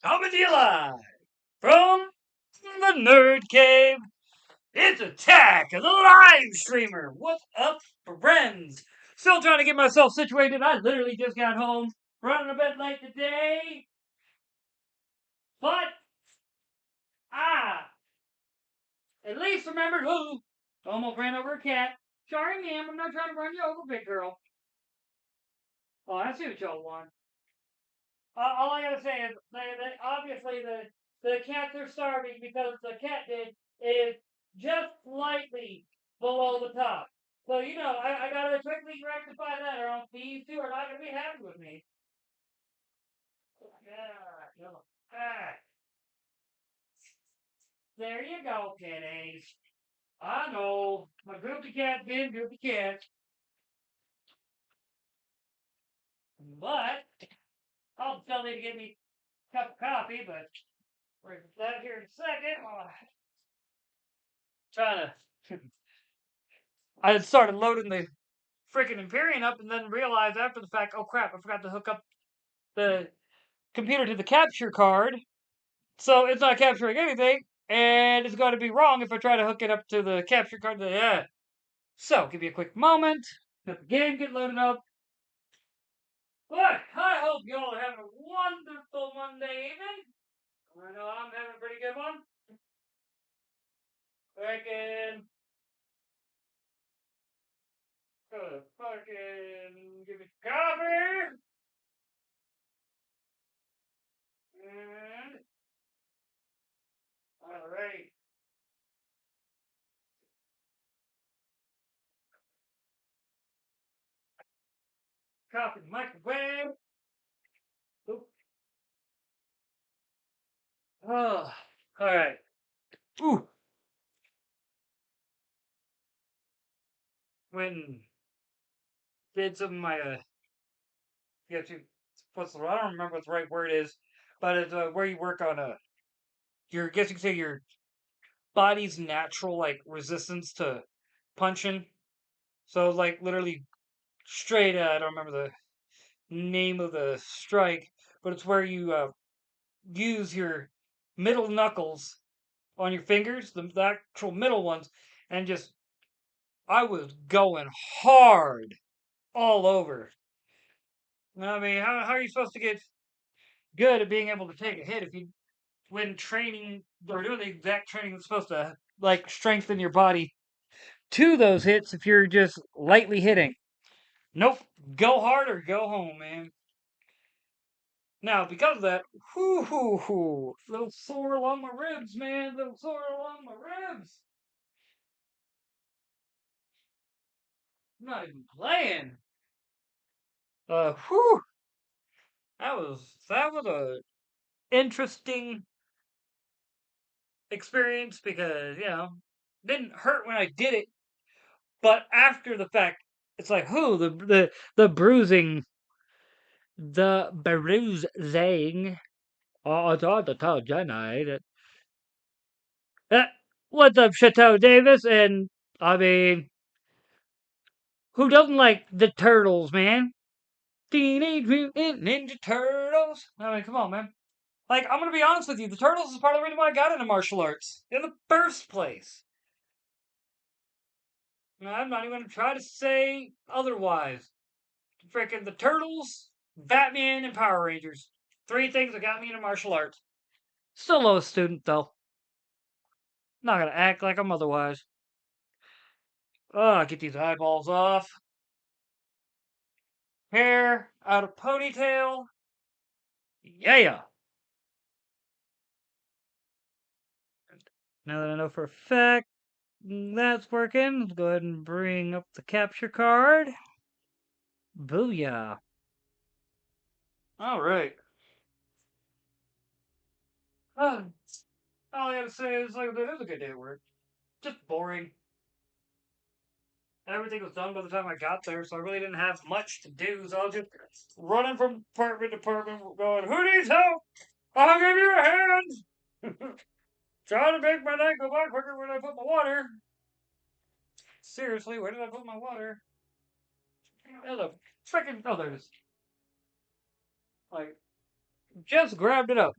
Coming to you live from the Nerd Cave. It's Attack of the Live Streamer. What's up, friends? Still trying to get myself situated. I literally just got home, running a bit late today, but I at least remembered who almost ran over a cat. Sorry, ma'am, I'm not trying to run you over, big girl. Oh, I see what y'all want. All I gotta say is, they obviously the cats are starving because the cat dish is just slightly below the top. So I gotta quickly rectify that, or else these two are not gonna be happy with me. Yeah, no. Ah, there you go, kitties. I know my goofy cat being goofy cat, but I'll still need to get me a cup of coffee. But we're that here in a second. Trying to. I had started loading the freaking Empyrion up and then realized after the fact, oh crap, I forgot to hook up the computer to the capture card. So it's not capturing anything, and it's going to be wrong if I try to hook it up to the capture card. Yeah. So, give me a quick moment. Let the game get loaded up. But I hope y'all are having a wonderful Monday evening. I know I'm having a pretty good one. Freaking. Fucking give me some coffee. And alright. Coffee in the microwave. Oop. Oh, alright. Ooh. When did some of my get you what's the I don't remember what the right word is, but it's where you work on your I guess you could say your body's natural like resistance to punching. So like literally straight I don't remember the name of the strike, but it's where you use your middle knuckles on your fingers, the actual middle ones, and just I was going hard all over. I mean, how are you supposed to get good at being able to take a hit if you when training or doing the exact training that's supposed to like strengthen your body to those hits if you're just lightly hitting. Nope. Go hard or go home, man. Now, because of that, whoo, little sore along my ribs, man. Little sore along my ribs. I'm not even playing. Whew. That was a interesting experience because didn't hurt when I did it, but after the fact, it's like, whoo, the bruising, the bruising. Oh, I thought the tall Jedi. Uh, what's up, Chateau Davis? And I mean, who doesn't like the turtles, man? Teenage Mutant Ninja Turtles. I mean, come on, man. Like, I'm gonna be honest with you, the turtles is part of the reason why I got into martial arts in the first place. I'm not even gonna try to say otherwise. Freaking the turtles, Batman, and Power Rangers. Three things that got me into martial arts. Still low student though. Not gonna act like I'm otherwise. Oh, get these eyeballs off. Hair out of ponytail. Yeah. Now that I know for a fact that's working, let's go ahead and bring up the capture card. Booyah. Alright. Oh, all I gotta say is like it was a good day at work. Just boring. Everything was done by the time I got there, so I really didn't have much to do. So I was just running from apartment to apartment, going, "Who needs help? I'll give you a hand." Trying to make my night go by quicker when I put my water. Seriously, where did I put my water? Oh, the freaking oh, there it is. Like, just grabbed it up.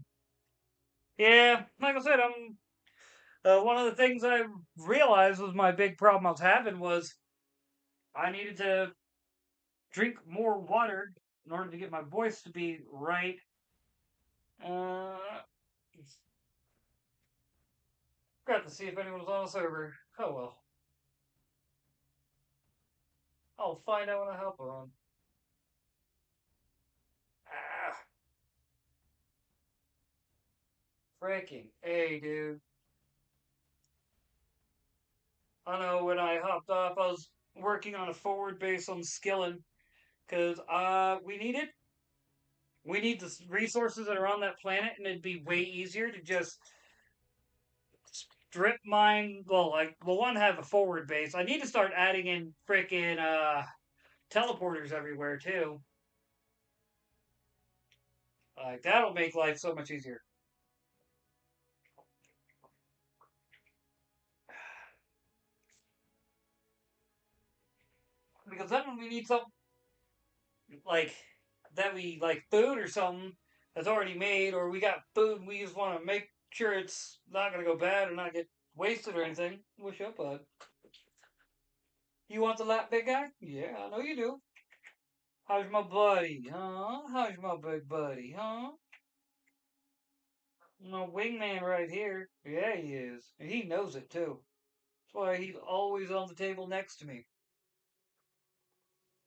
Yeah, like I said, I'm one of the things I realized was my big problem I was having was I needed to drink more water in order to get my voice to be right. Uh, got to see if anyone was on a server. Oh well, I'll find out when I hop on. Ah, freaking hey, dude. I know when I hopped off, I was working on a forward base on Skillen because we need the resources that are on that planet, and it'd be way easier to just strip mine. Well, like, well, one have a forward base. I need to start adding in freaking teleporters everywhere too. Like that'll make life so much easier. Because then when we need something like that, we like food or something that's already made, or we got food, and we just want to make sure it's not gonna go bad or not get wasted or anything. What's up, bud? You want the lap, big guy? Yeah, I know you do. How's my buddy, huh? How's my big buddy, huh? My wingman right here. Yeah, he is. And he knows it too. That's why he's always on the table next to me.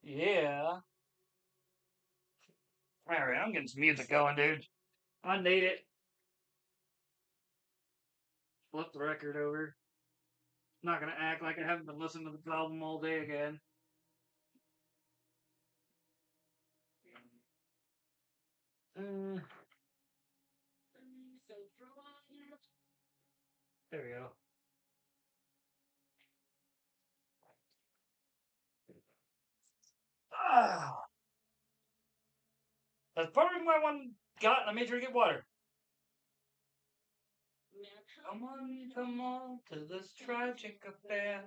Yeah. Alright, I'm getting some music going, dude. I need it. Flip the record over. Not gonna act like I haven't been listening to the album all day again. Uh, there we go. Ah, that's part of my one got. I made sure to get water. Come on to this tragic affair.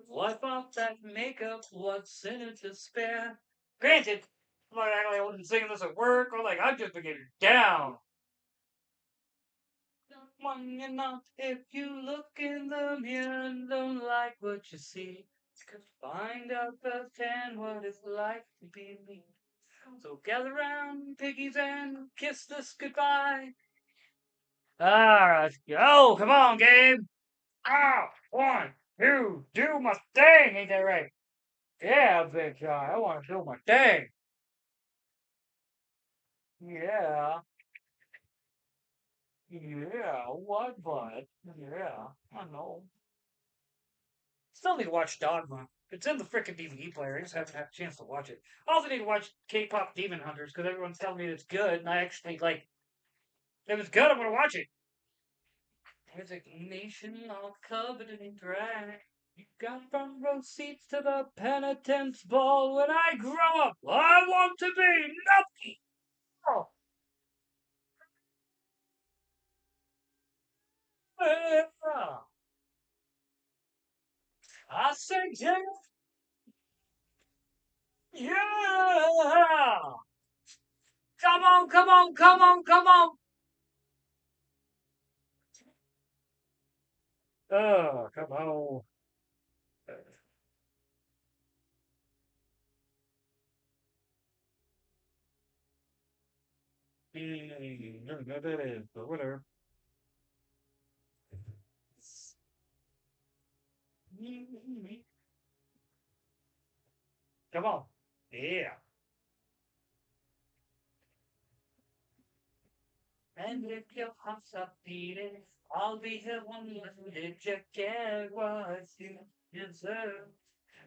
Wipe off that makeup, what's in it to spare? Granted, like I wasn't singing this at work, or like I've just been getting down. One you know, if you look in the mirror and don't like what you see, could find out firsthand what it's like to be me. So gather round, piggies, and kiss this goodbye. Alright, oh, come on, Gabe. Ah, one, two, do my thing, ain't that right? Yeah, big guy, I want to do my thing. Yeah, yeah, what, bud? Yeah, I know. Still need to watch Dogma. It's in the frickin' DVD player. I just haven't had a chance to watch it. I also need to watch K-pop Demon Hunters because everyone's telling me it's good, and I actually like. If it's good, I'm gonna watch it. Resignation all covered in drag. You got front row seats to the penitence ball. When I grow up, I want to be nothing. Yeah. I say, yeah, yeah. Come on, come on, come on, come on. Oh, come on. That is, but whatever. Come on. Yeah. And if your heart's up beating, I'll be here one minute. You get what you deserve.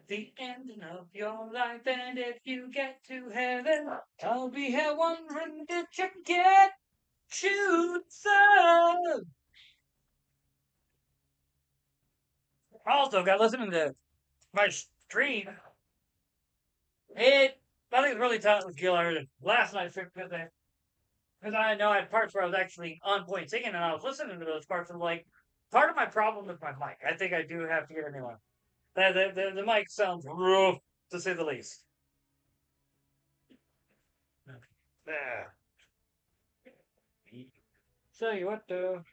The ending of your life, and if you get to heaven, I'll be here wondering if you get to deserve. Also, got listening to my stream. It, I think it's really talented killer. Last night, because I know I had parts where I was actually on point singing, and I was listening to those parts. And like, part of my problem with my mic, I think I do have to get a new one. The mic sounds rough to say the least. Yeah. Tell you what, though.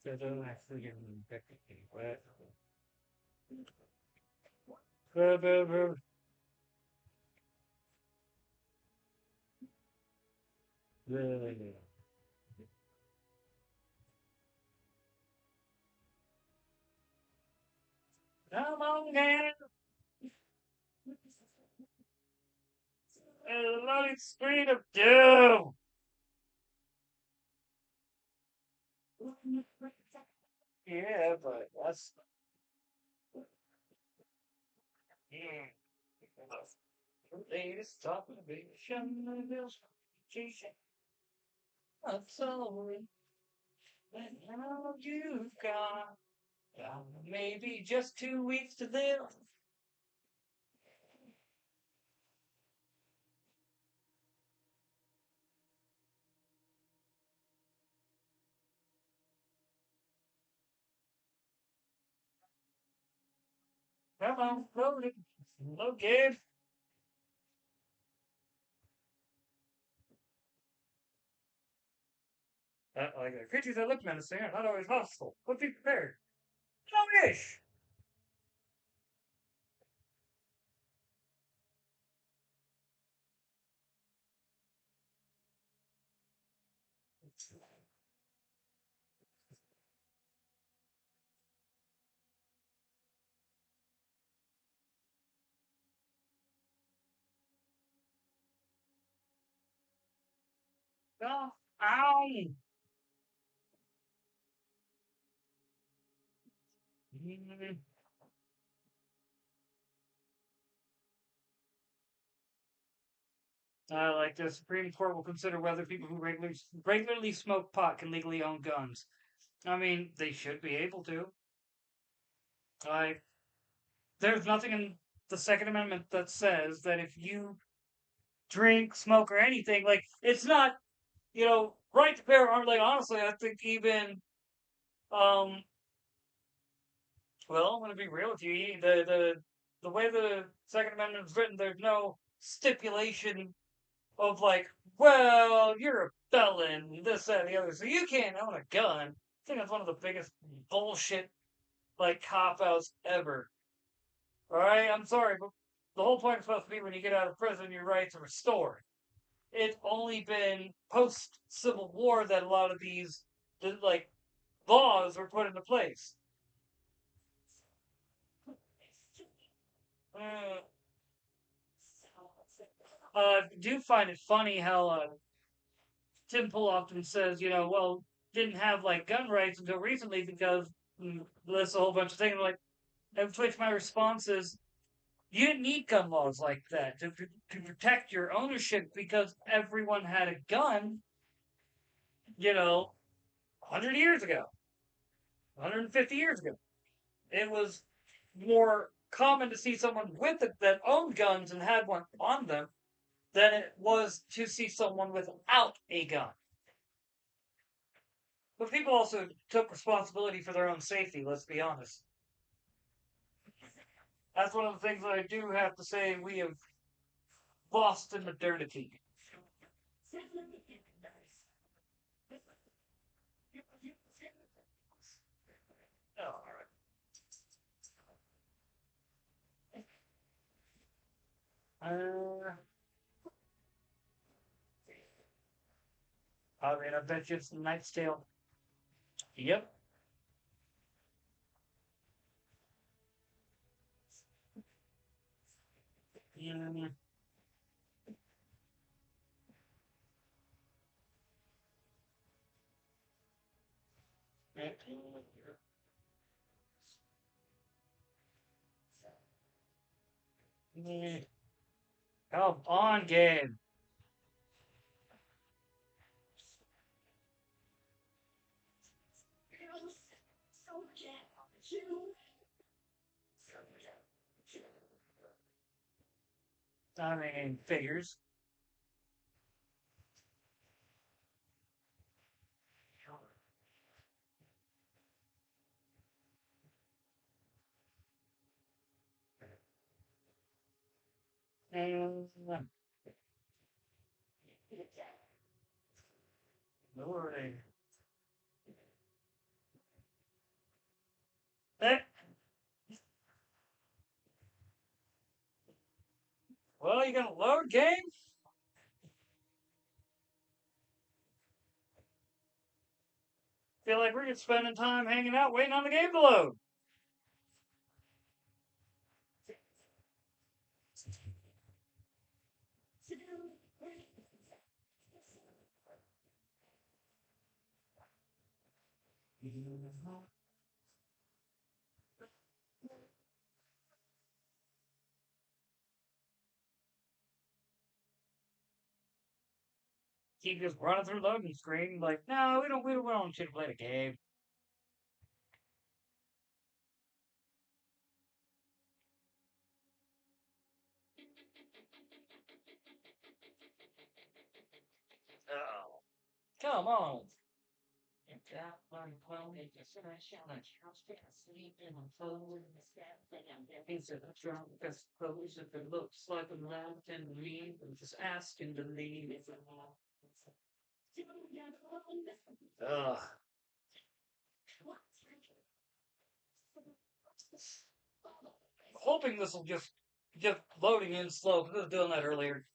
They don't actually give me back anyway. Come on, man. A loading screen of doom. Yeah, but that's. Yeah. Latest observation of this situation. I'm sorry. And now you've gone. Maybe just 2 weeks to live. Come on, load it. Okay. Like the creatures that look menacing are not always hostile, but be prepared. No ish. Oh, ow. Mm. Like the Supreme Court will consider whether people who regularly smoke pot can legally own guns. I mean, they should be able to. Like, there's nothing in the Second Amendment that says that if you drink, smoke, or anything, like it's not, right to bear arms. Like honestly, I think even, um, well, I'm gonna be real with you. The way the Second Amendment is written, there's no stipulation of like, well, you're a felon, this, that, and the other, so you can't own a gun. I think that's one of the biggest bullshit like cop outs ever. All right, I'm sorry, but the whole point is supposed to be when you get out of prison, your rights are restored. It's only been post Civil War that a lot of these like laws were put into place. Uh, I do find it funny how Tim Pool often says, well, didn't have like gun rights until recently because lists a whole bunch of things. Like, to which my response is, you didn't need gun laws like that to protect your ownership because everyone had a gun, 100 years ago, 150 years ago. It was more common to see someone with it that owned guns and had one on them than it was to see someone without a gun. But people also took responsibility for their own safety, let's be honest. That's one of the things that I do have to say we have lost in modernity. Oh, all right. I mean, I bet you it's the Knight's Tale. Yep. Mm, mm, Come on, game. I mean, figures. And Lord, eh, well, you gonna load game? Feel like we're just spending time hanging out, waiting on the game to load. Keep just running through loading screen, like, no, we don't want you to play the game. Oh, come on. He's a drunk as pose if it looks like a lamp and leave and just asking to leave. Ugh. Hoping this will just loading in slow because I was doing that earlier.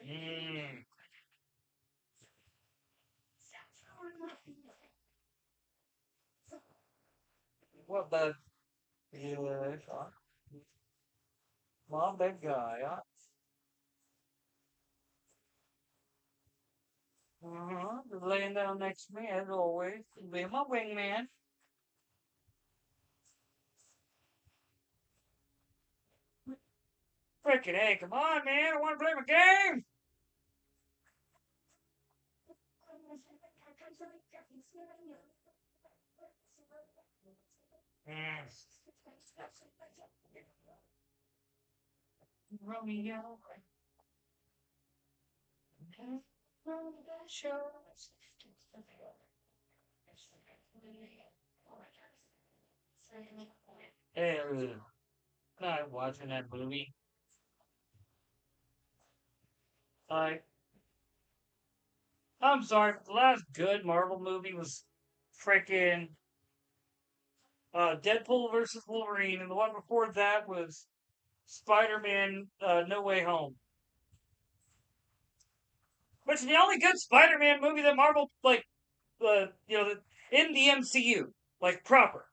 Mm. What the? Yeah, my big guy. Uh-huh. Laying down next to me as always. Be my wingman. Freaking hey, come on, man! I want to play my game. Mm. Romeo. Hey, not watching that movie. I I'm sorry, but the last good Marvel movie was freaking Deadpool versus Wolverine, and the one before that was Spider-Man No Way Home, which is the only good Spider-Man movie that Marvel in the MCU like proper.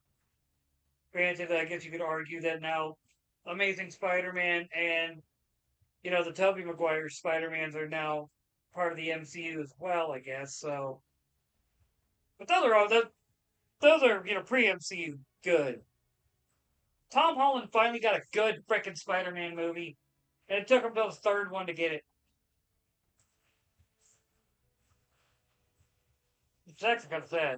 Granted, I guess you could argue that now Amazing Spider-Man and the Tobey Maguire Spider-Mans are now part of the MCU as well, I guess. So, but those are pre-MCU good. Tom Holland finally got a good frickin' Spider-Man movie, and it took him till the third one to get it. It's actually kind of sad.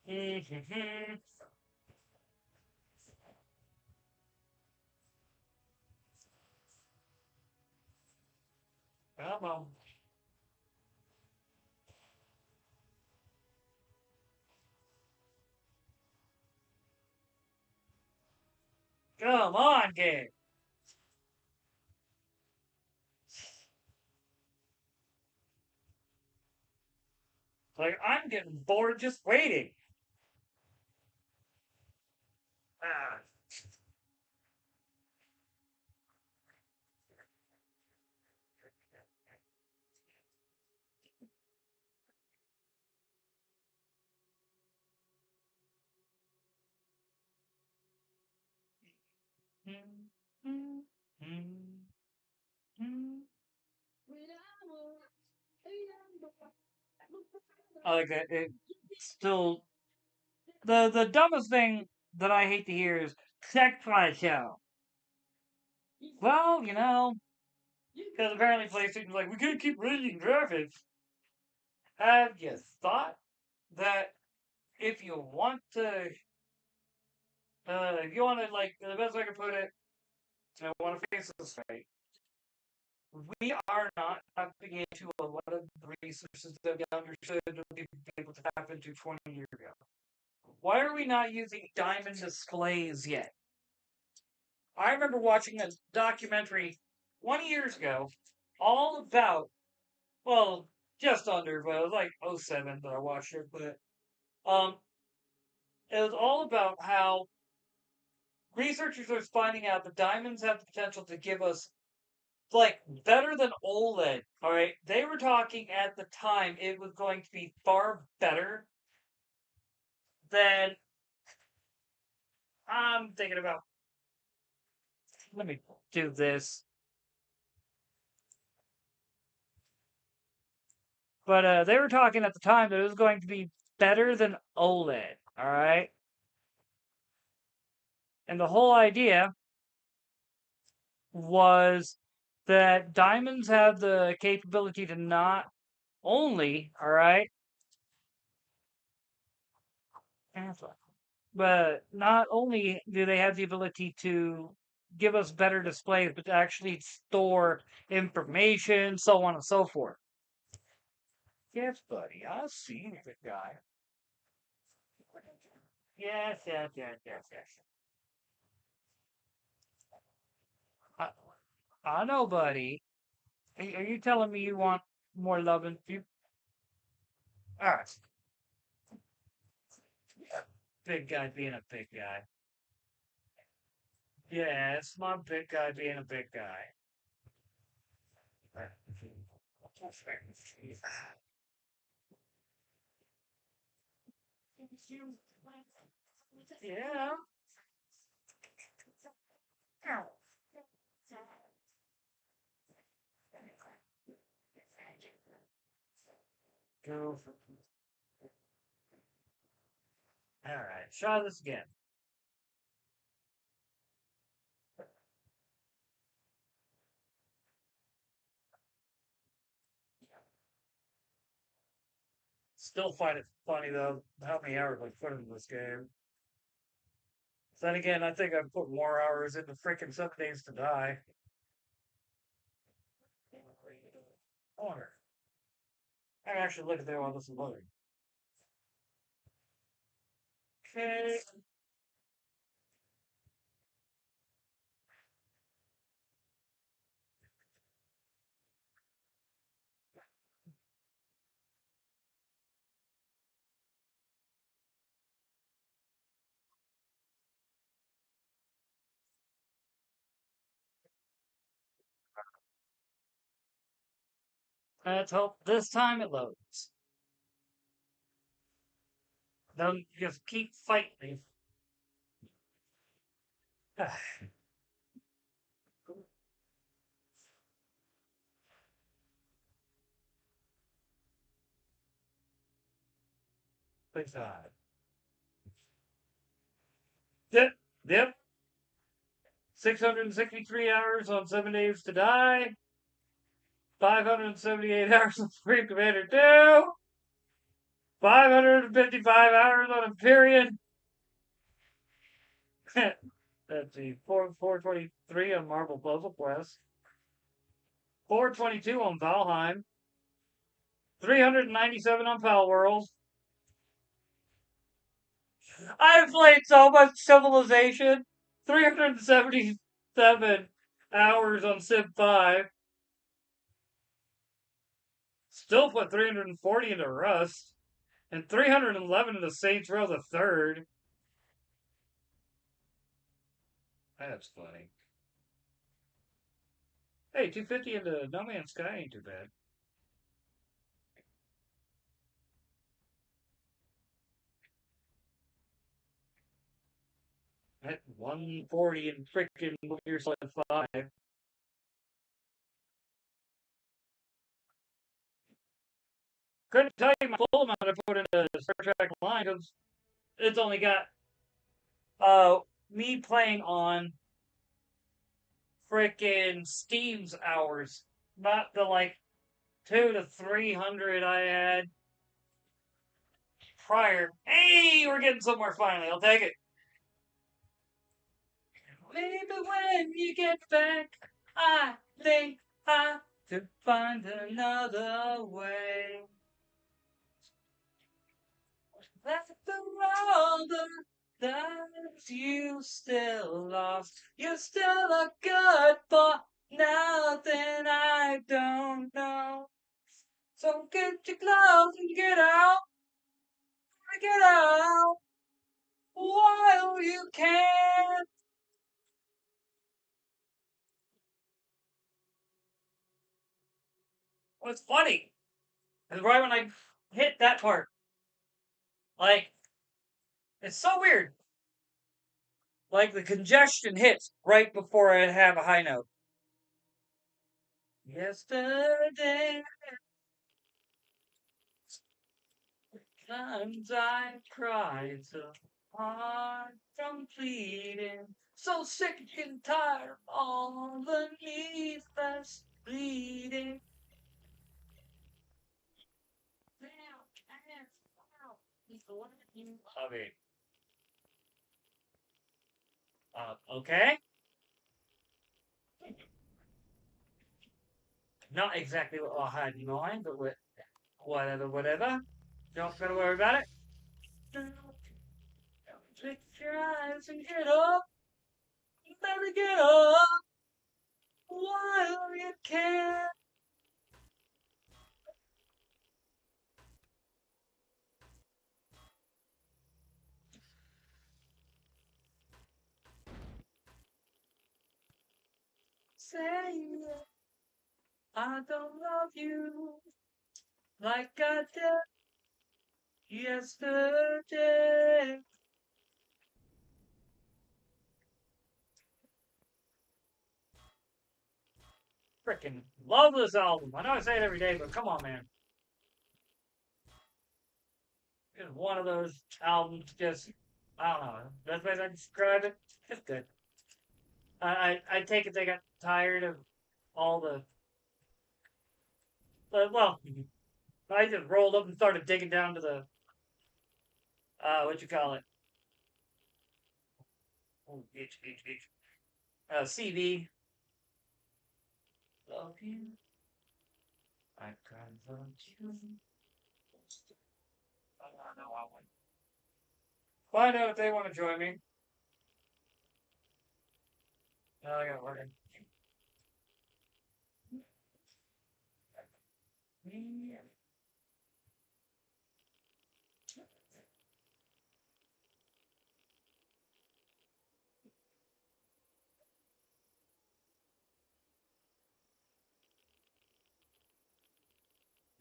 Mm-hmm. Come on, come on, game. Like I'm getting bored just waiting. Ah. I like that. It still the dumbest thing that I hate to hear is sex my show. Well, because apparently PlayStation's like we can't keep raising graphics. Have you thought that if you want to, if you want to, like, the best way I can put it, I want to face this right. we are not tapping into a lot of the resources that we understood to be able to tap into 20 years ago. Why are we not using diamond displays yet? I remember watching a documentary 20 years ago all about, well, just under, but it was like '07 that I watched it, but um, it was all about how researchers are finding out that diamonds have the potential to give us like better than OLED. All right, they were talking at the time it was going to be far better than I'm thinking about. Let me do this, but they were talking at the time that it was going to be better than OLED. All right, and the whole idea was that diamonds have the capability to not only, all right, but not only do they have the ability to give us better displays, but to actually store information, so on and so forth. Yes, buddy, I see the guy. Yes, yes, yes, yes, yes. I, I know, buddy. Are you telling me you want more loving? All right, big guy being a big guy. Yeah, it's my big guy being a big guy. Yeah. Go. All right, try this again. Still find it funny though how many hours I put into this game. Then again, I think I've put more hours into freaking 7 Days to Die. Honor. I can actually look at that while this is loading. Okay. Let's hope this time it loads. Don't just keep fighting me. Please God. Yep. Yep. 663 hours on 7 Days to Die. 578 hours on Supreme Commander 2. 555 hours on Empyrion. Let's see, 423 on Marvel Puzzle Quest. 422 on Valheim. 397 on Pal World. I've played so much Civilization. 377 hours on Civ 5. Still put 340 into Rust. And 311 into Saints Row the Third. That's funny. Hey, 250 into No Man's Sky ain't too bad. At 140 in freaking Metal Gear Solid 5. Couldn't tell you my full amount I put into Star Trek Online because it's only got uh me playing on freaking Steam's hours, not the like 200 to 300 I had prior. Hey, we're getting somewhere finally. I'll take it. Maybe when you get back, I think have to find another way. Let the world that you still lost. You still look good for nothing I don't know. So get your gloves and get out. Get out while you can. What's funny is right when I hit that part, like, it's so weird. Like the congestion hits right before I have a high note. Yesterday, times I cried so hard from pleading. So sick and tired of all the needless bleeding. Okay. Okay. Not exactly what I had in mind, but whatever, whatever. Don't gotta worry about it. Fix your eyes and get up. You better get up while you can. Say I don't love you like I did yesterday. Freaking love this album. I know I say it every day, but come on, man. It's one of those albums just, I don't know. Best way I can describe it, it's good. I take it they got tired of all well, I just rolled up and started digging down to the, what you call it? Oh, H. CV. Love you. I can't love you. I don't know. I want. Find out if they want to join me. I got working.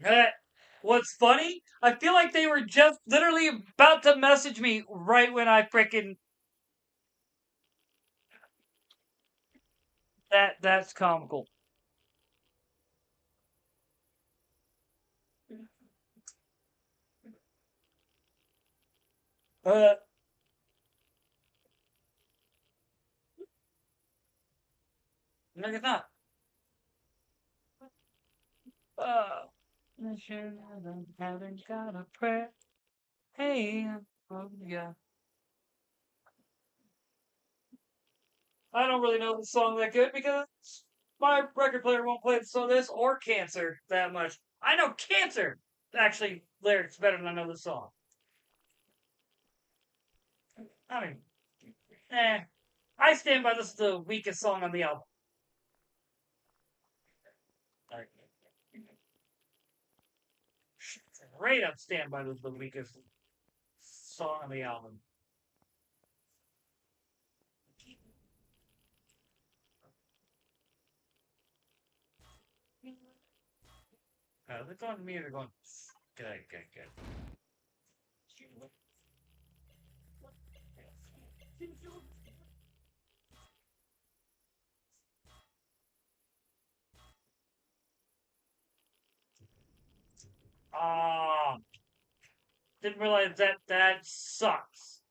Eh, what's funny? I feel like they were just literally about to message me right when I frickin' that's comical. Uh, no, it's not. Uh, haven't got a prayer. Hey, oh yeah. I don't really know the song that good because my record player won't play the song this or Cancer that much. I know Cancer actually lyrics better than I know the song. I mean, eh. I stand by this is the weakest song on the album. Like, straight up stand by this is the weakest song on the album. They're going to me, they're going, good. Ah, didn't realize that sucks.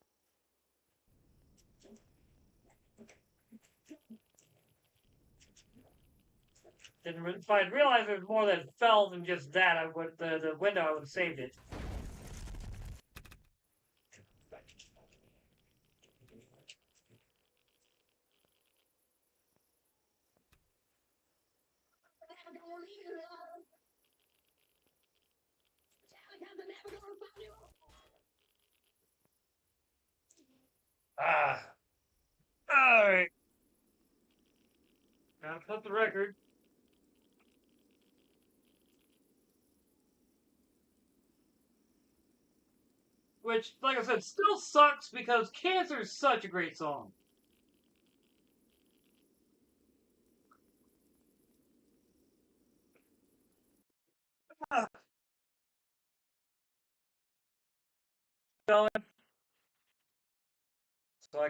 If I'd realized it was more that fell than just that, I would the window I would have saved it. Ah. Alright. Gotta put the record. Which, like I said, still sucks because Cancer is such a great song. Ah, going. So I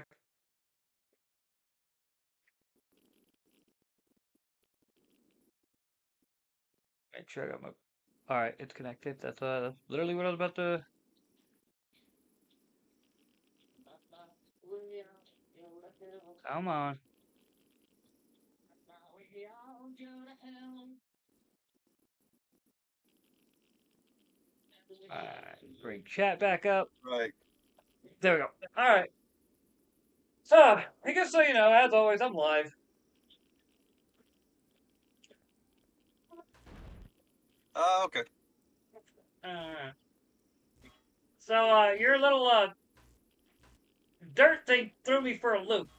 make sure I got my. Alright, it's connected. That's literally what I was about to. Come on. Alright, bring chat back up. Right. There we go. Alright. So, I guess so, you know, as always, I'm live. Okay. So, your little, dirt thing threw me for a loop.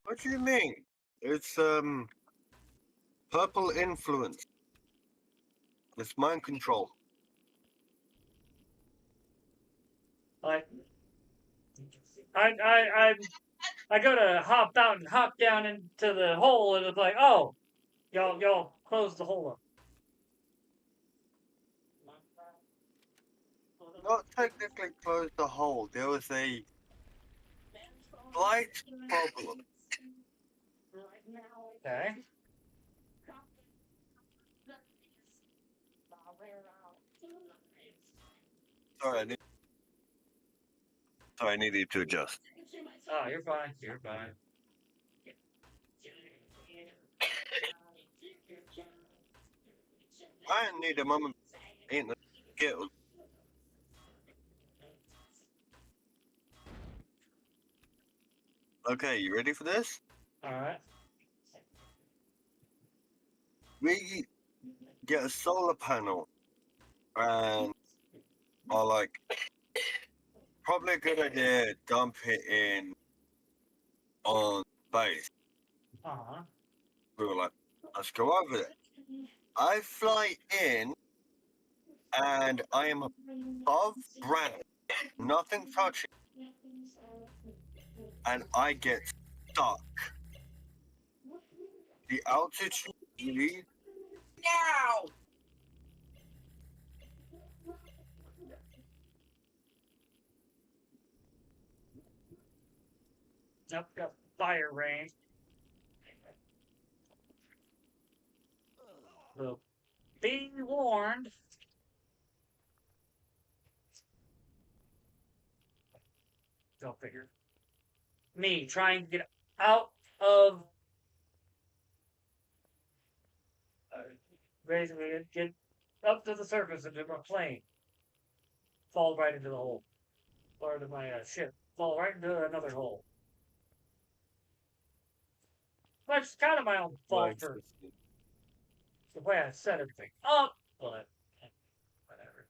What do you mean? It's purple influence. It's mind control. Like, I go to hop out and hop down into the hole, and it's like, oh, y'all close the hole up. Not technically closed the hole. There was a slight problem. Okay. Sorry, I needed to adjust. Oh, you're fine. You're fine. I need a moment. Ain't get. Okay, you ready for this? All right. We get a solar panel and are like, probably a good idea. Dump it in on base. Uh-huh. We were like, let's go over there. I fly in and I am above ground, nothing touching, and I get stuck. The altitude now. Nope, got fire range. So, be warned. Go figure. Me trying to get out of basically get up to the surface of my plane. Fall right into the hole. Or to my ship. Fall right into another hole. Which is kind of my own fault for the way I set everything up, but whatever.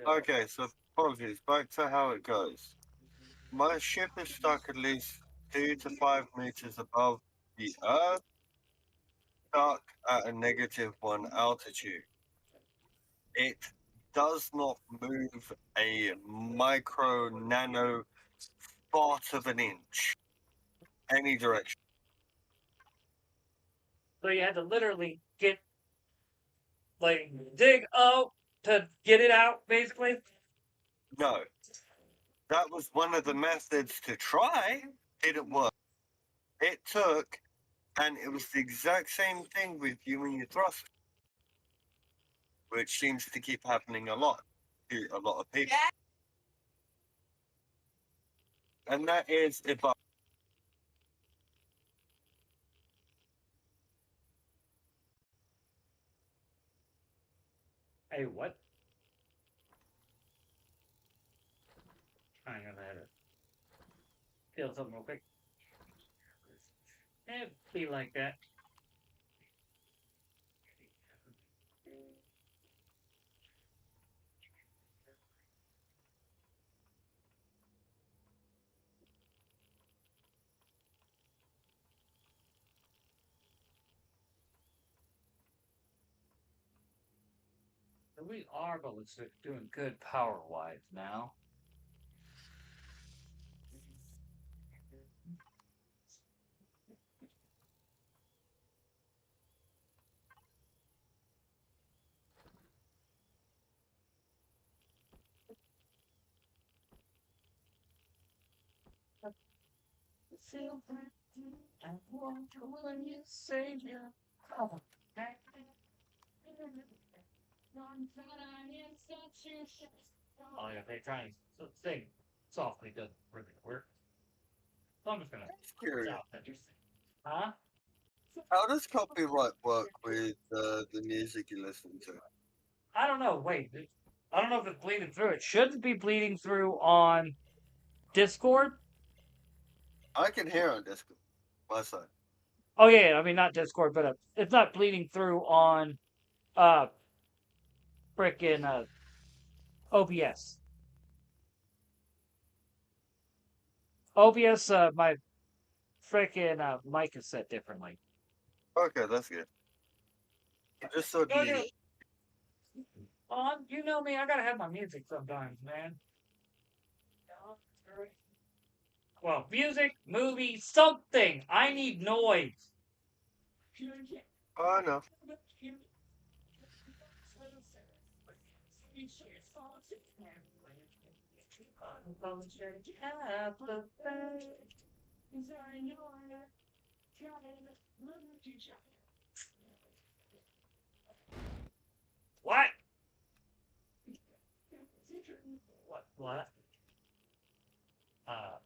Okay, so apologies. Back to how it goes. My ship is stuck at least 2 to 5 meters above the Earth, stuck at a -1 altitude. It does not move a micro nano part of an inch any direction. So you had to literally get, like, dig up to get it out, basically? No, that was one of the methods to try. Didn't work. It took, and it was the exact same thing with you and your thrust, which seems to keep happening a lot to a lot of people. Yeah. And that is if I Hey, what? I'm gonna have to feel something real quick. It'd be like that. We are, but it's doing good power wise now. I want to when you save you. Oh, oh yeah, they try and sing softly doesn't really work. So I'm just gonna Curious. stop that. Huh? How does copyright work with the music you listen to? I don't know. Wait, I don't know if it's bleeding through. It should be bleeding through on Discord. I can hear on Discord, my side. Oh yeah, I mean not Discord, but it's not bleeding through on uh frickin' OBS. OBS, my frickin' mic is set differently. Okay, that's good. I just saw Go do. the. You know me. I gotta have my music sometimes, man. Well, music, movie, something. I need noise. Oh no. What? What? Uh,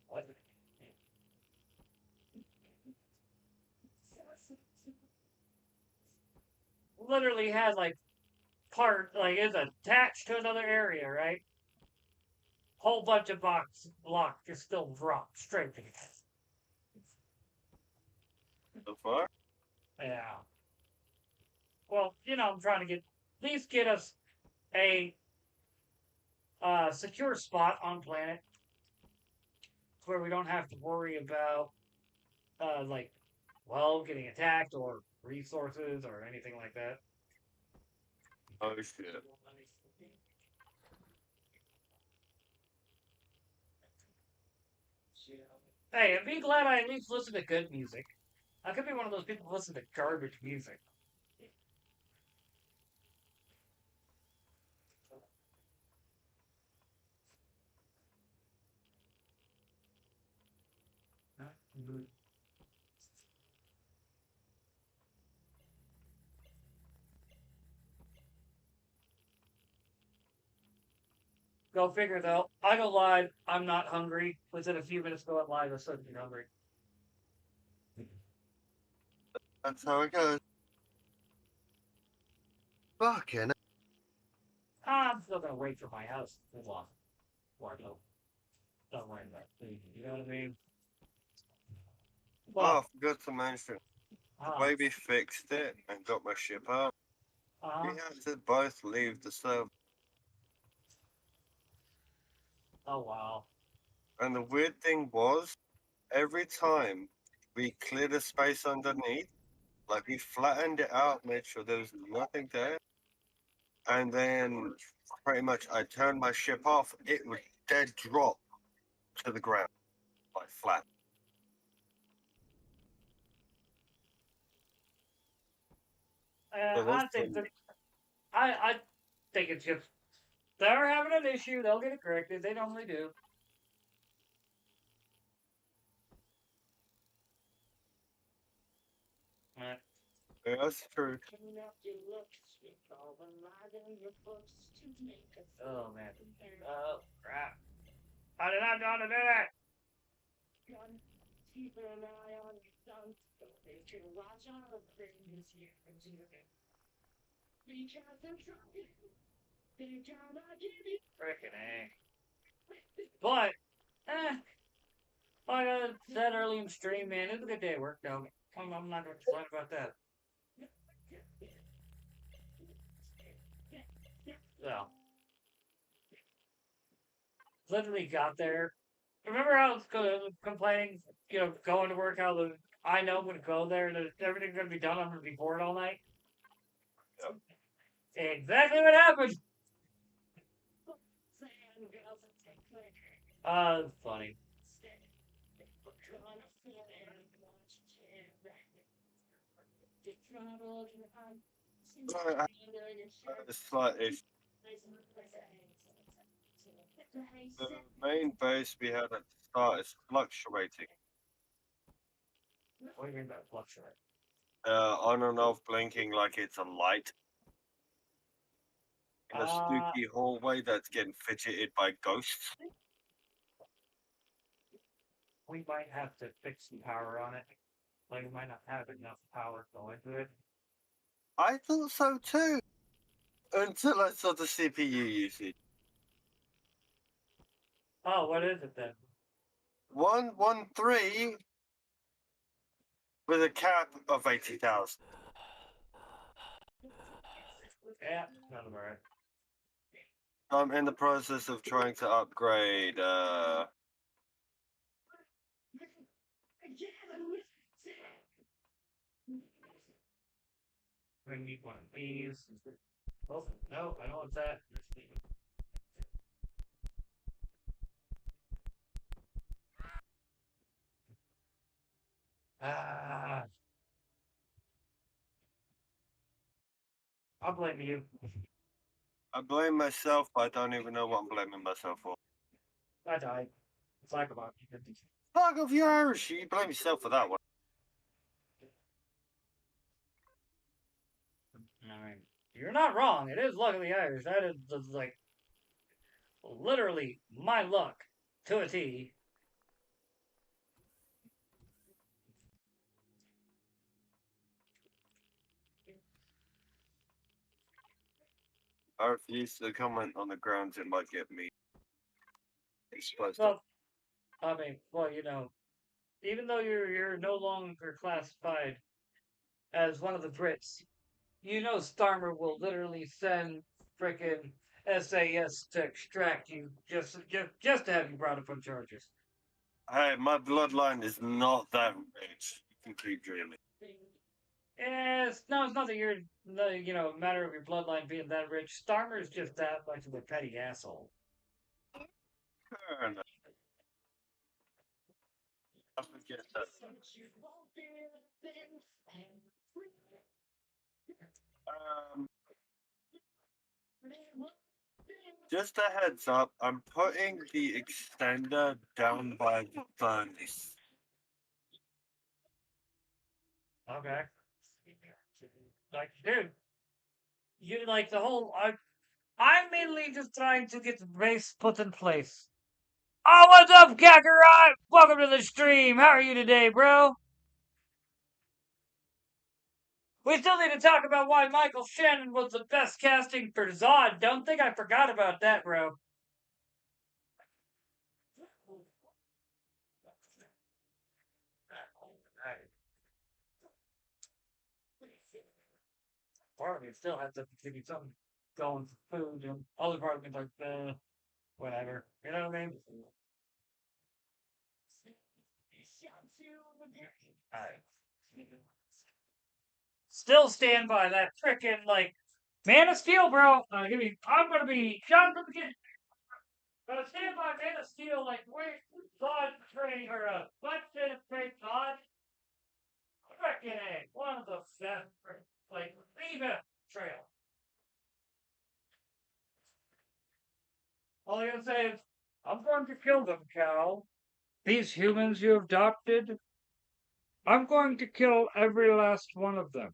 what? Literally has like like is attached to another area, right? Whole bunch of block just still drop straight to the So far? yeah. Well, I'm trying to at least get us a secure spot on planet where we don't have to worry about like getting attacked or resources or anything like that. Oh shit. Hey, and be glad I at least listen to good music. I could be one of those people who listen to garbage music. Go figure though. I go live. I'm not hungry. Within a few minutes, go out live. I started to be hungry. That's how it goes. Fucking. I'm still gonna wait for my house to cool off. Or no, don't worry about it. You know what I mean? Oh, Well, I forgot to mention. The uh, way we fixed it and got my ship out, we uh, had to both leave the server. oh wow. And the weird thing was, every time we cleared a space underneath, like we flattened it out, made sure there was nothing there, and then pretty much I turned my ship off, it would dead drop to the ground, like flat. So that's I think that I think it's just they're having an issue. They'll get it corrected. They normally do. Uh, yeah, that's true. oh man. Oh crap! I did not want to do that. Frickin' A. But, like I said early in the stream, man, it was a good day at work, though. I'm not going to complain about that. So, literally got there. Remember how I was complaining, going to work, I know I'm going to go there and everything's going to be done. I'm going to be bored all night. Yep. Exactly what happened. Funny. I have a slight issue. The main base we had at the start is fluctuating. What do you mean by fluctuate? On and off blinking like it's a light in a Uh, spooky hallway that's getting fidgeted by ghosts. we might have to fix the power on it. Like, we might not have enough power going to it. I thought so too, until I saw the CPU usage. Oh, what is it then? 113 with a cap of 80,000. Yeah, none of right. I'm in the process of trying to upgrade. We need one of these. Oh, no, I know what's that. Ah, I'll blame you. I blame myself, but I don't even know what I'm blaming myself for. I died. It's like about Fuck off, you Irish! You blame yourself for that one. I mean, you're not wrong. It is luck of the Irish. That is like literally my luck to a T. I refuse to comment on the grounds it might get me exposed to. Well, I mean, well, even though you're no longer classified as one of the Brits, Starmer will literally send frickin' SAS to extract you just to have you brought up on charges. Hey, my bloodline is not that rich. You can keep dreaming. No, it's not that you're, a matter of your bloodline being that rich. Starmer's just that much of a petty asshole. Fair enough. I forget that. Um, just a heads up, I'm putting the extender down by the furnace. Okay. Like, dude, you like the whole. I'm mainly just trying to get the base put in place. Oh, what's up, Kakarot? Welcome to the stream. How are you today, bro? We still need to talk about why Michael Shannon was the best casting for Zod. Don't think I forgot about that, bro. Part of me still has to give me something going for food, and other part of me like, whatever. You know what I mean? Alright. Still stand by that frickin' like Man of Steel, bro. I'm gonna be John from the beginning. Gonna stand by Man of Steel like wait God portraying or Black Panther portraying God. Frickin' A. One of the best like the best trail. All I gotta say is I'm going to kill them, Cal. These humans you adopted, I'm going to kill every last one of them.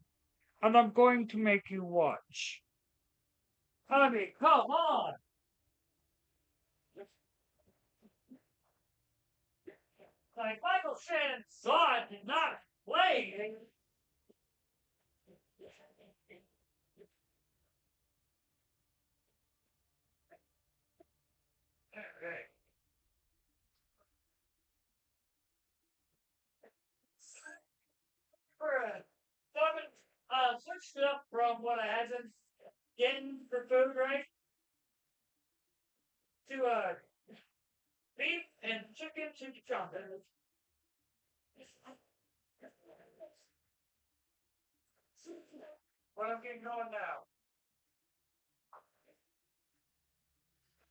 And I'm going to make you watch. I mean, come on! Like, Michael Shannon saw it, did not play. Okay. So I've been switched it up from what I had been getting for food, right? To beef and chicken chimichanga. What I'm getting going now.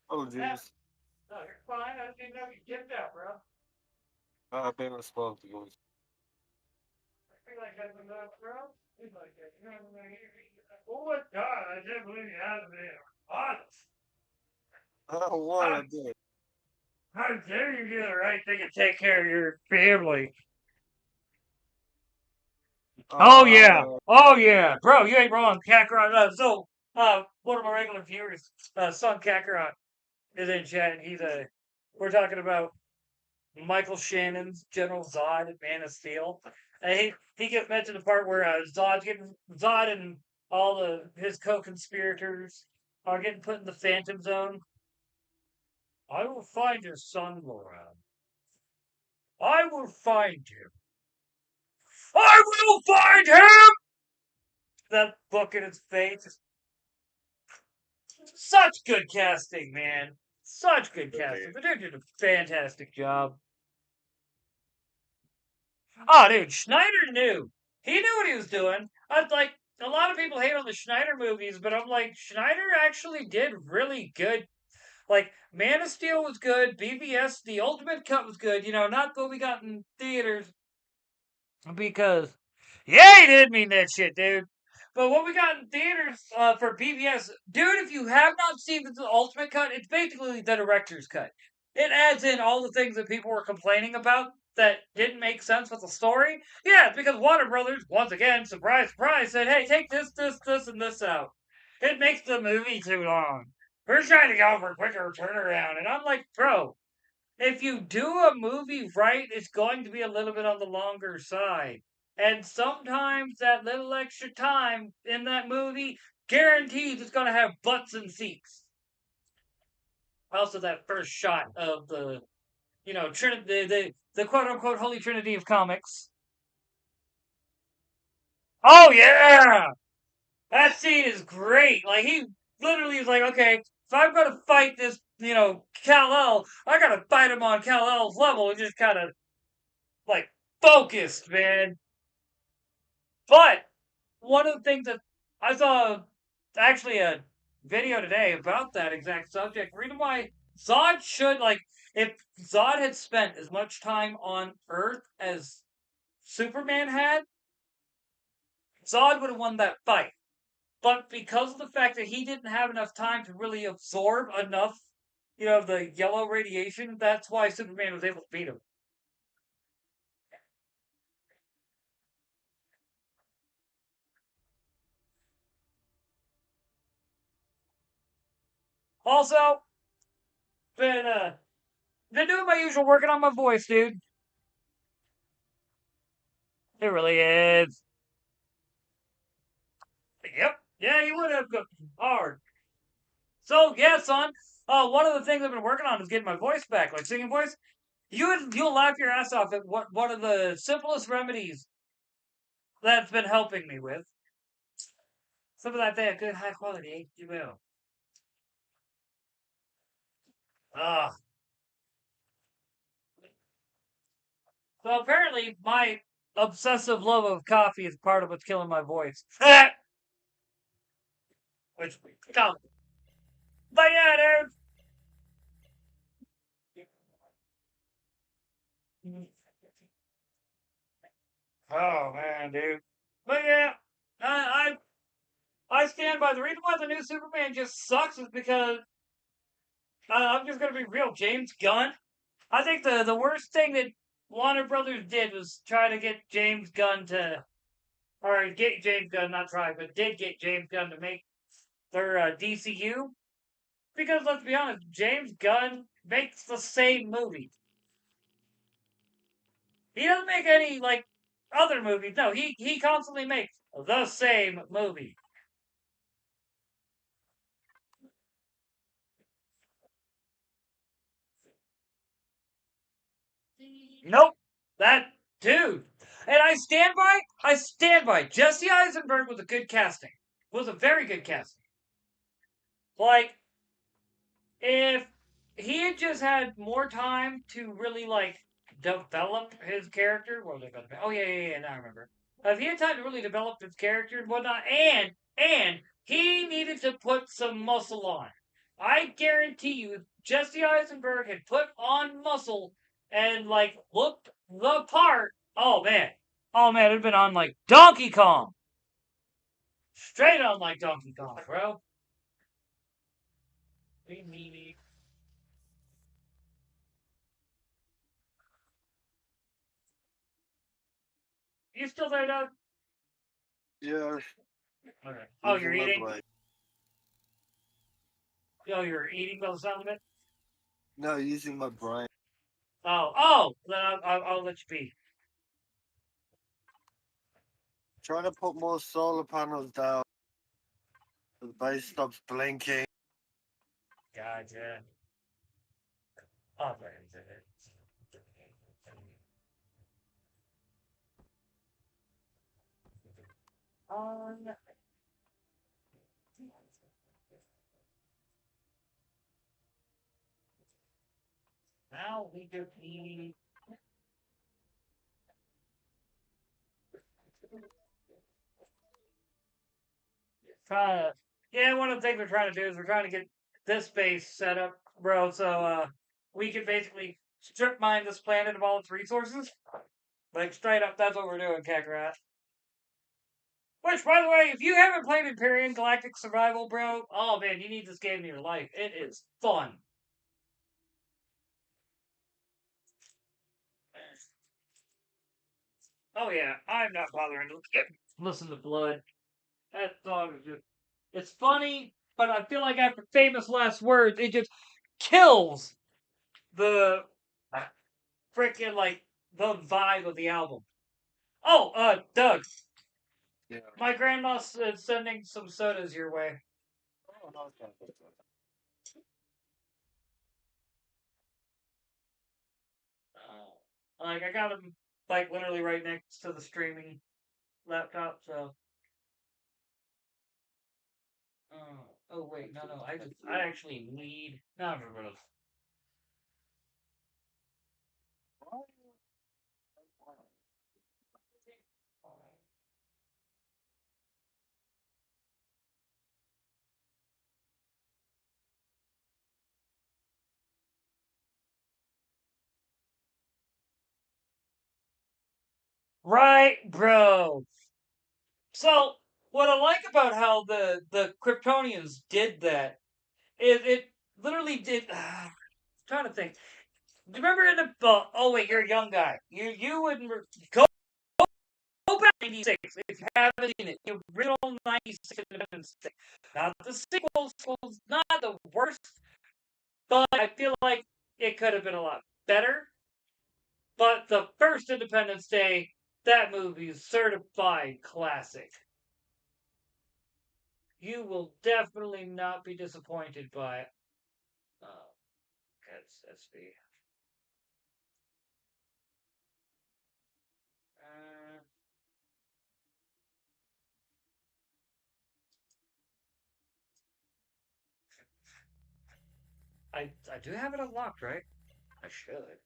Oh, Yeah. jeez. No, you're fine. I didn't know you dipped out, bro. I've been responsible. I feel like that's enough, bro. He's like, oh my god, I can't believe you had me. Honest. I don't want How, to do it. how dare you do the right thing and take care of your family? Oh yeah. Uh, Oh yeah. Bro, you ain't wrong. Kakarot. One of my regular viewers, son Kakarot, is in chat and we're talking about Michael Shannon's General Zod at Man of Steel. And he gets mentioned the part where Zod and all his co-conspirators are getting put in the Phantom Zone. I will find your son, Laura. I will find him. I will find him. That book in his face. Such good casting, man. Such good casting. The dude did a fantastic job. Oh, dude, Schneider knew. He knew what he was doing. I was like, a lot of people hate on the Schneider movies, but I'm like, Schneider actually did really good. Like, Man of Steel was good. BVS, the Ultimate Cut was good. You know, not what we got in theaters because, yeah, he did mean that shit, dude. But what we got in theaters for BVS, dude, if you have not seen the Ultimate Cut, it's basically the director's cut. It adds in all the things that people were complaining about that didn't make sense with the story. Yeah, it's because Warner Brothers, once again, surprise, surprise, said, hey, take this, and this out. It makes the movie too long. We're trying to go for a quicker turnaround. And I'm like, bro, if you do a movie right, it's going to be a little bit on the longer side. And sometimes that little extra time in that movie guarantees it's going to have butts and seats. Also, that first shot of the quote unquote Holy Trinity of comics. Oh, yeah! That scene is great. Like, he literally is like, okay, if I'm going to fight this, Kal-El, I got to fight him on Kal-El's level and just kind of, like, focused, man. But one of the things that I saw actually a video today about that exact subject. Reason why Zod should like if Zod had spent as much time on Earth as Superman had, Zod would have won that fight. But because of the fact that he didn't have enough time to really absorb enough, of the yellow radiation, that's why Superman was able to beat him. Also, been doing my usual working on my voice, dude. It really is. Yep. Yeah, you would have good hard. So yeah, son. One of the things I've been working on is getting my voice back, like singing voice. You'll laugh your ass off at what one of the simplest remedies that's been helping me with. Something like that, good high quality HTML. Ah. So apparently my obsessive love of coffee is part of what's killing my voice. Which come. But yeah, dude. Oh man, dude. But yeah, I stand by the reason why the new Superman just sucks is because I'm just gonna be real. James Gunn. I think the worst thing that Warner Brothers did was try to get James Gunn to, or get James Gunn, not try, but did get James Gunn to make their DCU. Because let's be honest, James Gunn makes the same movie. He doesn't make any like other movies. No, he constantly makes the same movie. Nope. That dude. And I stand by. Jesse Eisenberg was a good casting. Was a very good casting. Like, if he had just had more time to really like develop his character, what was I about to Oh yeah, now I remember. If he had time to really develop his character and whatnot, and he needed to put some muscle on. I guarantee you, Jesse Eisenberg had put on muscle and like looked the part. Oh man, it'd been on like Donkey Kong, straight on like Donkey Kong, bro. You still there, Doug? Yeah, Okay. Oh, you're using my eating. brain. Oh, you're eating by the sound of it. No, using my brain. Oh. Then I'll let you be. Trying to put more solar panels down. The base stops blinking. Gotcha. Oh, there it is. On. Now we just need. Try to. Yeah, one of the things we're trying to do is we're trying to get this base set up, bro, so we can basically strip mine this planet of all its resources. Like straight up, that's what we're doing, Kakarot. Which, by the way, if you haven't played Empyrion Galactic Survival, bro, oh man, you need this game in your life. It is fun. Oh yeah, I'm not bothering to listen to Blood. That song is just, it's funny, but I feel like after famous last words, it just kills the freaking like the vibe of the album. Oh, Doug, Yeah. my grandma's sending some sodas your way. Oh, no, okay. Like I got them like literally right next to the streaming laptop, so. Oh wait, no, I actually need. No, no. Right, bro. So what I like about how the Kryptonians did that is it literally did. Trying to think. Do you remember in the? Oh wait, you're a young guy. You wouldn't go back to '96 if you haven't seen it. The original '96 Independence Day. Now the sequel was not the worst, but I feel like it could have been a lot better. But the first Independence Day, that movie is certified classic. You will definitely not be disappointed by it. Oh, that's the. Uh, I do have it unlocked, right? I should.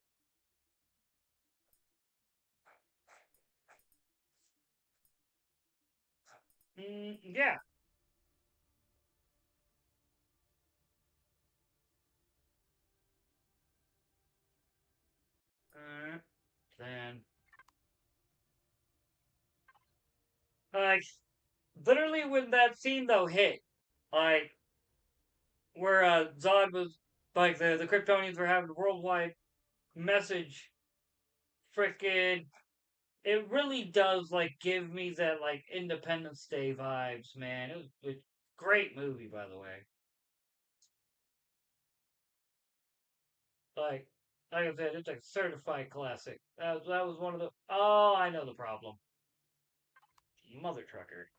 Yeah. Then like literally when that scene though hit, like where Zod was like the Kryptonians were having a worldwide message, freaking it really does like give me that like Independence Day vibes, man. It was a great movie, by the way. Like, like I said, it's a certified classic. That was one of the. Oh, I know the problem. Mother trucker.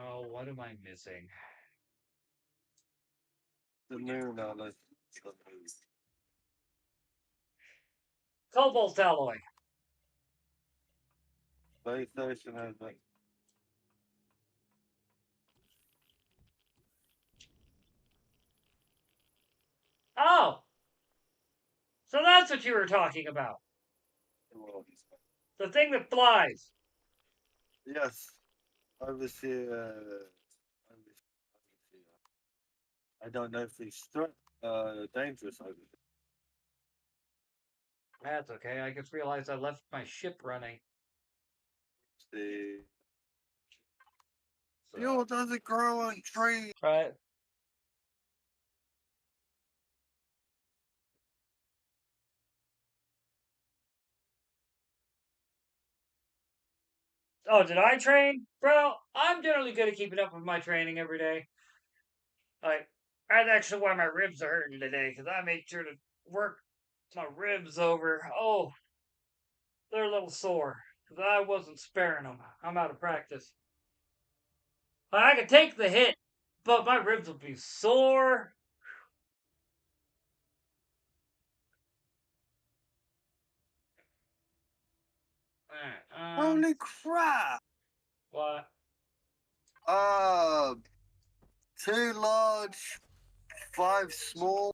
Oh, what am I missing? The moon, Alice. The moon. Cobalt alloy. Space station has like. Oh, so that's what you were talking about. Well, The thing that flies. yes, overseer. Overseer. I don't know if he's dangerous over That's okay. I just realized I left my ship running. the So, fuel doesn't grow on trees. right. Oh, did I train? Bro, I'm generally good at keeping up with my training every day. Like, that's actually why my ribs are hurting today, because I made sure to work my ribs over. Oh, they're a little sore, because I wasn't sparing them. I'm out of practice. Like, I could take the hit, but my ribs will be sore. Holy crap! What? Uh, two large, five small.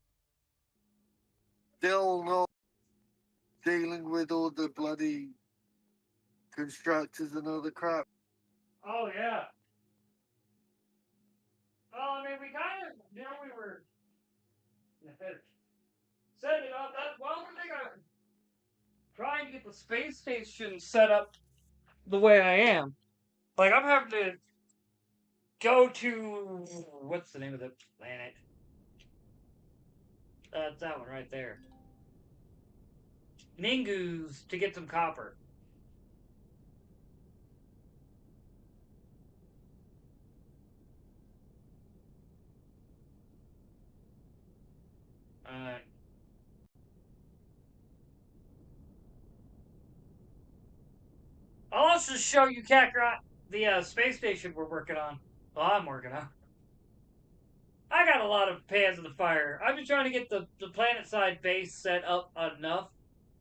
Still not dealing with all the bloody constructors and all the crap. Oh, yeah. Well, I mean, we kind of, we were setting it up. That, well, we're trying to get the space station set up the way I am. Like, I'm having to go to, what's the name of the planet? That's that one right there. Ningus to get some copper. Uh, I'll also show you, Kakarot, the space station we're working on. Well, I'm working on. I got a lot of pans in the fire. I've been trying to get the planet side base set up enough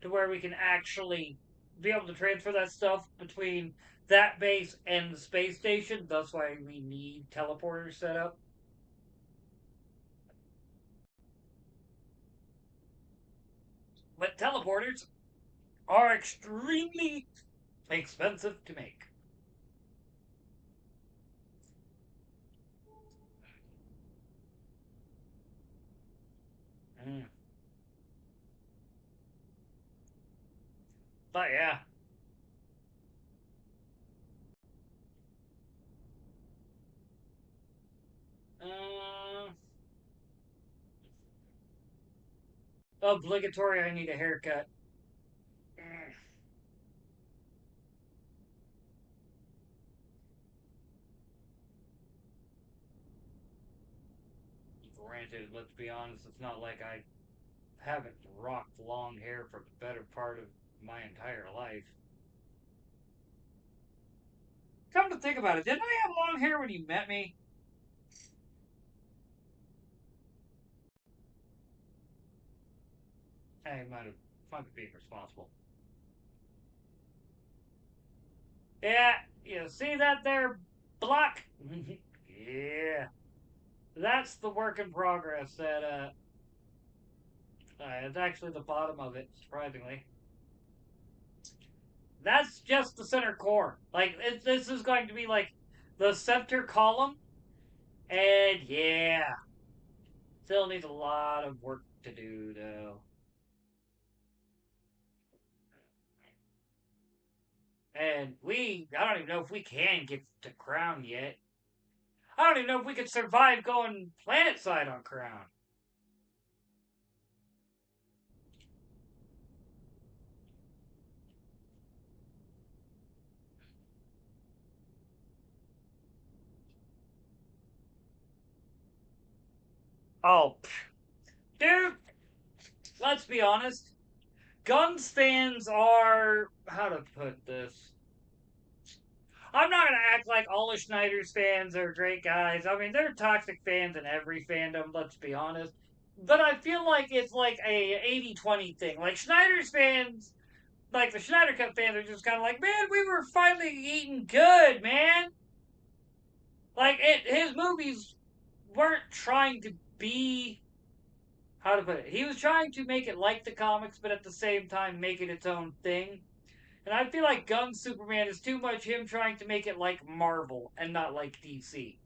to where we can actually be able to transfer that stuff between that base and the space station. That's why we need teleporters set up. But teleporters are extremely expensive to make. Mm. But yeah. Uh, Obligatory, I need a haircut. Mm. Granted, let's be honest, it's not like I haven't rocked long hair for the better part of my entire life. Come to think about it, didn't I have long hair when you met me? I might be being responsible. Yeah, you see that there block? Yeah. That's the work in progress that it's actually the bottom of it, surprisingly. That's just the center core. Like this is going to be like the center column, and yeah, still needs a lot of work to do though. And I don't even know if we can get to Crown yet. I don't even know if we could survive going planet side on Crown. Oh, dude, let's be honest. Gun stands are, how to put this? I'm not gonna act like all of Schneider's fans are great guys. I mean, there are toxic fans in every fandom, let's be honest. But I feel like it's like a 80-20 thing. Like Schneider's fans, like the Schneider Cut fans are just kind of like, man, we were finally eating good, man. Like his movies weren't trying to be, how to put it. He was trying to make it like the comics, but at the same time make it its own thing. And I feel like Gun Superman is too much him trying to make it like Marvel and not like DC.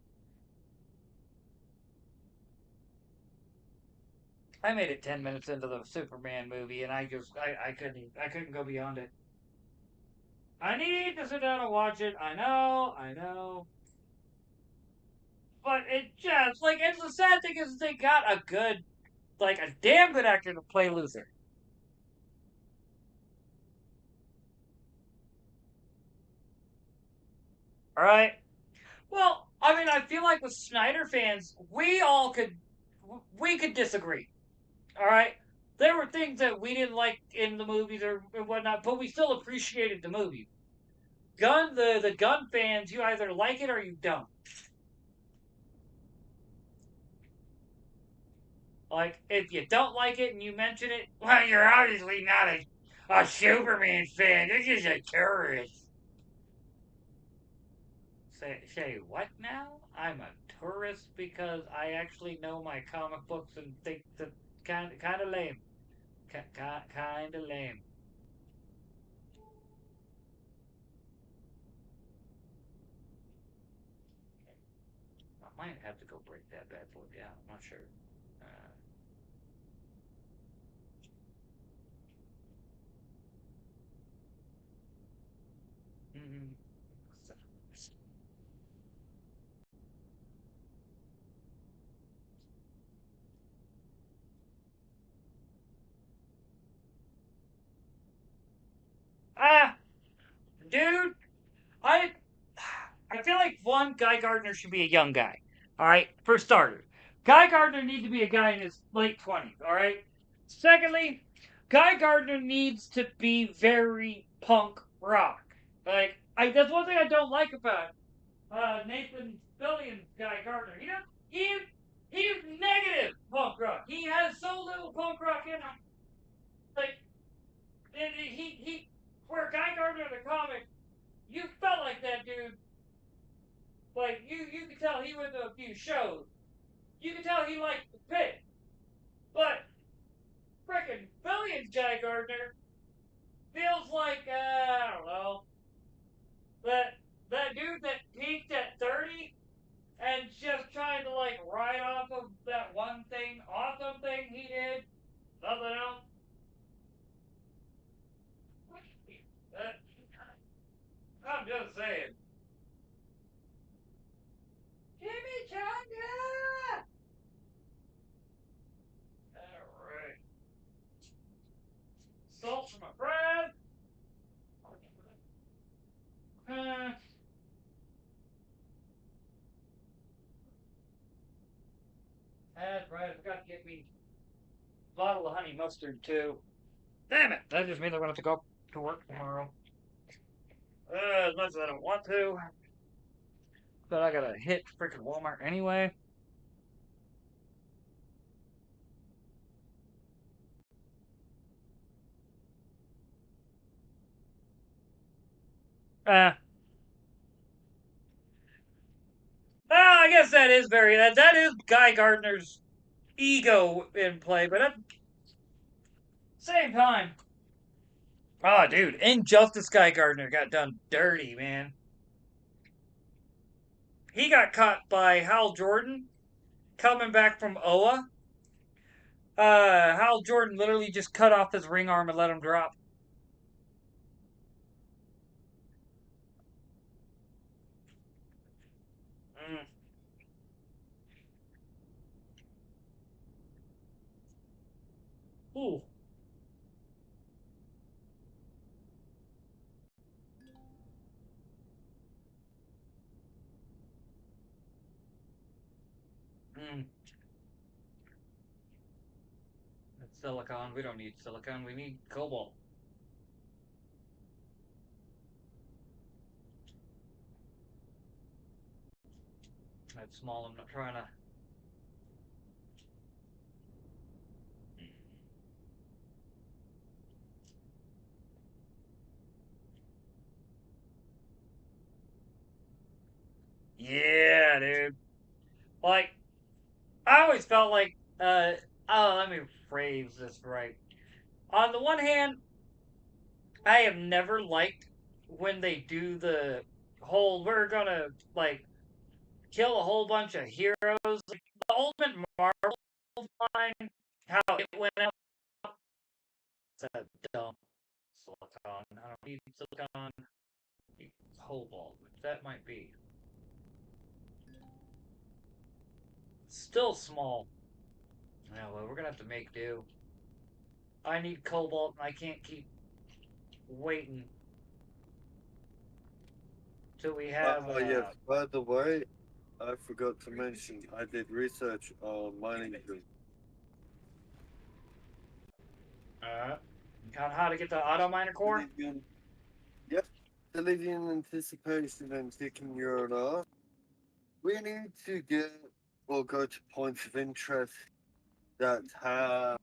I made it 10 minutes into the Superman movie, and I couldn't go beyond it. I need to sit down and watch it. I know, but it just like it's the sad thing is they got a good, like a damn good actor to play Luthor. All right. Well, I mean, I feel like with Snyder fans, we could disagree. All right. There were things that we didn't like in the movies or whatnot, but we still appreciated the movie. The gun fans, you either like it or you don't. Like, if you don't like it and you mention it, well, you're obviously not a Superman fan. You're just a tourist. Say what now? I'm a tourist because I actually know my comic books and think that kind of lame. Kind of lame. I might have to go break that bad boy down. I'm not sure. Uh, mm, ah, dude, I I feel like one Guy Gardner should be a young guy. All right, for starters, Guy Gardner needs to be a guy in his late 20s. All right. Secondly, Guy Gardner needs to be very punk rock. Like that's one thing I don't like about Nathan Fillion's Guy Gardner. He he's negative punk rock. He has so little punk rock in him. Like he where Guy Gardner in the comic, you felt like that dude. Like you could tell he went to a few shows. You could tell he liked the pit. But frickin' Fillion's Guy Gardner feels like I don't know that that dude that peaked at 30 and just trying to like ride off of that one thing, awesome thing he did, nothing else. That, I'm just saying. Jimmy Changa! Alright. Salt from a friend. Uh, that's right, I forgot to get me a bottle of honey mustard too. Damn it! That just means I'm gonna have to go to work tomorrow. As much as I don't want to, but I gotta hit freaking Walmart anyway. Uh, I guess that is that is Guy Gardner's ego in play, but at the same time, oh dude, Injustice Guy Gardner got done dirty, man. He got caught by Hal Jordan coming back from Oa. Hal Jordan literally just cut off his ring arm and let him drop. Mm. Ooh. Mm. That's silicon. We don't need silicon. We need cobalt. That's small. I'm not trying to. Yeah, dude. Like I always felt like oh, let me phrase this right. On the one hand, I have never liked when they do the whole we're gonna like kill a whole bunch of heroes. Like the Ultimate Marvel line How it went out. It's a dumb silicon. I don't need silicon. Need cobalt, which that might be. Still small. Yeah, well, we're gonna have to make do. I need cobalt, and I can't keep waiting till we have Yes. By the way, I forgot to mention I did research on mining group. uh on how to get the auto miner core. Living, yep. To live in anticipation and ticking your off. We need to get or go to points of interest that have.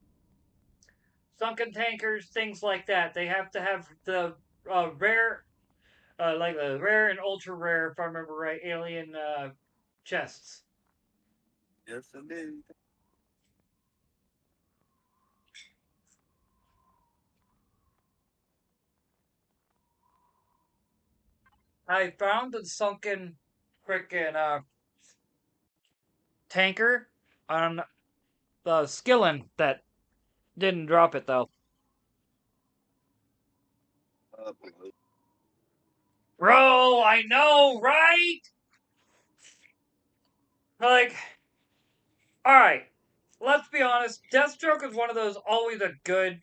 Sunken tankers, things like that. They have to have the rare, like the rare and ultra rare, if I remember right, alien chests. Yes, indeed. I found the sunken frickin' tanker on the skillin that didn't drop it though. Below. Bro, I know, right? Like, alright, let's be honest. Deathstroke is one of those always a good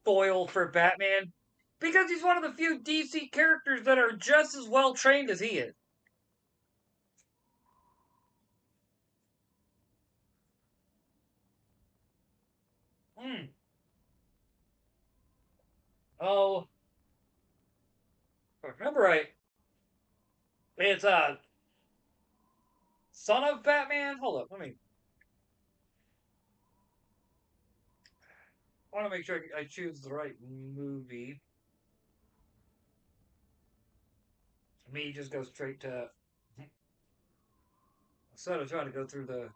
foil for Batman because he's one of the few DC characters that are just as well trained as he is. Hmm. Oh, if I remember right, it's Son of Batman. Hold up, let me. I want to make sure I choose the right movie. Me just go straight to. Instead of trying to go through the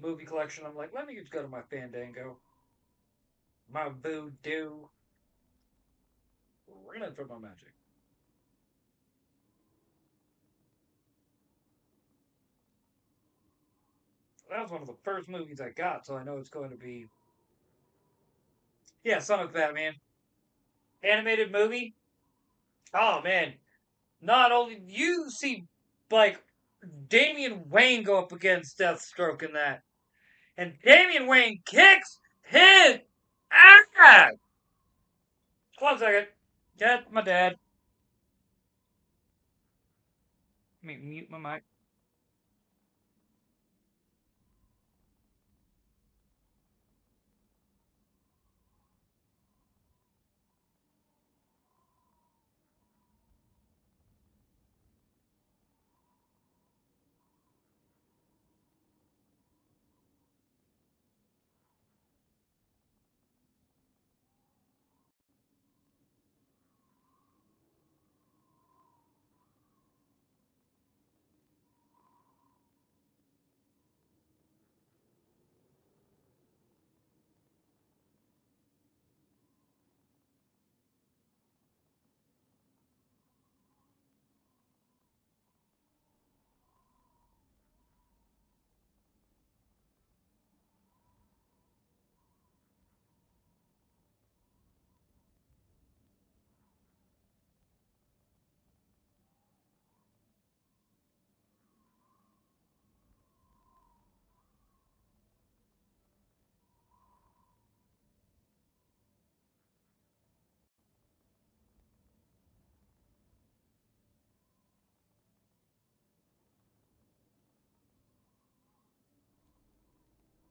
movie collection, I'm like, let me just go to my Fandango, my Voodoo. Ran from my magic. That was one of the first movies I got, so I know it's going to be. Yeah, Son of Batman. Animated movie. Oh, man. Not only you see, like, Damian Wayne go up against Deathstroke in that. And Damian Wayne kicks his ass! 1 second. That's my dad. Let me mute my mic.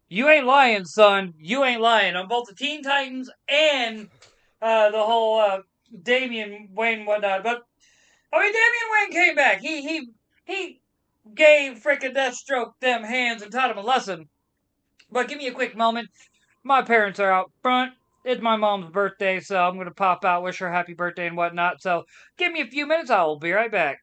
You ain't lying, son. You ain't lying. On both the Teen Titans and the whole Damian Wayne whatnot. But I mean, Damian Wayne came back. He gave frickin' Deathstroke them hands and taught him a lesson. But give me a quick moment. My parents are out front. It's my mom's birthday, so I'm gonna pop out, wish her happy birthday and whatnot. So give me a few minutes. I will be right back.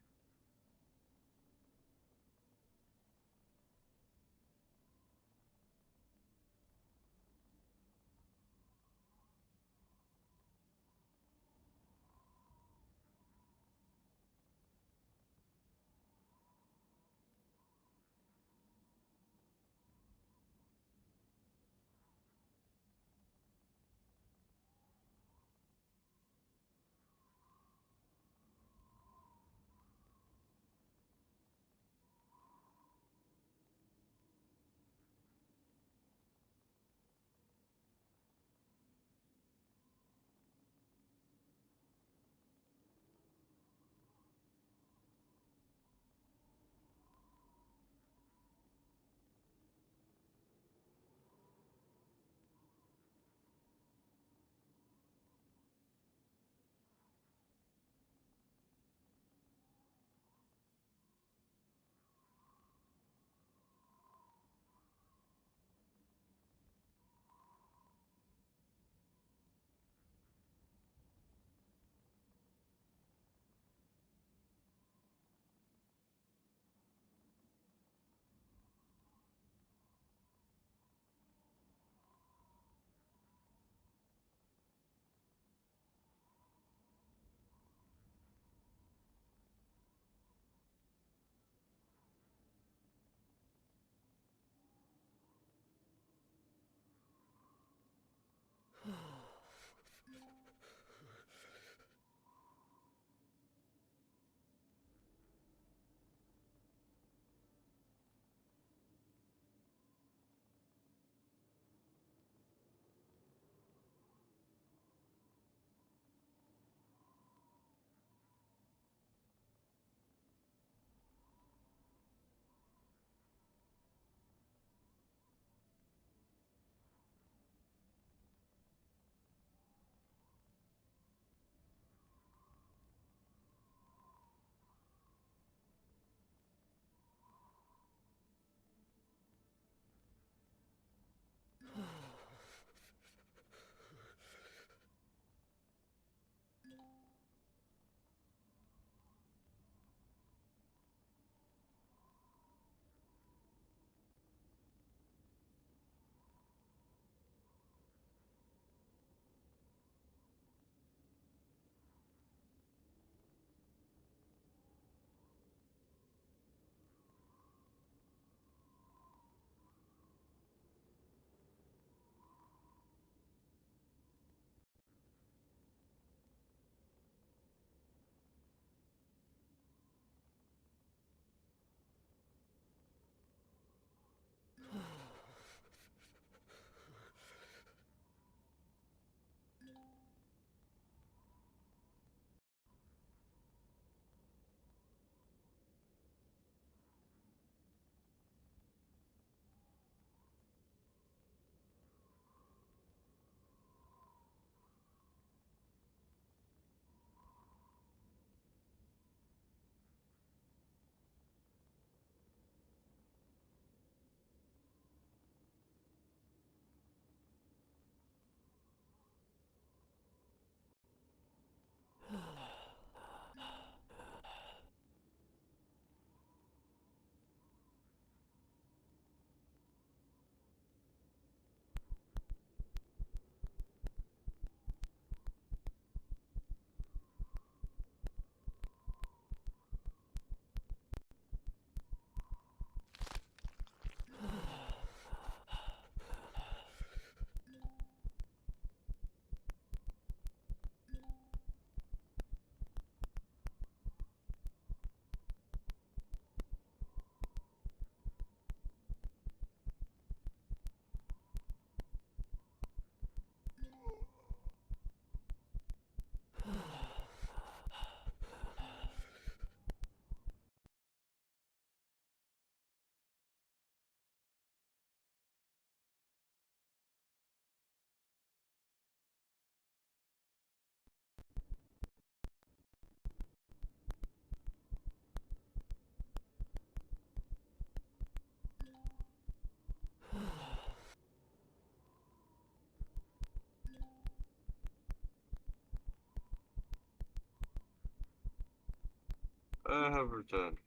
I have returned.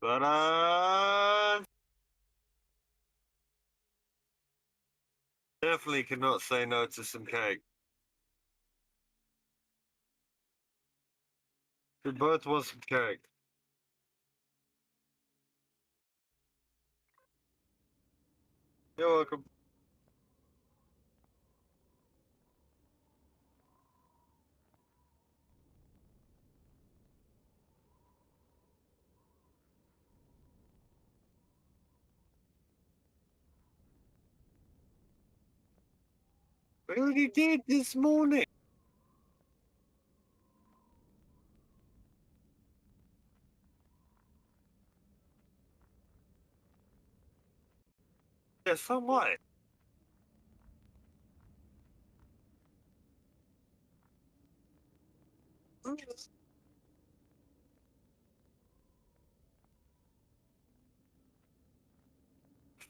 But definitely cannot say no to some cake. We both want some cake. You're welcome. We already did this morning. Yeah, so what?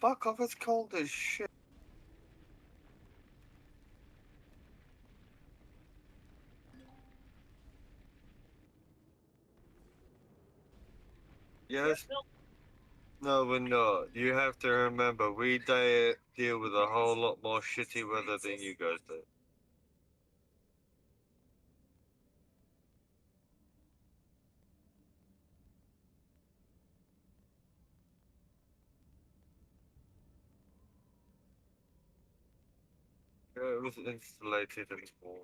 Fuck off, it's cold as shit. Yes? No, we're not. You have to remember, we deal with a whole lot more shitty weather than you guys do. Yeah, it was insulated and warm.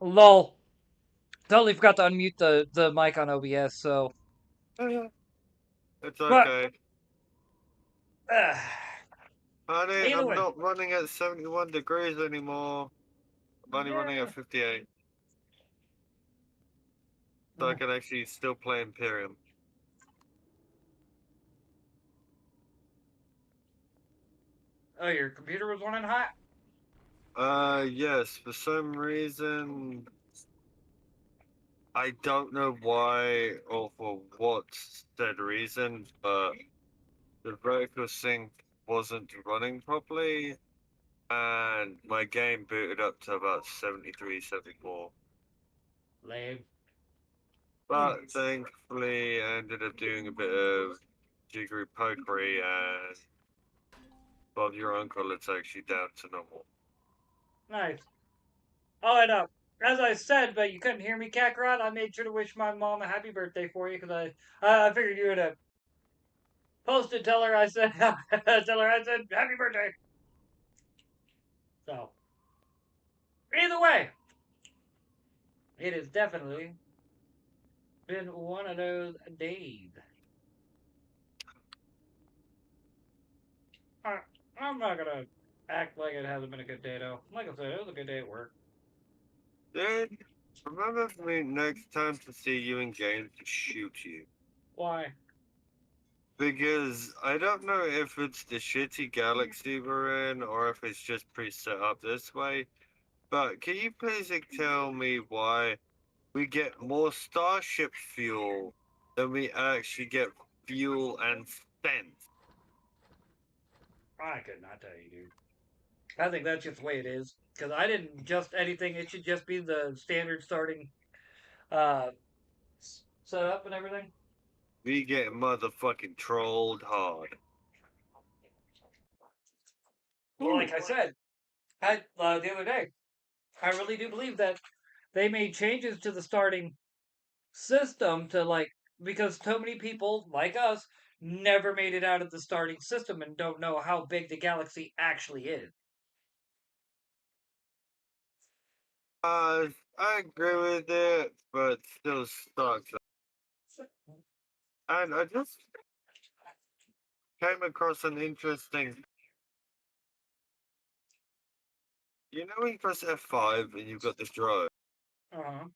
Lol. Totally forgot to unmute the mic on OBS. So, Yeah, it's but okay. uh, Honey, either I'm way, not running at 71 degrees anymore. I'm only running yeah. at 58. So I can actually still play Empyrion. Oh, your computer was running hot. Yes, for some reason, I don't know why or for what said reason, but the vertical sync wasn't running properly, and my game booted up to about 73, 74. Lame. But thankfully, I ended up doing a bit of jiggery pokery, and Bob, your uncle, it's actually down to normal. Nice. Oh, and as I said, but you couldn't hear me, Kakarot. I made sure to wish my mom a happy birthday for you because I figured you would have posted. Tell her I said tell her I said happy birthday. So either way, it has definitely been one of those days. I, I'm not gonna act like it hasn't been a good day though. Like I said, it was a good day at work. Dude, remember me next time to see you in game to shoot you. Why? Because I don't know if it's the shitty galaxy we're in or if it's just pre-set up this way, but can you please tell me why we get more starship fuel than we actually get fuel and spent? I could not tell you, dude. I think that's just the way it is. Because I didn't adjust anything. It should just be the standard starting uh, setup and everything. We get motherfucking trolled hard. Well, like I said, the other day, I really do believe that they made changes to the starting system to like because so many people like us never made it out of the starting system and don't know how big the galaxy actually is. Uh, I agree with it, but still sucks. And I just came across an interesting. You know when you press F5 and you've got the drone, Uh-huh.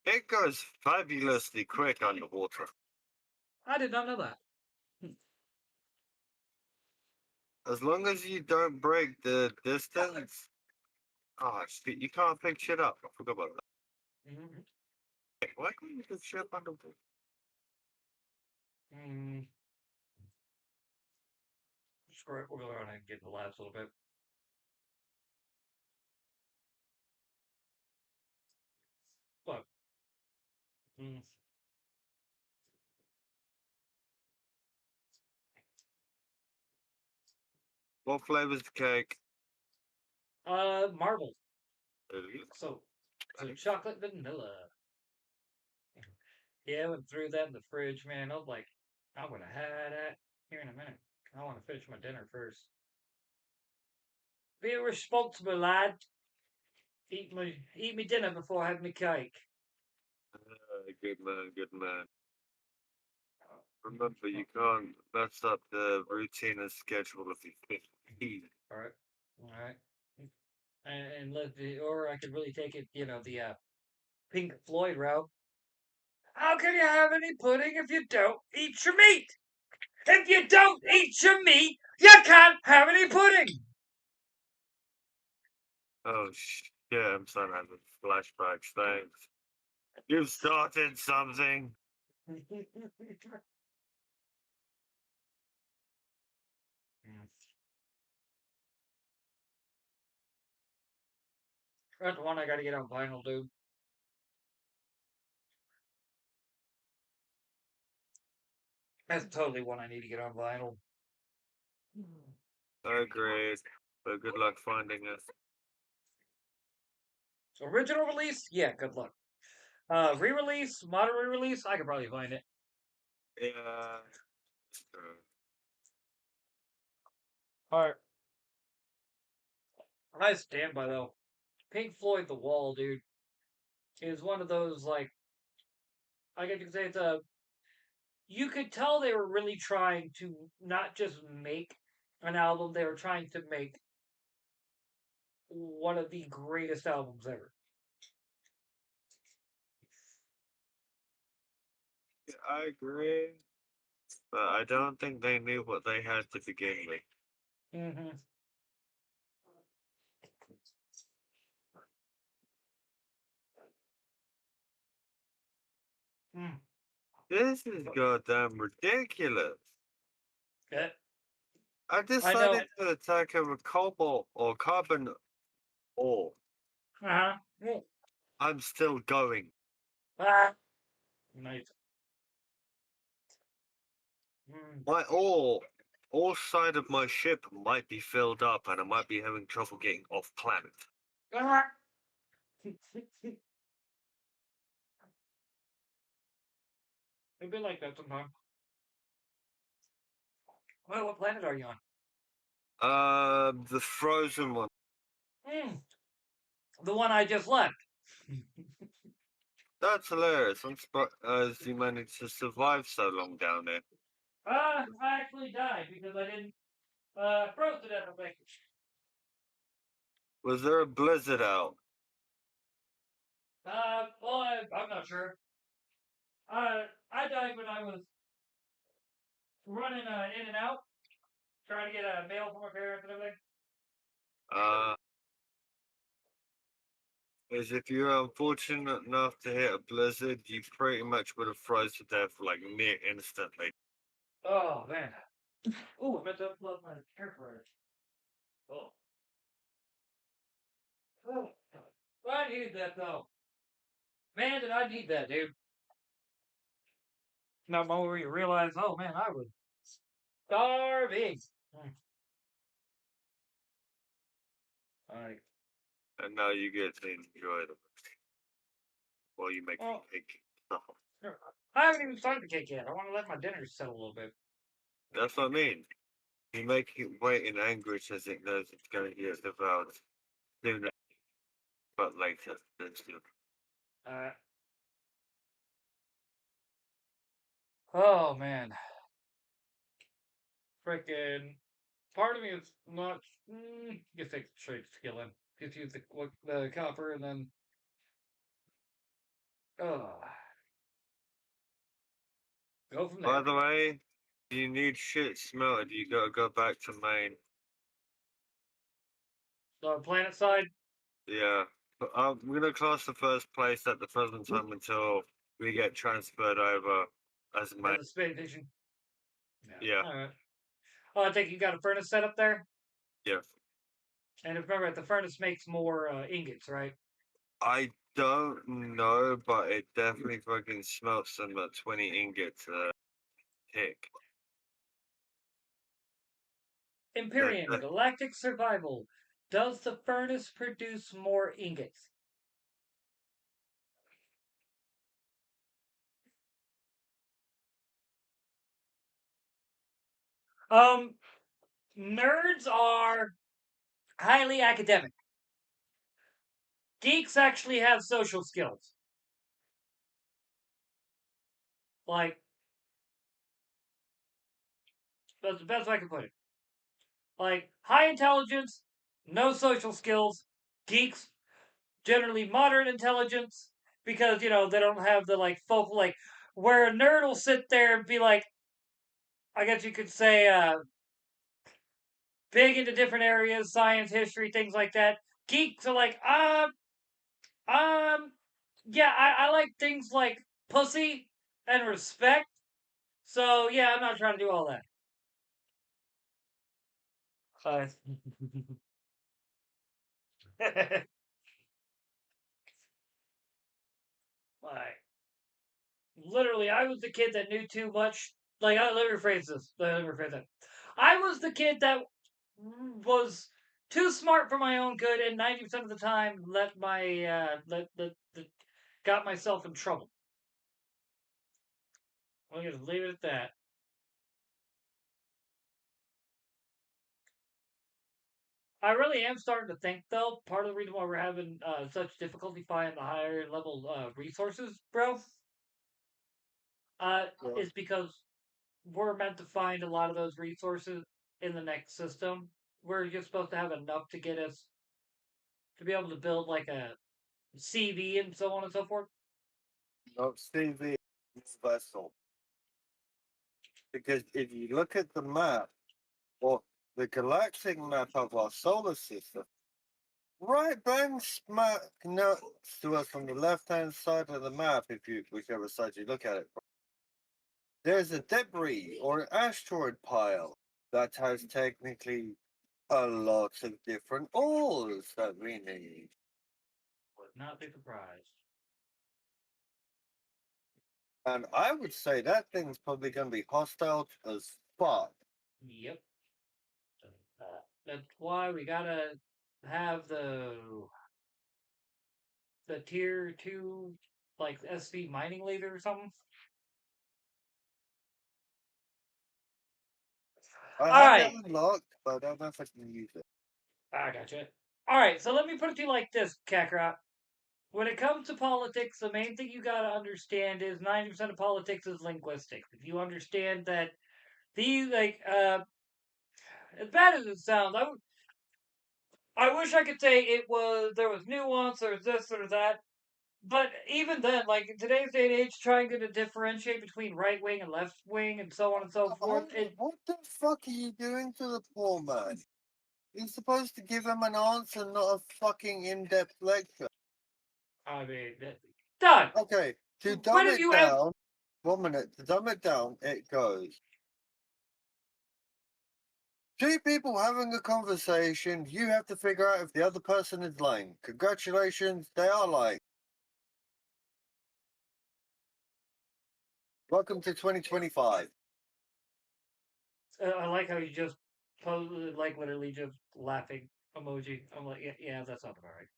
it goes fabulously quick underwater. I did not know that. As long as you don't break the distance. Ah, shit, you can't pick shit up. I forgot about that. Mm-hmm. Why can't you pick shit up underwater? Mm. Screw it. We'll go around and get in the labs a little bit. Look. Mm. What flavor's the cake? Marble. Uh, So chocolate vanilla. Yeah, I went through that in the fridge, man. I was like, I'm gonna have that here in a minute. I want to finish my dinner first. Be responsible, lad. Eat me dinner before I have my cake. good man, good man. Remember, you can't mess up the routine and schedule of your feed. All right, all right. And let the or I could really take it, the Pink Floyd route. How can you have any pudding if you don't eat your meat? If you don't eat your meat, you can't have any pudding. Oh shit, I'm starting to have flashbacks. Thanks. You've started something. That's one I gotta get on vinyl, dude. That's totally one I need to get on vinyl. Agreed. But good luck finding it. Original release, yeah, good luck. Re-release, modern re-release, I could probably find it. Yeah. All right, I stand by though. Pink Floyd, The Wall, dude, is one of those like I guess you could say it's a. You could tell they were really trying to not just make an album; they were trying to make one of the greatest albums ever. I agree. But I don't think they knew what they had to begin with. Mm-hmm. Mm. This is goddamn ridiculous. Yeah, I I know. decided to attack a cobalt or carbon ore. Uh huh. I'm still going. Ah, nice. Mm. My ore side of my ship might be filled up and I might be having trouble getting off planet. Ah. It'd be like that sometimes. Well, what planet are you on? The frozen one. Mm. The one I just left. That's hilarious. I'm surprised you managed to survive so long down there. I actually died because I didn't froze to death. I think. Was there a blizzard out? Well, I'm not sure. I died when I was running in and out, trying to get a mail from my parents and everything. Uh, As if you were unfortunate enough to hit a blizzard, you pretty much would have froze to death like near instantly. Oh man. Oh, I meant to unplug my air fryer. Oh. Oh. Well, I needed that though. Man, did I need that, dude. Now, moment where you realize, oh man, I was starving. Mm. All right. And now you get to enjoy them while you make Well, cake. sure. I haven't even started the cake yet. I want to let my dinner settle a little bit. That's what I mean. You make it wait in anguish as it knows it's going to get devoured sooner but later. Than soon. Uh, Oh man, freaking part of me is not. You think straight skilling. Just use the copper and then. Oh, go from By there. the way, if you need shit smelted, you gotta go back to main. So planet side Yeah. But I'm gonna class the first place at the present time until we get transferred over as main. and the space station. Yeah. Yeah. All right. Oh, I think you got a furnace set up there. Yeah. And if remember, the furnace makes more ingots, right? I don't know, but it definitely fucking smells some 20 ingots tick. Empyrion, galactic survival. Does the furnace produce more ingots? Um, nerds are highly academic. Geeks actually have social skills. Like, that's the best way I can put it. Like, high intelligence, no social skills. Geeks, generally moderate intelligence, because, they don't have the, like, focal, like, where a nerd will sit there and be like, I guess you could say, big into different areas, science, history, things like that. Geeks are like, um, yeah, I like things like pussy and respect. So yeah, I'm not trying to do all that. Uh, like, literally, I was the kid that knew too much. Like, let me rephrase this. Let me rephrase that. I was the kid that was too smart for my own good, and 90% of the time let my got myself in trouble. I'm gonna leave it at that. I really am starting to think, though, part of the reason why we're having such difficulty finding the higher level resources, bro, Yeah. is because we're meant to find a lot of those resources in the next system. We're just supposed to have enough to get us to be able to build like a CV and so on and so forth. Not CV vessel. Because if you look at the map, or the galactic map of our solar system, right bang smack next to us on the left hand side of the map, if you whichever side you look at it, there's a debris or an asteroid pile that has technically a lot of different ores that we need. Would not be surprised. And I would say that thing's probably going to be hostile as fuck. Yep. That's why we gotta have the tier two like SV mining laser or something. I All have it right, unlocked, but I don't know if I can use it. I gotcha. All right, so let me put it to you like this, Kakarot. When it comes to politics, the main thing you gotta understand is 90% of politics is linguistics. If you understand that these like as bad as it sounds, I wish I could say it was there was nuance or this or that. But even then, like in today's day and age, trying to differentiate between right wing and left wing and so on and so forth, What the fuck are you doing to the poor man? You're supposed to give him an answer, not a fucking in-depth lecture. I mean, done. Okay, to When dumb have it you ever? down, 1 minute, to dumb it down, it goes. Two people having a conversation, you have to figure out if the other person is lying. Congratulations, they are lying. Welcome to 2025. I like how you just like literally just laughing emoji. I'm like, yeah, yeah, that's not about right.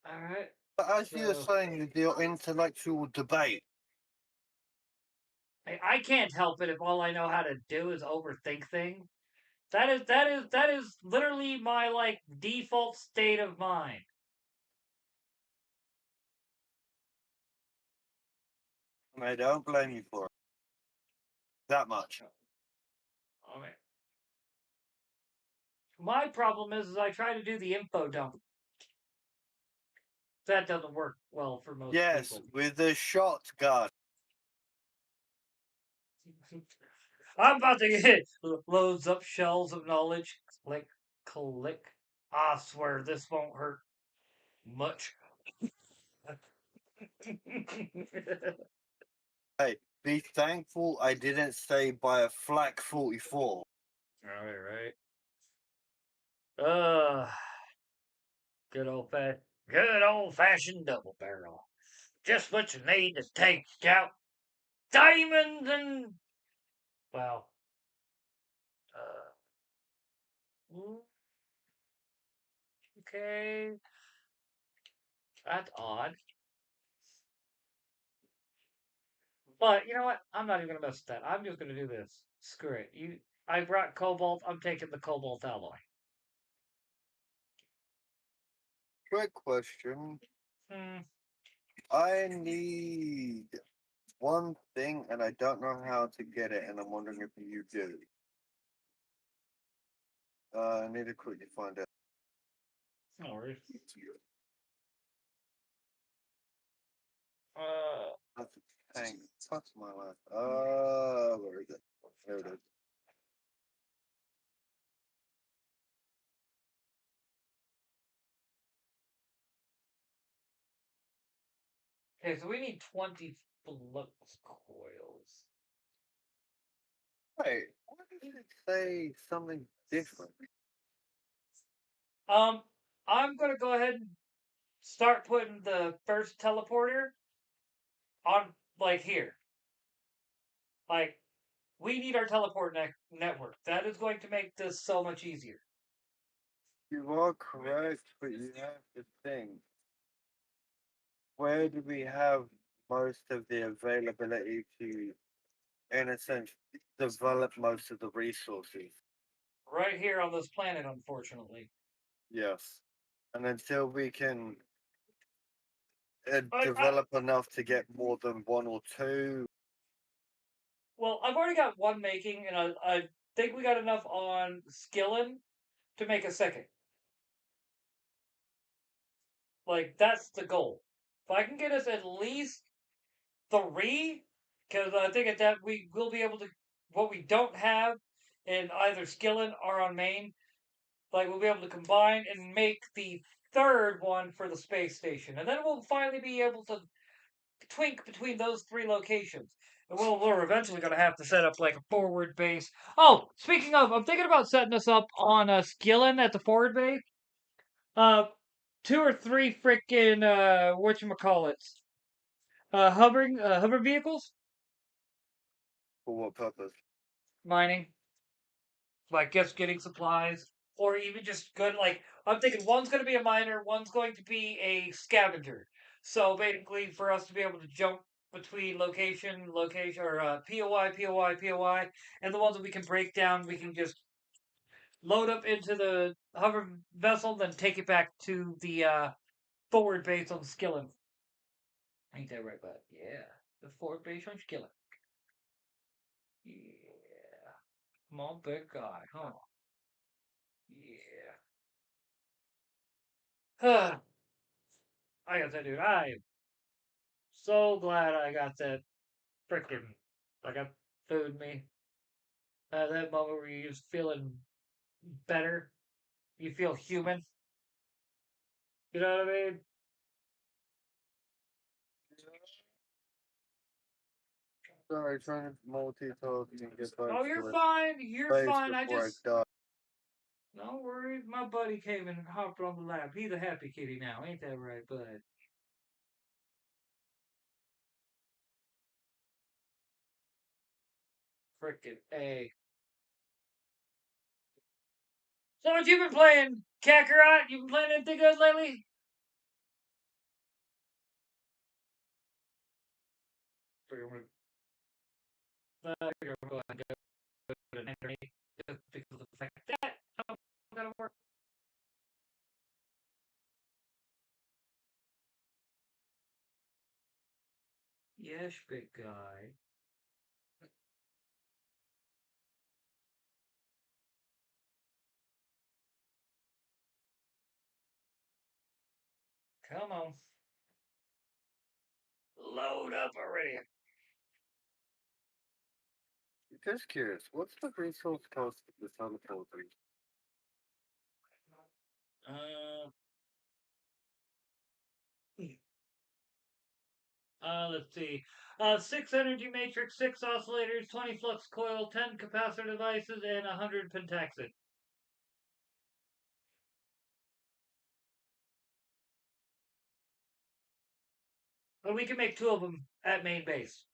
All right. But as you're So saying, the intellectual debate. I can't help it if all I know how to do is overthink things. That is literally my like default state of mind. I don't blame you for it. That much. Okay. My problem is I try to do the info dump. That doesn't work well for most Yes, people. with the shotgun. I'm about to get loads up shells of knowledge. Click, click. I swear this won't hurt much. Hey, be thankful I didn't stay by a flak 44. Right. Uh, good old fashioned double barrel. Just what you need to take out diamonds and well, uh, okay, that's odd. But you know what? I'm not even gonna mess with that. I'm just gonna do this. Screw it. I brought cobalt. I'm taking the cobalt alloy. Quick question. Hmm. I need one thing and I don't know how to get it, and I'm wondering if you do. I need to quickly find out. No worries. Uh. That's a tank. Fuck my life. Where is it? There it is. Okay, so we need 20 flux coils. Wait, why did it say something different? Um, I'm gonna go ahead and start putting the first teleporter on like here. Like we need our teleport network. That is going to make this so much easier. You are correct, but you have to think. Where do we have most of the availability to, in a sense, develop most of the resources? Right here on this planet, unfortunately. Yes. And until we can I develop enough to get more than one or two. well, I've already got one making, and I think we got enough on skilling to make a second. Like that's the goal. If I can get us at least three, because I think at that we will be able to what we don't have in either skilling or on main, like we'll be able to combine and make the third one for the space station, and then we'll finally be able to twink between those three locations. And we're eventually going to have to set up like a forward base. Oh, speaking of, I'm thinking about setting us up on a skilling at the forward base. Uh, two or three freaking whatchamacallits, hover vehicles, For what purpose? mining, like just getting supplies, or even just good. Like I'm thinking, one's going to be a miner, one's going to be a scavenger. So basically, for us to be able to jump between location, or POI, and the ones that we can break down, we can just load up into the hover vessel, then take it back to the forward base on Skilling. Ain't that right, bud? Yeah, the forward base on Skilling. Yeah, come on, big guy, huh? Yeah. I got that, dude. I am so glad I got that frickin' I got food in me. That moment where you're just feeling better. You feel human. You know what I mean? Sorry, trying to multitask and get back Oh, to you're the fine. You're base fine. I before I just die. don't worry. My buddy came and hopped on the lap. He's a happy kitty now, ain't that right, bud? Frickin' A. So what you been playing, Kakarot? You been playing anything good lately? Figure I'm gonna go to an internet just because of the fact that I'm gonna work. Yes, big guy. Come on. Load up already. Just curious, what's the resource cost of the teleporting? Uh, let's see. 6 energy matrix, 6 oscillators, 20 flux coil, 10 capacitor devices, and 100 pentaxid. But we can make 2 of them at main base.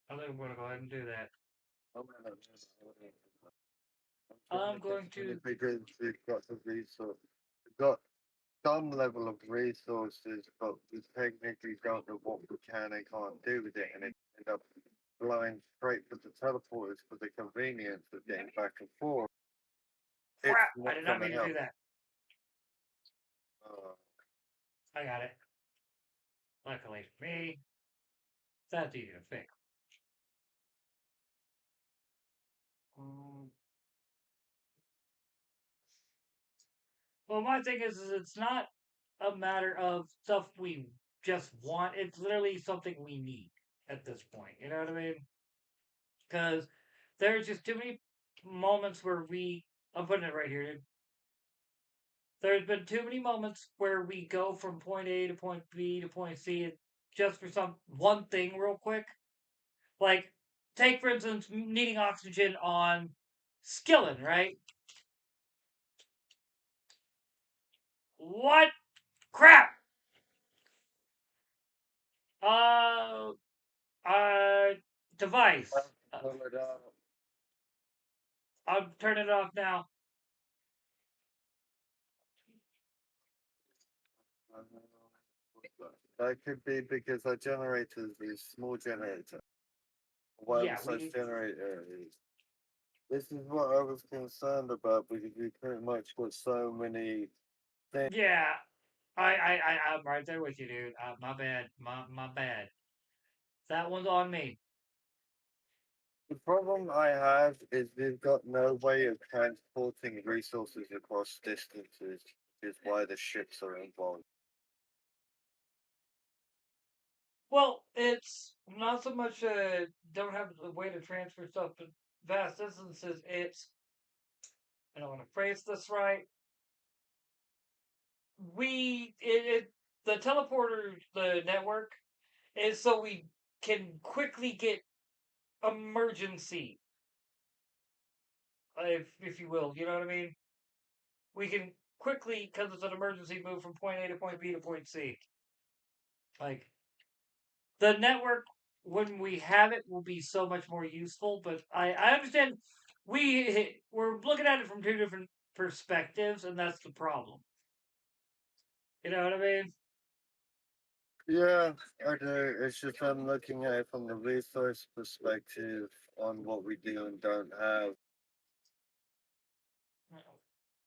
I think we're gonna go ahead and do that. Oh, man, I'm going to. because we've got the resource, we've got some level of resources, but we technically don't know what we can and can't do with it, and it end up flying straight for the teleporters for the convenience of getting back and forth. It's Crap! I not did not going to mean to do help. that. Uh, I got it. Luckily for me, that's easy to fix. Um, well, my thing is it's not a matter of stuff we just want. It's literally something we need at this point. You know what I mean? Because there's just too many moments where we. I'm putting it right here, dude. There's been too many moments where we go from point A to point B to point C just for some one thing, real quick. Like, take for instance, needing oxygen on Skillen, right? What crap? Uh, uh, device. I'll turn it off now. that could be because our generator is a small generator. Yeah, Wireless we size need. generator is. This is what I was concerned about because we pretty much got so many things. Yeah, I'm right there with you, dude. My bad. My bad. That one's on me. The problem I have is we've got no way of transporting resources across distances, which is why the ships are involved. Well, it's not so much don't have the way to transfer stuff to vast distances. It's I don't want to phrase this right. The teleporter the network is so we can quickly get emergency, if you will. You know what I mean? We can quickly because it's an emergency move from point A to point B to point C. Like the network when we have it will be so much more useful. But I understand we're looking at it from 2 different perspectives, and that's the problem. You know what I mean? Yeah, I do. It's just I'm looking at it from the resource perspective on what we do and don't have.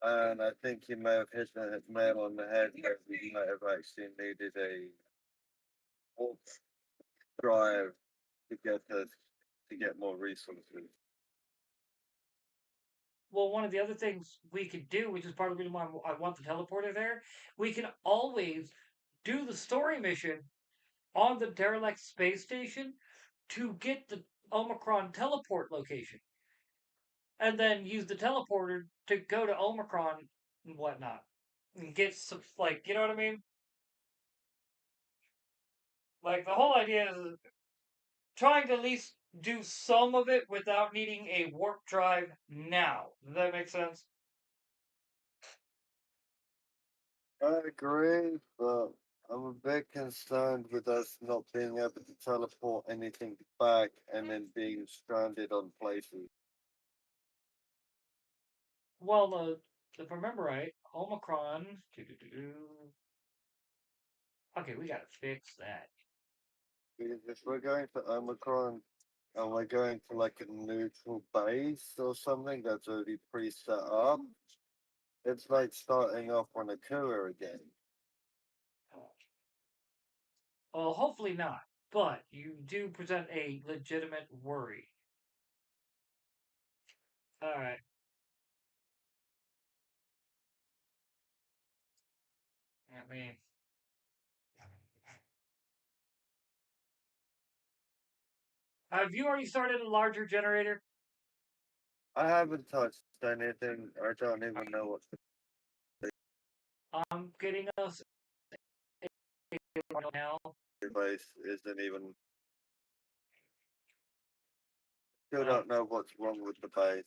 And I think you may have hit the nail on the head that we might have actually needed a warp drive to get us to get more resources. Well, one of the other things we could do, which is part of the reason why I want the teleporter there, we can always do the story mission on the derelict space station to get the Omicron teleport location, and then use the teleporter to go to Omicron and whatnot, and get some like you know what I mean. Like the whole idea is trying to at least do some of it without needing a warp drive now. Does that make sense? I agree, but I'm a bit concerned with us not being able to teleport anything back and then being stranded on places. Well, if I remember right, Omicron. Okay, we gotta fix that. Because if we're going to Omicron and we're going to like a neutral base or something that's already pre set up, It's like starting off on a tour again. Well, hopefully not. But you do present a legitimate worry. All right. I mean, have you already started a larger generator? I haven't touched anything. I don't even know what I'm getting us now. the base isn't even. Still Uh, don't know what's wrong with the base.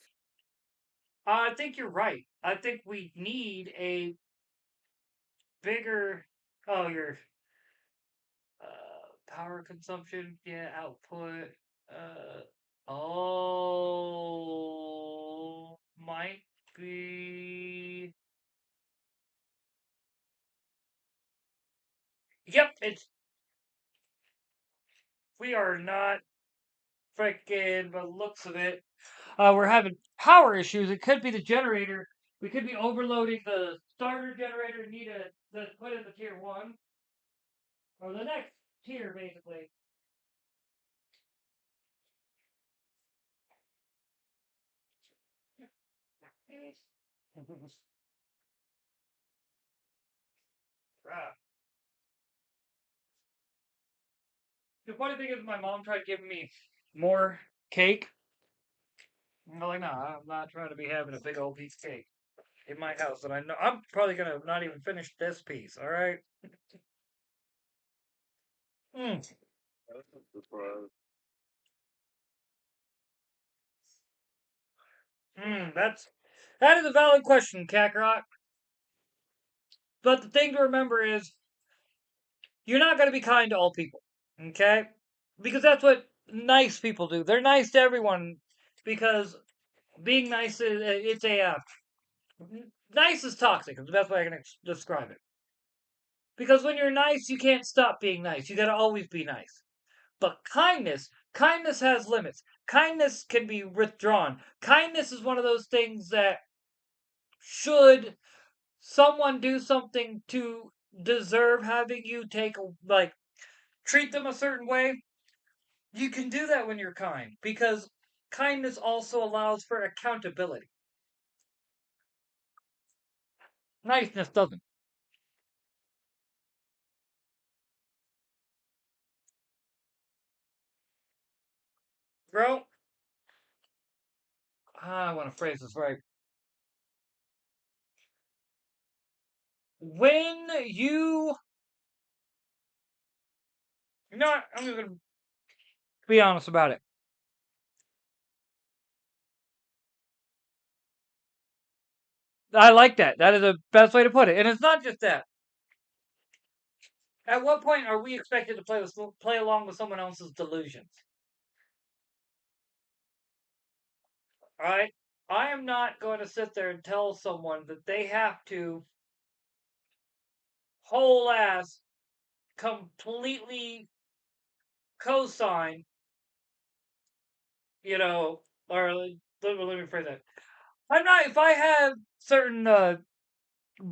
I think you're right. I think we need a bigger. Oh, your power consumption, yeah, output. Oh, might be. Yep, it's. We are not freaking, by the looks of it. We're having power issues. It could be the generator. We could be overloading the starter generator. Need to put in the tier one or the next tier, basically. Crap. The funny thing is, my mom tried giving me more cake. I'm like, nah, I'm not trying to be having a big old piece of cake in my house, and I know I'm probably gonna not even finish this piece. All right. Mm, I'm surprised. that is a valid question, Kakarot. But the thing to remember is, you're not gonna be kind to all people, okay? Because that's what nice people do. They're nice to everyone because being nice is it's a nice is toxic. Is the best way I can describe it. Because when you're nice, you can't stop being nice. You gotta always be nice. But kindness has limits. Kindness can be withdrawn. Kindness is one of those things that should someone do something to deserve having you take like treat them a certain way, you can do that when you're kind because kindness also allows for accountability. Niceness doesn't. Bro, I want to phrase this right. When you know what, I'm just gonna be honest about it. I like that. That is the best way to put it. And it's not just that. At what point are we expected to play along with someone else's delusions? All right. I am not going to sit there and tell someone that they have to whole ass completely co-sign, you know, or let me phrase that. I'm not. If I have certain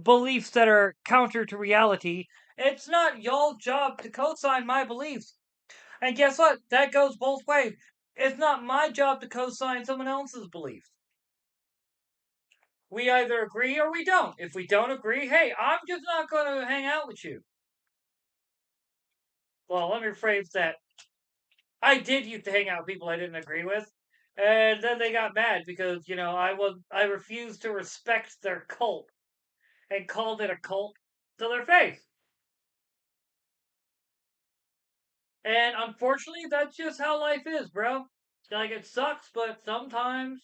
beliefs that are counter to reality, it's not y'all job to co-sign my beliefs. And guess what? That goes both ways. It's not my job to co-sign someone else's beliefs. We either agree or we don't. If we don't agree, hey, I'm just not going to hang out with you. Well, let me rephrase that. I did used to hang out with people I didn't agree with, and then they got mad because I refused to respect their cult and called it a cult to their face. And unfortunately, that's just how life is, bro. Like it sucks, but sometimes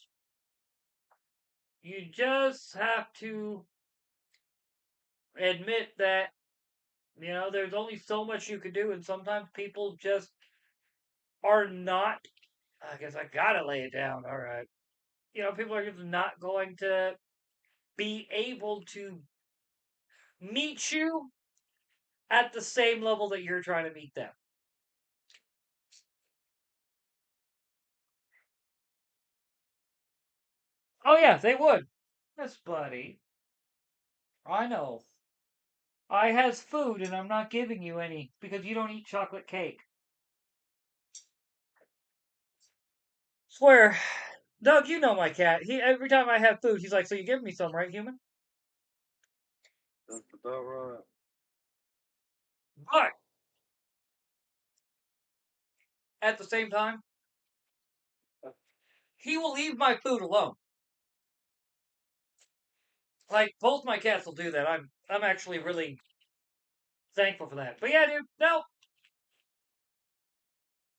you just have to admit that there's only so much you can do, and sometimes people just are not. I guess I gotta lay it down. All right, people are just not going to be able to meet you at the same level that you're trying to meet them. Oh yeah, they would. Yes, buddy. I know. I has food and I'm not giving you any because you don't eat chocolate cake. Swear. Doug, you know my cat. He every time I have food, he's like, "So you give me some, right, human?" That's about right. But at the same time, he will leave my food alone. Like both my cats will do that. I'm actually really thankful for that. But yeah, dude, no.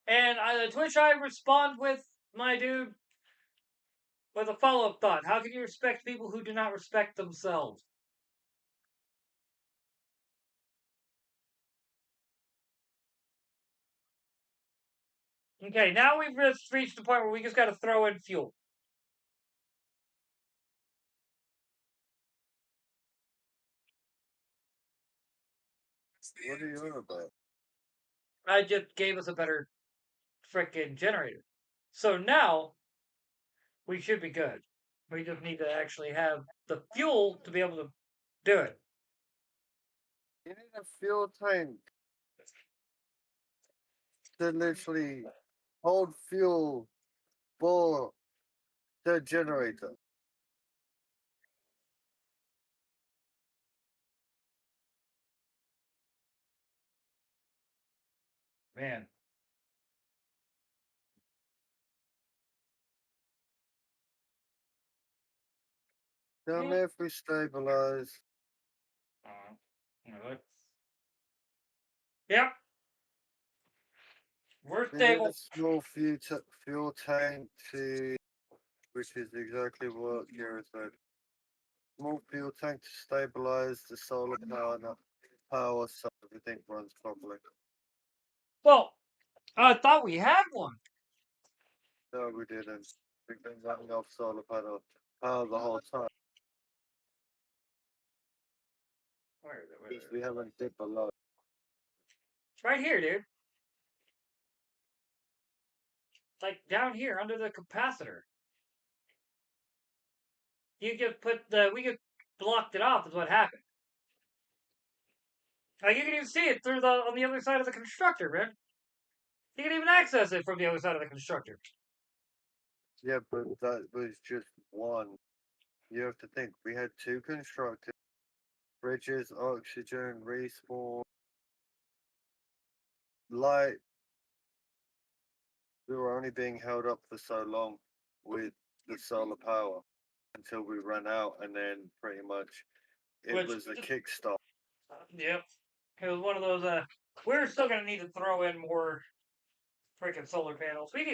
And to which I respond with my dude with a follow up thought. How can you respect people who do not respect themselves? Okay, now we've just reached the point where we just got to throw in fuel. What are you on about? I just gave us a better freaking generator. So now we should be good. We just need to actually have the fuel to be able to do it. You need a fuel tank to literally hold fuel for the generator. Man. Tell Yeah. me if we stabilize. Uh, yep. We're We need a stable. small fuel tank to, which is exactly what Kira said. Small fuel tank to stabilize the solar power so everything runs properly. Well, I thought we had one. No, we didn't. We've been running off solar panel power the whole time. Where is it? Where is Because it? we haven't dipped below. It's right here, dude. It's like down here under the capacitor. You just put the we just blocked it off. Is what happened. You can even see it through the on the other side of the constructor, man. You can even access it from the other side of the constructor. Yeah, but that was just one. You have to think, we had two constructed bridges, oxygen, respawn, light. We were only being held up for so long with the solar power until we ran out, and then pretty much it Which, was a kickstart. yep, it was one of those. We're still gonna need to throw in more freaking solar panels. We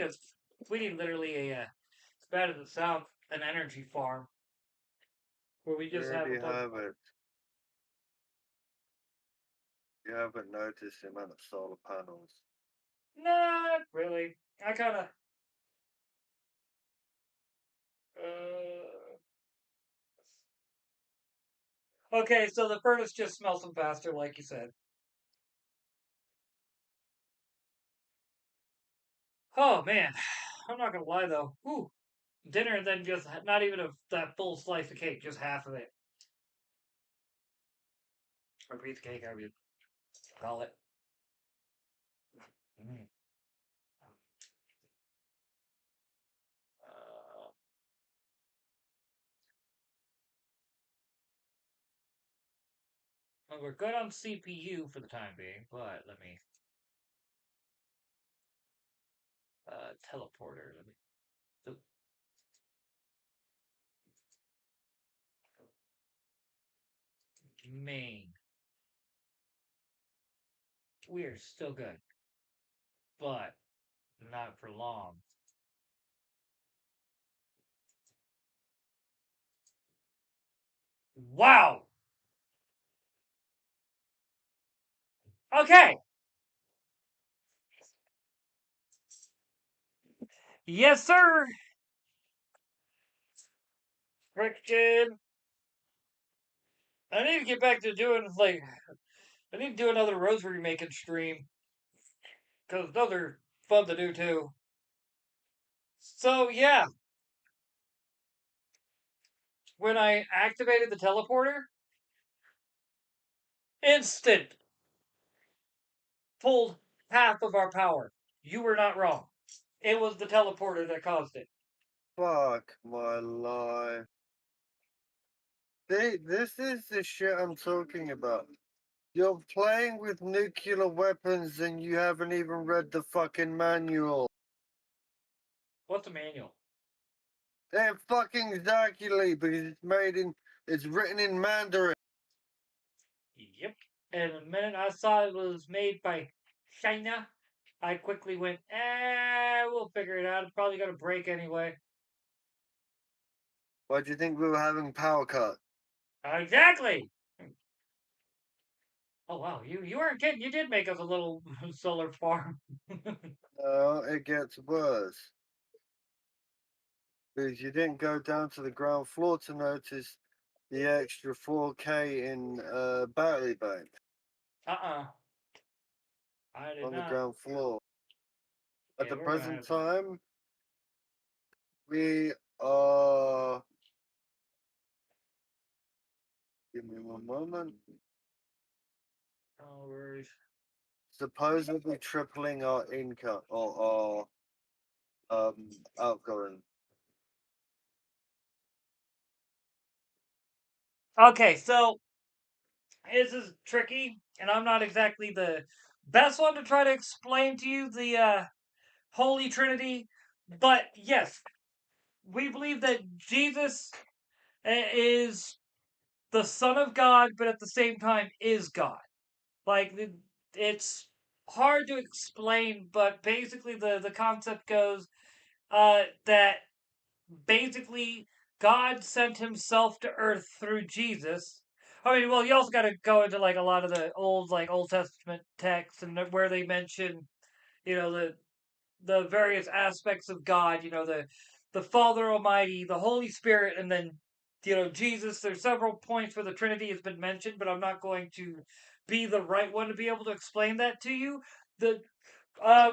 need literally a, as bad as it sounds, an energy farm where we We just have a already bunch. have it. You haven't noticed the amount of solar panels. Not really. I kind of. Uh, okay, so the furnace just smells them faster, like you said. Oh man, I'm not gonna lie though. Ooh, dinner and then just not even that full slice of cake, just half of it. Or piece of cake, I would call it. Mm. Uh, well, we're good on CPU for the time being, but let me teleporter. Let me so, main. We're still good, but not for long. Wow. Okay. Yes, sir. Frickin'. I need to get back to doing like I need to do another rosary making stream because those are fun to do too. So yeah, when I activated the teleporter, Instant pulled half of our power. You were not wrong. It was the teleporter that caused it. Fuck my life. This is the shit I'm talking about. You're playing with nuclear weapons and you haven't even read the fucking manual. What's a manual? Yeah, fucking exactly, because it's written in Mandarin. Yep. And the minute I saw it was made by China, I quickly went, we'll figure it out. It's probably going to break anyway. Why do you think we were having power cut? Exactly. Oh, wow. You weren't kidding. You did make us a little solar farm. It gets worse. Because you didn't go down to the ground floor to notice the extra 4K in battery bank Uh-uh. I did on the not. ground floor. At Yeah, the we're going to present have. time, we are. Give me one moment. No worries. Supposedly tripling our income or our outgoing. Okay, so this is tricky, and I'm not exactly the best one to try to explain to you the Holy Trinity, but yes, we believe that Jesus is the Son of God, but at the same time is God. Like it's hard to explain, but basically the concept goes that basically God sent Himself to Earth through Jesus. I mean, well, you also got to go into like a lot of the Old Testament texts and where they mention, the various aspects of God. The Father Almighty, the Holy Spirit, and then Jesus. There's several points where the Trinity has been mentioned, but I'm not going to be the right one to be able to explain that to you. The uh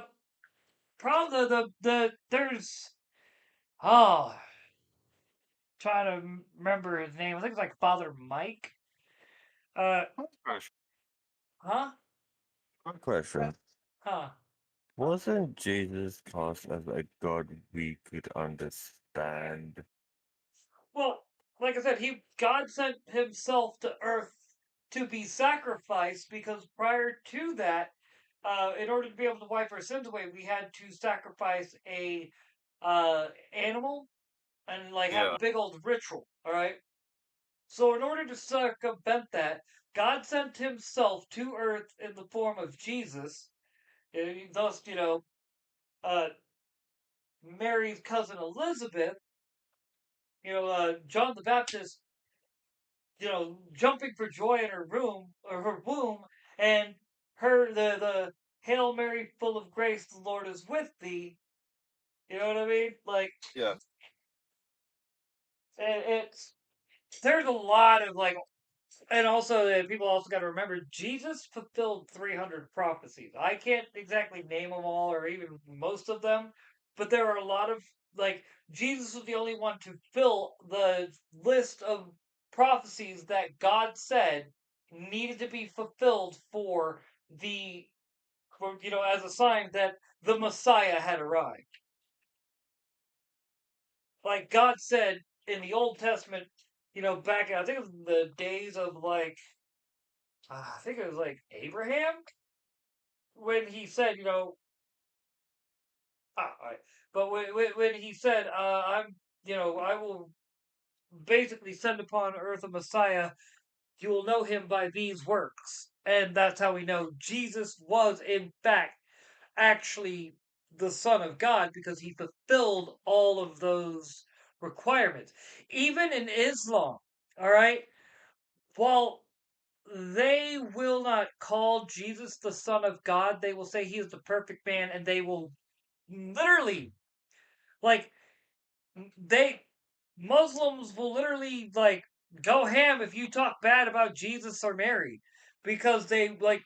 probably the there's oh trying to remember his name. I think it's like Father Mike. Uh, Question. huh? Quick question. Huh? Wasn't Jesus cast as a god we could understand? Well, like I said, he God sent himself to Earth to be sacrificed because prior to that, in order to be able to wipe our sins away, we had to sacrifice a animal and like have a Yeah. big old ritual. All right. So in order to circumvent that, God sent Himself to Earth in the form of Jesus. Thus, uh, Mary's cousin Elizabeth, John the Baptist, jumping for joy in her room or her womb, and the Hail Mary, full of grace, the Lord is with thee. You know what I mean? Like Yeah. it's there's a lot of like, and also people also got to remember Jesus fulfilled 300 prophecies. I can't exactly name them all or even most of them, but there are a lot of like Jesus was the only one to fill the list of prophecies that God said needed to be fulfilled for as a sign that the Messiah had arrived. Like God said in the Old Testament, back I think it was the days of like I think it was like Abraham when he said, but when he said, I will basically send upon earth a Messiah. You will know him by these works, and that's how we know Jesus was in fact actually the Son of God because he fulfilled all of those requirements. Even in Islam, all right, while they will not call Jesus the Son of God, they will say he is the perfect man, and they will literally, like, they, Muslims will literally, like, go ham if you talk bad about Jesus or Mary. Because they, like,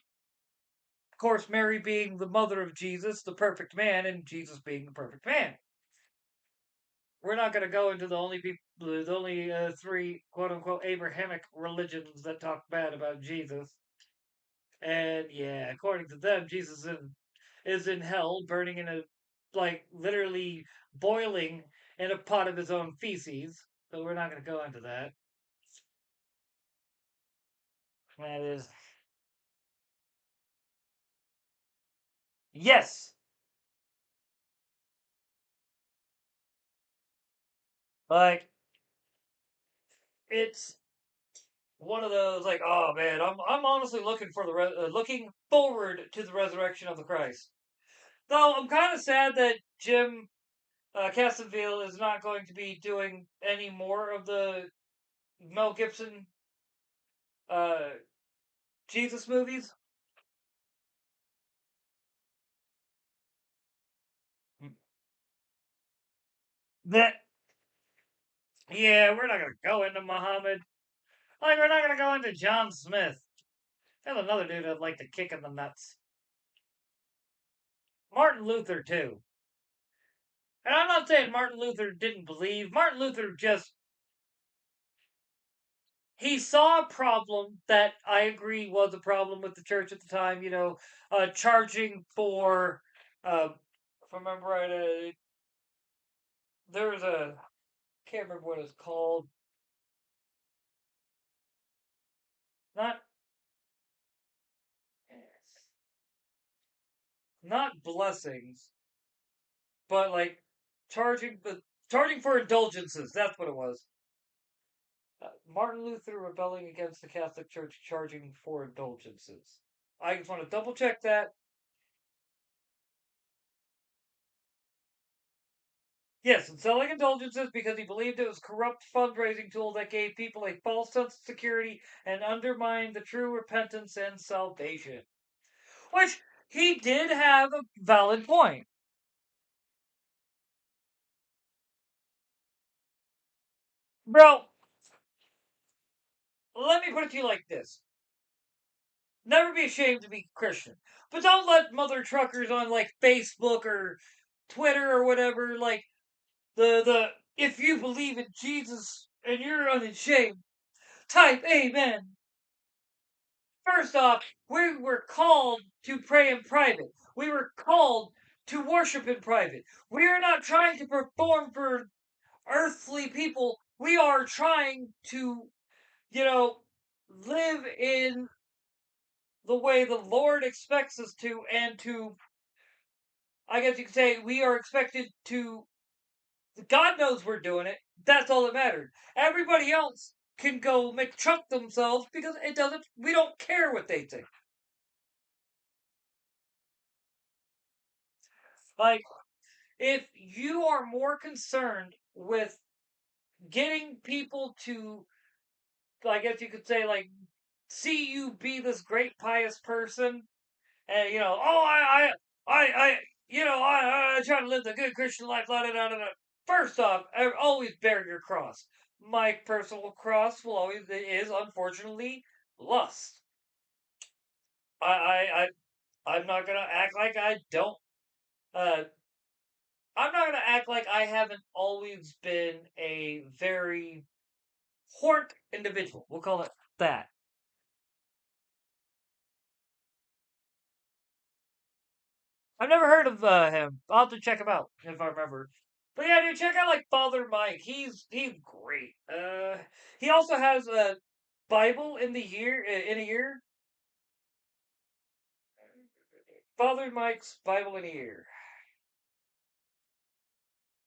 of course, Mary being the mother of Jesus, the perfect man, and Jesus being the perfect man. We're not going to go into the only three quote unquote Abrahamic religions that talk bad about Jesus. And yeah, according to them, is in hell, burning in a like literally boiling in a pot of his own feces. So we're not going to go into that. That is yes, like it's one of those like oh man, I'm honestly looking for looking forward to the resurrection of the Christ. Though I'm kind of sad that Jim Cassaville is not going to be doing any more of the Mel Gibson uh, Jesus movies. That yeah, we're not gonna go into Muhammad. Like we're not gonna go into John Smith. That's another dude I'd like to kick in the nuts. Martin Luther too. And I'm not saying Martin Luther didn't believe. Martin Luther just he saw a problem that I agree was a problem with the church at the time. Charging for, if I remember right, there was a can't remember what it's called. Not not blessings, but like charging the charging for indulgences. That's what it was. Martin Luther rebelling against the Catholic Church, charging for indulgences. I just want to double check that. Yes, and selling indulgences because he believed it was a corrupt fundraising tool that gave people a false sense of security and undermined the true repentance and salvation. Which he did have a valid point. Bro, let me put it to you like this. Never be ashamed to be Christian. But don't let mother truckers on like Facebook or Twitter or whatever, like the if you believe in Jesus and you're unashamed, type amen. First off, we were called to pray in private. We were called to worship in private. We are not trying to perform for earthly people. We are trying to, you know, live in the way the Lord expects us to, and to, I guess you could say, we are expected to. God knows we're doing it. That's all that matters. Everybody else can go McChuck themselves because it doesn't. We don't care what they think. Like if you are more concerned with getting people to, I guess you could say, like, see you be this great pious person, and oh, I try to live the good Christian life. La, da, da, da, da. First off, always bear your cross. My personal cross will always is unfortunately lust. I'm not gonna act like I don't. Uh, I'm not gonna act like I haven't always been a very hork individual. We'll call it that. I've never heard of him. I'll have to check him out if I remember. But yeah, dude, check out like Father Mike. He's great. He also has a Bible in a year. Father Mike's Bible in a year.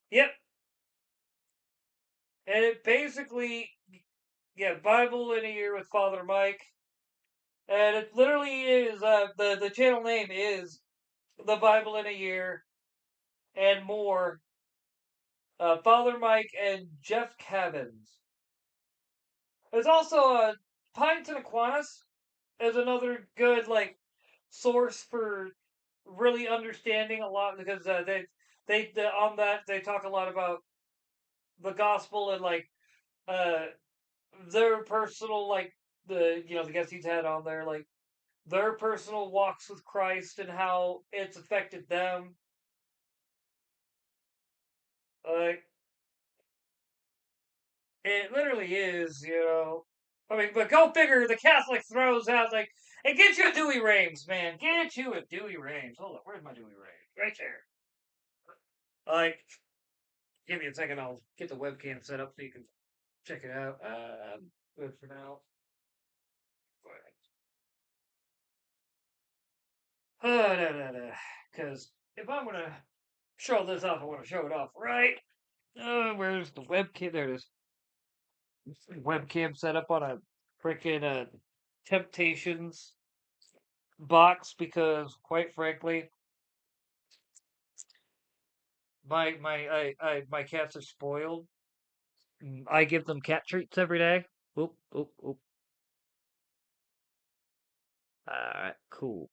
Yep, and it basically yeah Bible in a year with Father Mike, and it literally is the channel name is the Bible in a year and more. Father Mike and Jeff Cavins. There's also Pints and Aquinas is another good like source for really understanding a lot because on that they talk a lot about the gospel and like uh their personal like the guests he's had on there like their personal walks with Christ and how it's affected them. Like it literally is. I mean, but go figure. The Catholic throws out like Hey, get you a Dewey Rames, man. Get you a Dewey Rames. Hold on, where's my Dewey Rames? Right there. Like, give me a second. I'll get the webcam set up so you can check it out. Good for now. Because if I'm gonna show this off, I want to show it off right. Where's the webcam? There it is. Webcam set up on a freaking Temptations box because, quite frankly, my cats are spoiled. I give them cat treats every day. Oop, oop, oop. Alright, cool.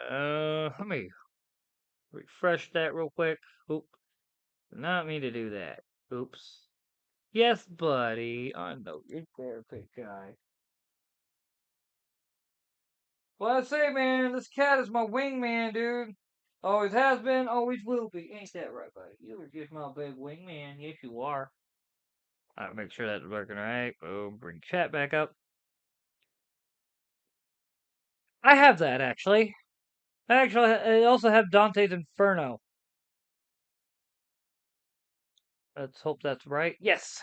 Let me refresh that real quick. Oop. Not me to do that. Oops. Yes, buddy. I know you're there, big guy. Well, I say, man, this cat is my wingman, dude. Always has been, always will be. Ain't that right, buddy? You are just my big wingman. Yes, you are. Alright, make sure that's working right. Boom, bring chat back up. I have that, actually. I also have Dante's Inferno. Let's hope that's right. Yes.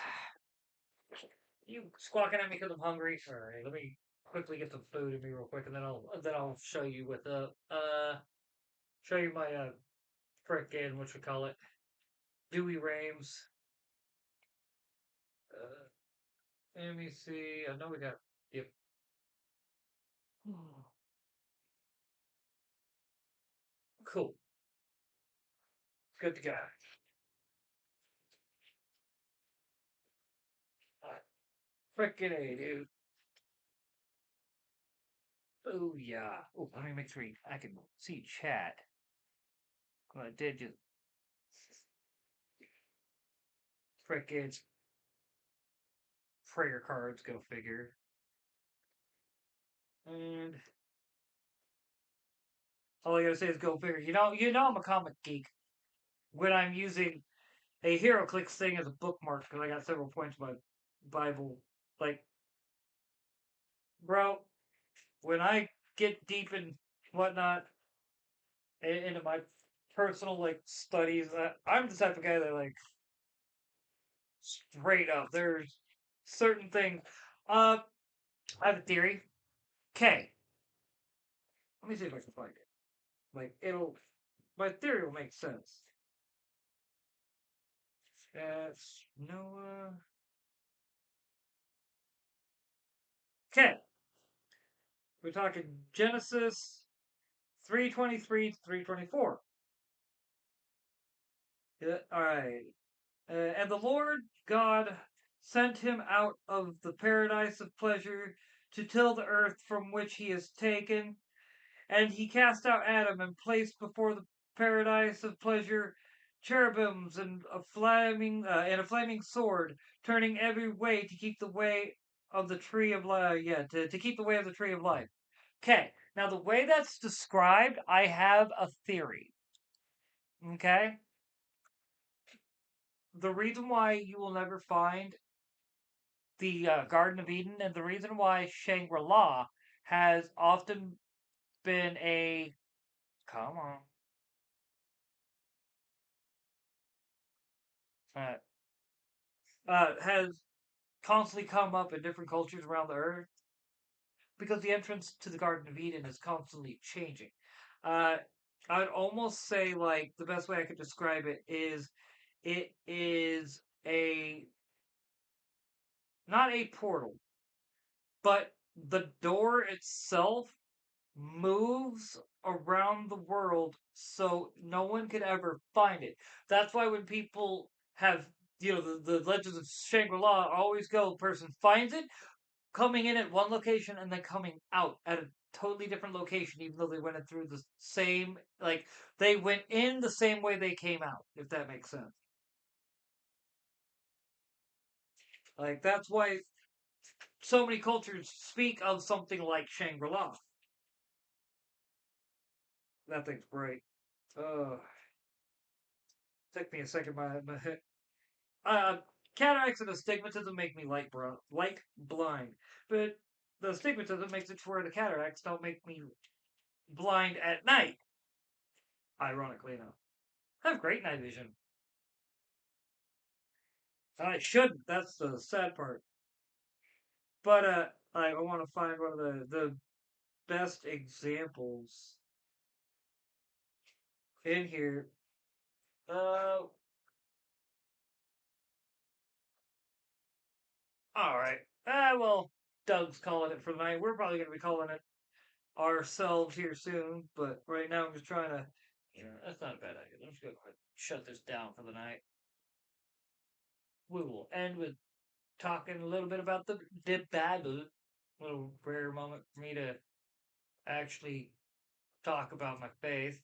You squawking at me because I'm hungry? Alright, let me quickly get some food in me real quick, and then I'll show you what the show you my frickin' what you call it, Dewey Rames. Let me see. I know we got. Yep. Cool. Good to go. Frickin' A, dude. Oh yeah. Oh, let me make sure I can see chat. Well, I did just frickin' prayer cards. Go figure. And all I gotta say is go figure. I'm a comic geek when I'm using a HeroClix thing as a bookmark because I got several points in my Bible. Like, bro, when I get deep and whatnot into my personal like studies, I'm the type of guy that like straight up. There's certain things. Uh, I have a theory. Okay, let me see if I can find it. Like my theory will make sense. That's Noah. Okay, we're talking Genesis 3:23 to 3:24. Yeah, all right. And the Lord God sent him out of the paradise of pleasure to till the earth from which he is taken. And he cast out Adam and placed before the paradise of pleasure cherubims and a flaming sword, turning every way to keep the way of the tree of life. Yeah, to keep the way of the tree of life. Okay, now the way that's described, I have a theory. Okay, the reason why you will never find the Garden of Eden, and the reason why Shangri La has often been a come on, uh, has constantly come up in different cultures around the earth because the entrance to the Garden of Eden is constantly changing. Uh, I'd almost say like the best way I could describe it is a not a portal, but the door itself moves around the world so no one could ever find it. That's why when people have, the legends of Shangri-La always go, the person finds it, coming in at one location and then coming out at a totally different location, even though they went it through the same, like, they went in the same way they came out, if that makes sense. Like, that's why so many cultures speak of something like Shangri-La. That thing's great. Uh, Took me a second. My Uh, cataracts and astigmatism make me light blind, but the astigmatism makes it to where the cataracts don't make me blind at night. Ironically enough, I have great night vision. I shouldn't. That's the sad part. But I want to find one of the best examples in here. Uh, all right. Well, Doug's calling it for the night. We're probably gonna be calling it ourselves here soon. But right now, I'm just trying to. That's not a bad idea. Let's go ahead and shut this down for the night. We will end with talking a little bit about the Bible. A little rare moment for me to actually talk about my faith.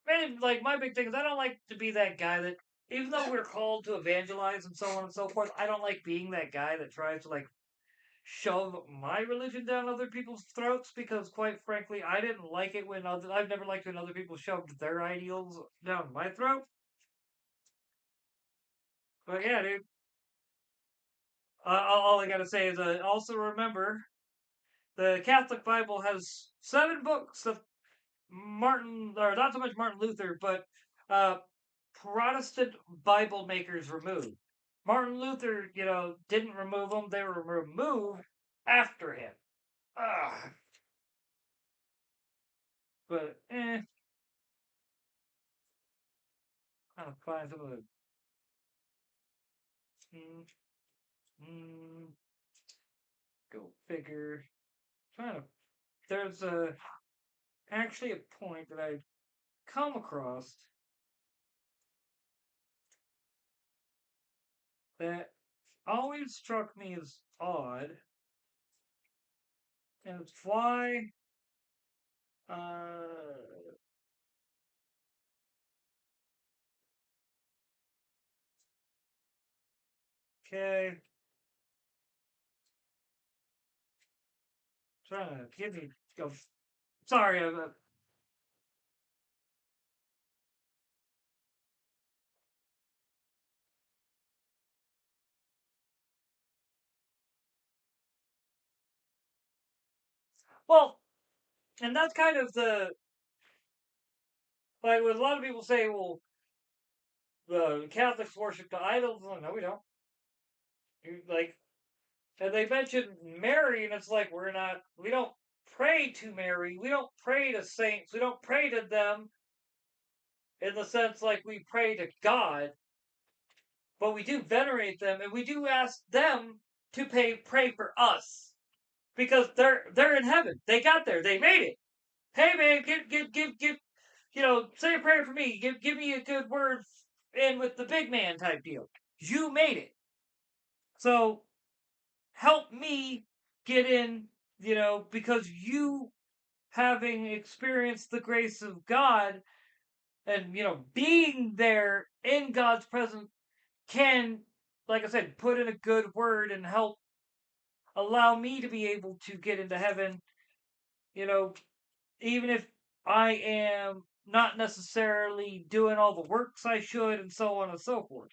Man, like my big thing is I don't like to be that guy that, even though we're called to evangelize and so on and so forth, I don't like being that guy that tries to like shove my religion down other people's throats because, quite frankly, I didn't like it when I've never liked when other people shoved their ideals down my throat. But yeah, dude. All I gotta say is also remember the Catholic Bible has 7 books that Martin, or not so much Martin Luther, but uh, Protestant Bible makers removed. Martin Luther, didn't remove them; they were removed after him. Ah, but I'll find some of the. Mm, mm, Go figure. Trying to. There's actually a point that I come across that always struck me as odd, and it's why. Uh, okay, trying to give me. Go. Sorry, well, and that's kind of the like what a lot of people say. Well, the Catholics worship the idols. Well, no, we don't. Like, and they mention Mary, and it's like we're not. We don't pray to Mary. We don't pray to saints. We don't pray to them in the sense like we pray to God, but we do venerate them, and we do ask them to pray for us because they're in heaven. They got there. They made it. Hey man, give say a prayer for me. Give me a good word in with the big man type deal. You made it. So help me get in, because you having experienced the grace of God and, being there in God's presence can, like I said, put in a good word and help allow me to be able to get into heaven, you know, even if I am not necessarily doing all the works I should and so on and so forth.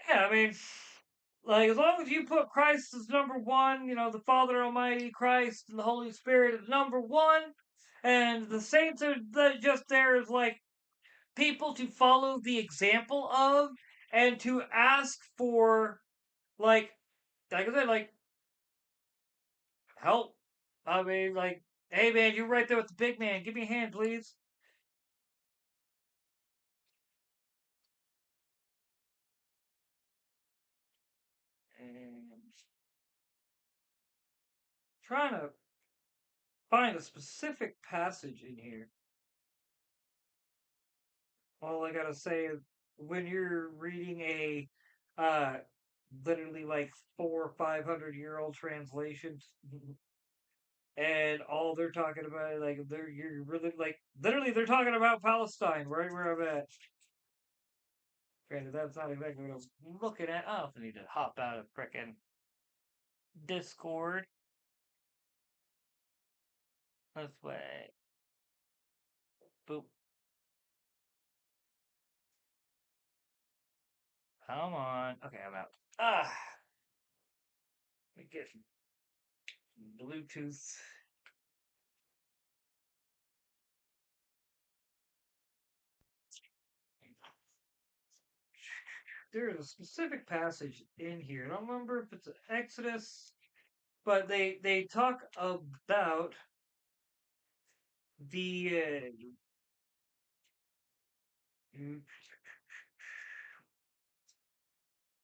Yeah, I mean, like as long as you put Christ as number one, the Father Almighty, Christ, and the Holy Spirit as number one, and the saints are just there as like people to follow the example of, and to ask for like like I said, like help. I mean, like, hey man, you're right there with the big man. Give me a hand, please. And trying to find a specific passage in here. All I gotta say is when you're reading a uh literally like 400 or 500 year old translation, and all they're talking about like you're really like literally they're talking about Palestine right where I'm at. Granted, that's not exactly what I was looking at. I also need to hop out of frickin' Discord. This way. Boop. Come on. Okay, I'm out. Ah! Let me get Bluetooth. There is a specific passage in here. I don't remember if it's Exodus, but they talk about the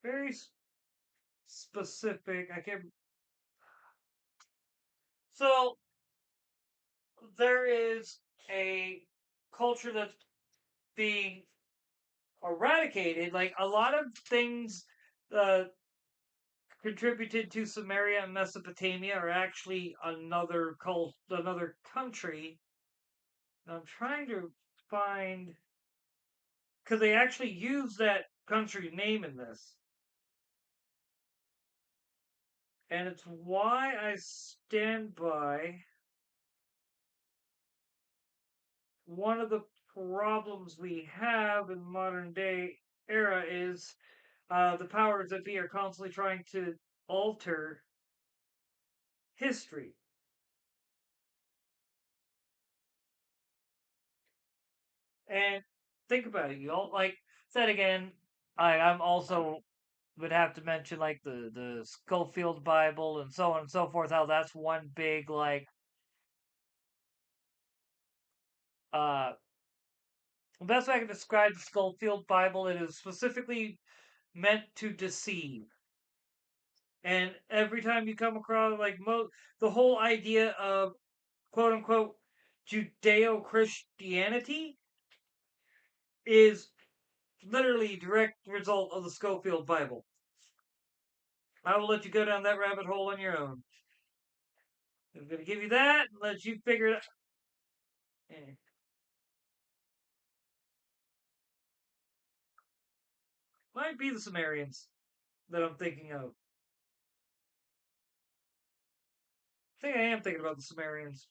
very specific. I can't. So there is a culture that's being eradicated. Like a lot of things uh, contributed to Samaria and Mesopotamia are actually another country. I'm trying to find because they actually use that country name in this, and it's why I stand by one of the problems we have in modern day era is the powers that be are constantly trying to alter history. And think about it, you all like said again. I'm also would have to mention like the Schofield Bible and so on and so forth. How that's one big like uh the best way I can describe the Schofield Bible. It is specifically meant to deceive. And every time you come across like the whole idea of quote unquote Judeo Christianity is literally direct result of the Schofield Bible. I will let you go down that rabbit hole on your own. I'm going to give you that and let you figure it out. Eh. Might be the Sumerians that I'm thinking of. I think I am thinking about the Sumerians.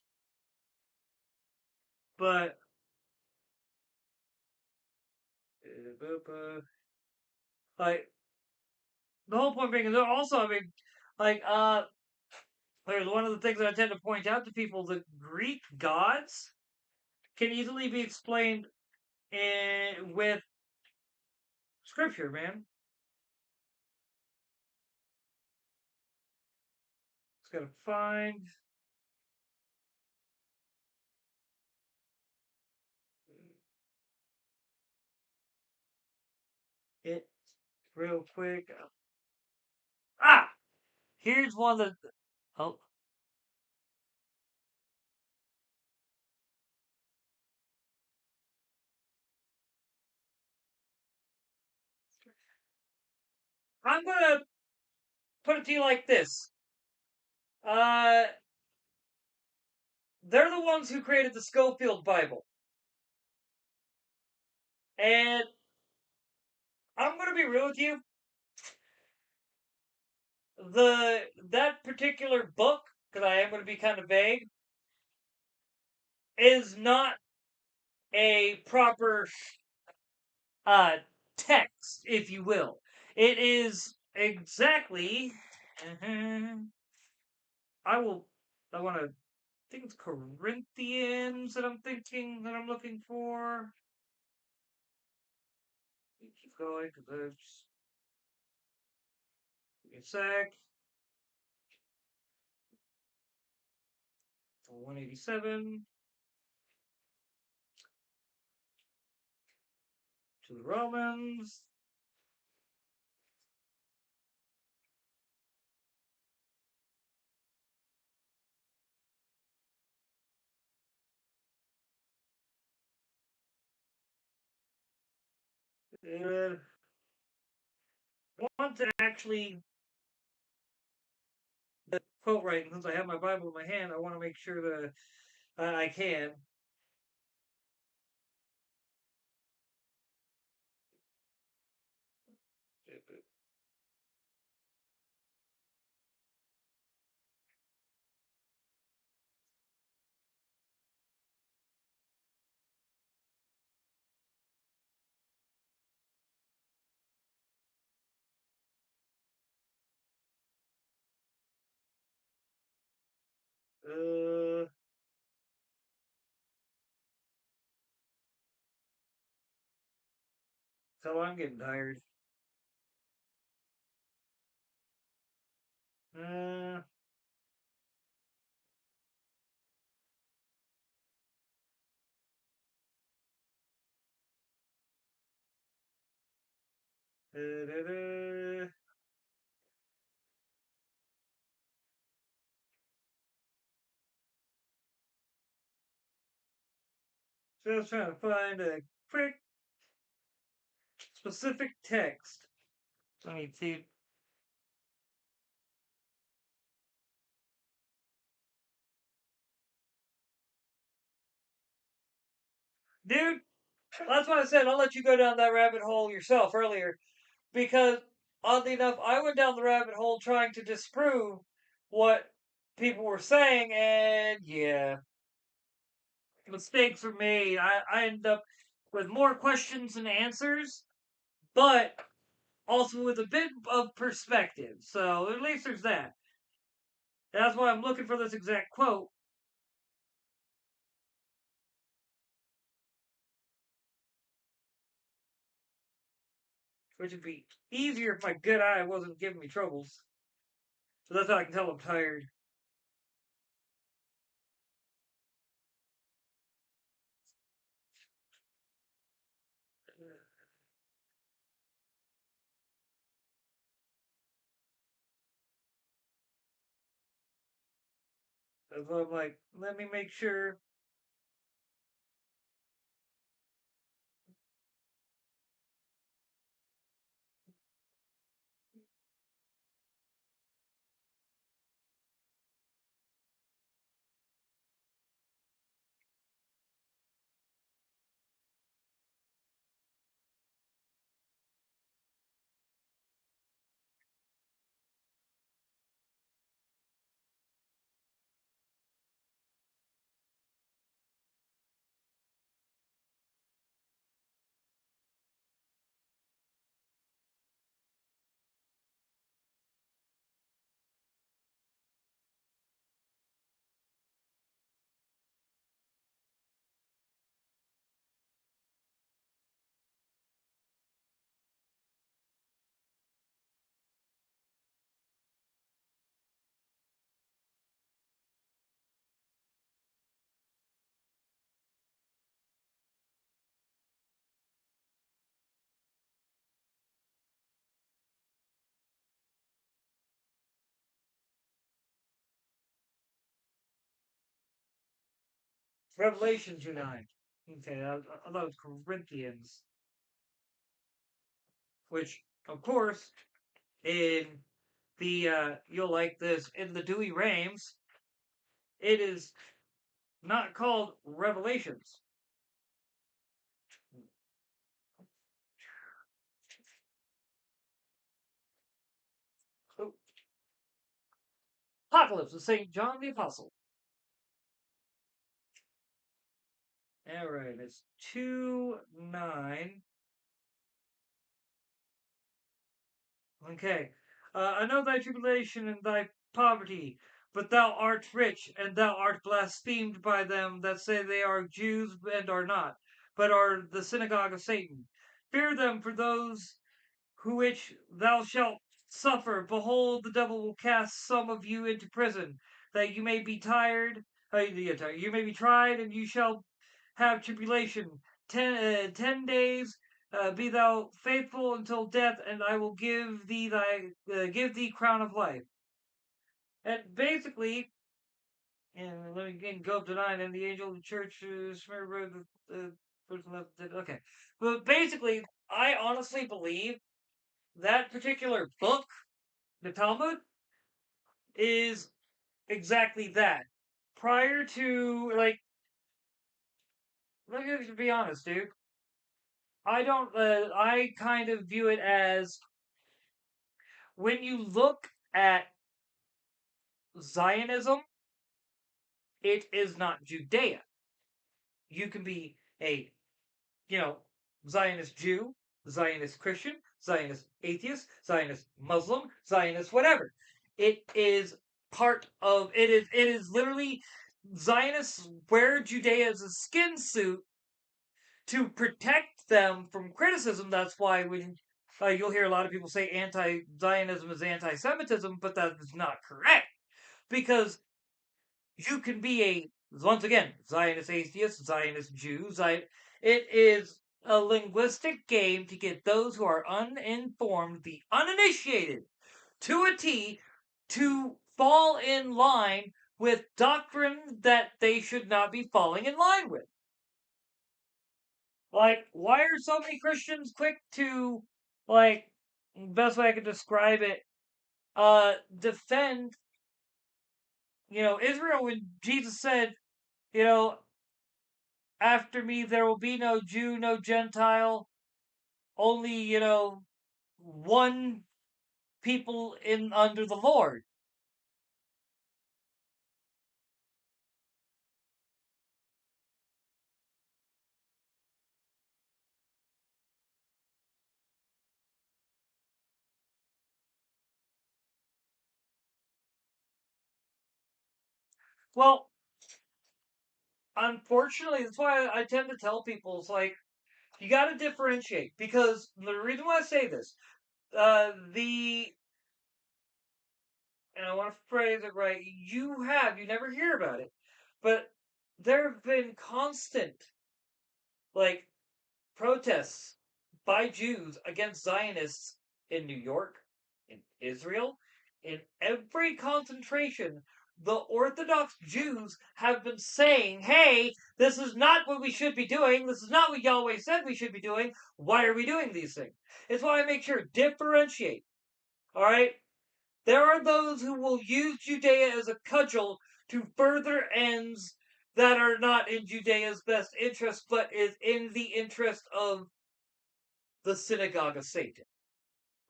But, like, the whole point being, also, I mean, like, there's one of the things that I tend to point out to people the Greek gods can easily be explained with scripture, man. Just gotta find it real quick. Ah! Here's one that. Oh, I'm gonna put it to you like this. Uh, they're the ones who created the Schofield Bible. And I'm gonna be real with you. That particular book, because I am gonna be kind of vague, is not a proper uh text, if you will. It is exactly. I will. I want to think it's Corinthians that I'm looking for. Keep going because there's a sec. 187 to the Romans. Uh, I want to actually quote right, and since I have my Bible in my hand, I want to make sure that I can. Uh, so I'm getting tired. Uh, da-da-da. Just trying to find a quick, specific text. Let me see. Dude, that's why I said I'll let you go down that rabbit hole yourself earlier. Because, oddly enough, I went down the rabbit hole trying to disprove what people were saying, and yeah, mistakes were made. I ended up with more questions than answers, but also with a bit of perspective. So at least there's that. That's why I'm looking for this exact quote, which would be easier if my good eye wasn't giving me troubles. So that's how I can tell I'm tired. That's why I'm like, let me make sure. Revelation 2:9. Okay, I thought it was Corinthians, which, of course, in the you'll like this in the Dewey Rames, it is not called Revelations. Oh, Apocalypse of Saint John the Apostle. All right, it's 2:9. Okay. I know thy tribulation and thy poverty, but thou art rich, and thou art blasphemed by them that say they are Jews and are not, but are the synagogue of Satan. Fear them for those who which thou shalt suffer. Behold, the devil will cast some of you into prison, that you may be tired. You may be tried, and you shall have tribulation. 10 days. Be thou faithful until death, and I will give thee crown of life. And basically, and let me again go up to 9. And the angel of the church, okay. But basically, I honestly believe that particular book, the Talmud, is exactly that. Prior to, like, let me be honest, dude. I don't. I kind of view it as when you look at Zionism, it is not Judea. You can be a, you know, Zionist Jew, Zionist Christian, Zionist atheist, Zionist Muslim, Zionist whatever. It is part of it. Is literally Zionists wear Judaism's skin suit to protect them from criticism. That's why when you'll hear a lot of people say anti-Zionism is anti-Semitism, but that is not correct because you can be a once again Zionist atheist, Zionist Jew. It is a linguistic game to get those who are uninformed, the uninitiated, to a T, to fall in line with doctrine that they should not be falling in line with. Like, why are so many Christians quick to, like, best way I could describe it, defend, Israel when Jesus said, you know, after me there will be no Jew, no Gentile, only, one people in under the Lord. Well, unfortunately, that's why I tend to tell people it's like you got to differentiate because the reason why I say this, the and I want to phrase it right. You never hear about it, but there have been constant like protests by Jews against Zionists in New York, in Israel, in every concentration. The Orthodox Jews have been saying, hey, this is not what we should be doing. This is not what Yahweh said we should be doing. Why are we doing these things? It's why I make sure differentiate. All right? There are those who will use Judea as a cudgel to further ends that are not in Judea's best interest, but is in the interest of the synagogue of Satan.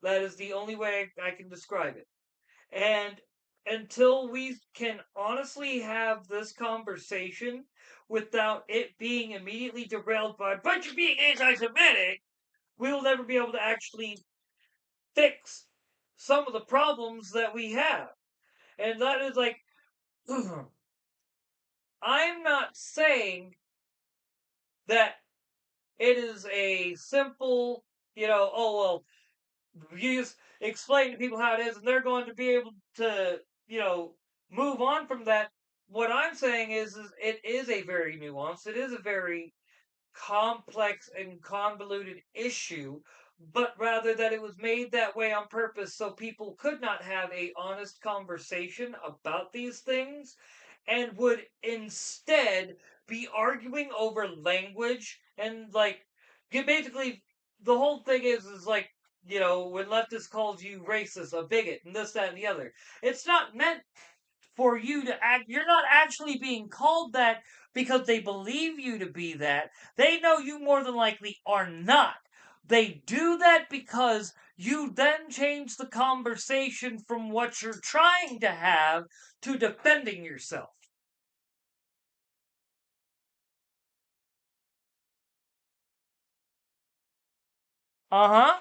That is the only way I can describe it. And until we can honestly have this conversation without it being immediately derailed by a bunch of being anti Semitic, we will never be able to actually fix some of the problems that we have. And that is like, I'm not saying that it is a simple, oh, well, you just explain to people how it is and they're going to be able to, move on from that. What I'm saying is it is a very nuanced, it is a very complex and convoluted issue, but rather that it was made that way on purpose so people could not have a honest conversation about these things and would instead be arguing over language and like basically the whole thing is like when leftist calls you racist, a bigot, and this, that, and the other. It's not meant for you to act. You're not actually being called that because they believe you to be that. They know you more than likely are not. They do that because you then change the conversation from what you're trying to have to defending yourself. Uh huh.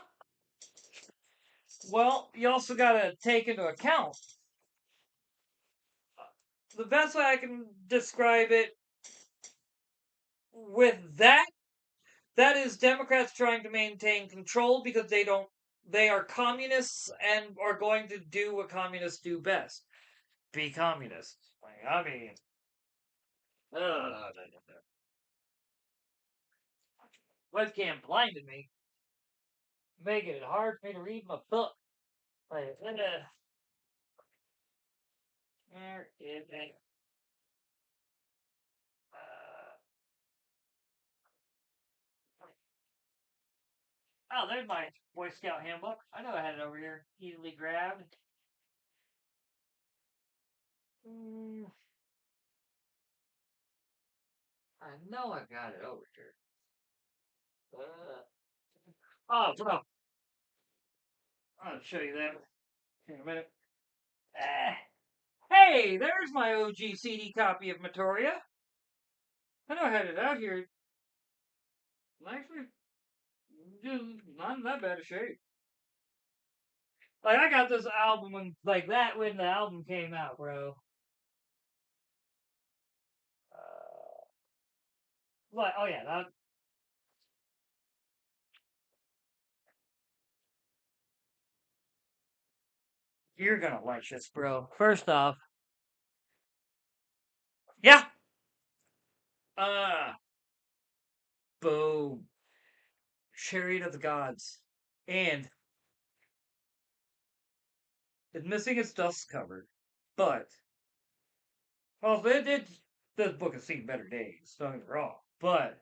Well, you also got to take into account the best way I can describe it with that. That is Democrats trying to maintain control because they are communists and are going to do what communists do best. Be communists. Like, I mean, webcam blinded me, making it hard for me to read my book. Like, where is it? Uh, oh, there's my Boy Scout handbook. I know I had it over here, easily grabbed. Mm, I know I got it over here. Uh, oh, bro, I'll show you that in a minute. Ah, hey, there's my OG CD copy of Matoria. I know I had it out here. Actually, just not in that bad a shape. Like I got this album like that when the album came out, bro. Like, oh yeah, you're gonna like this, bro. First off, yeah, uh, boom, Chariot of the Gods, and it's missing its dust cover, but well, this book has seen better days. Don't get me wrong, but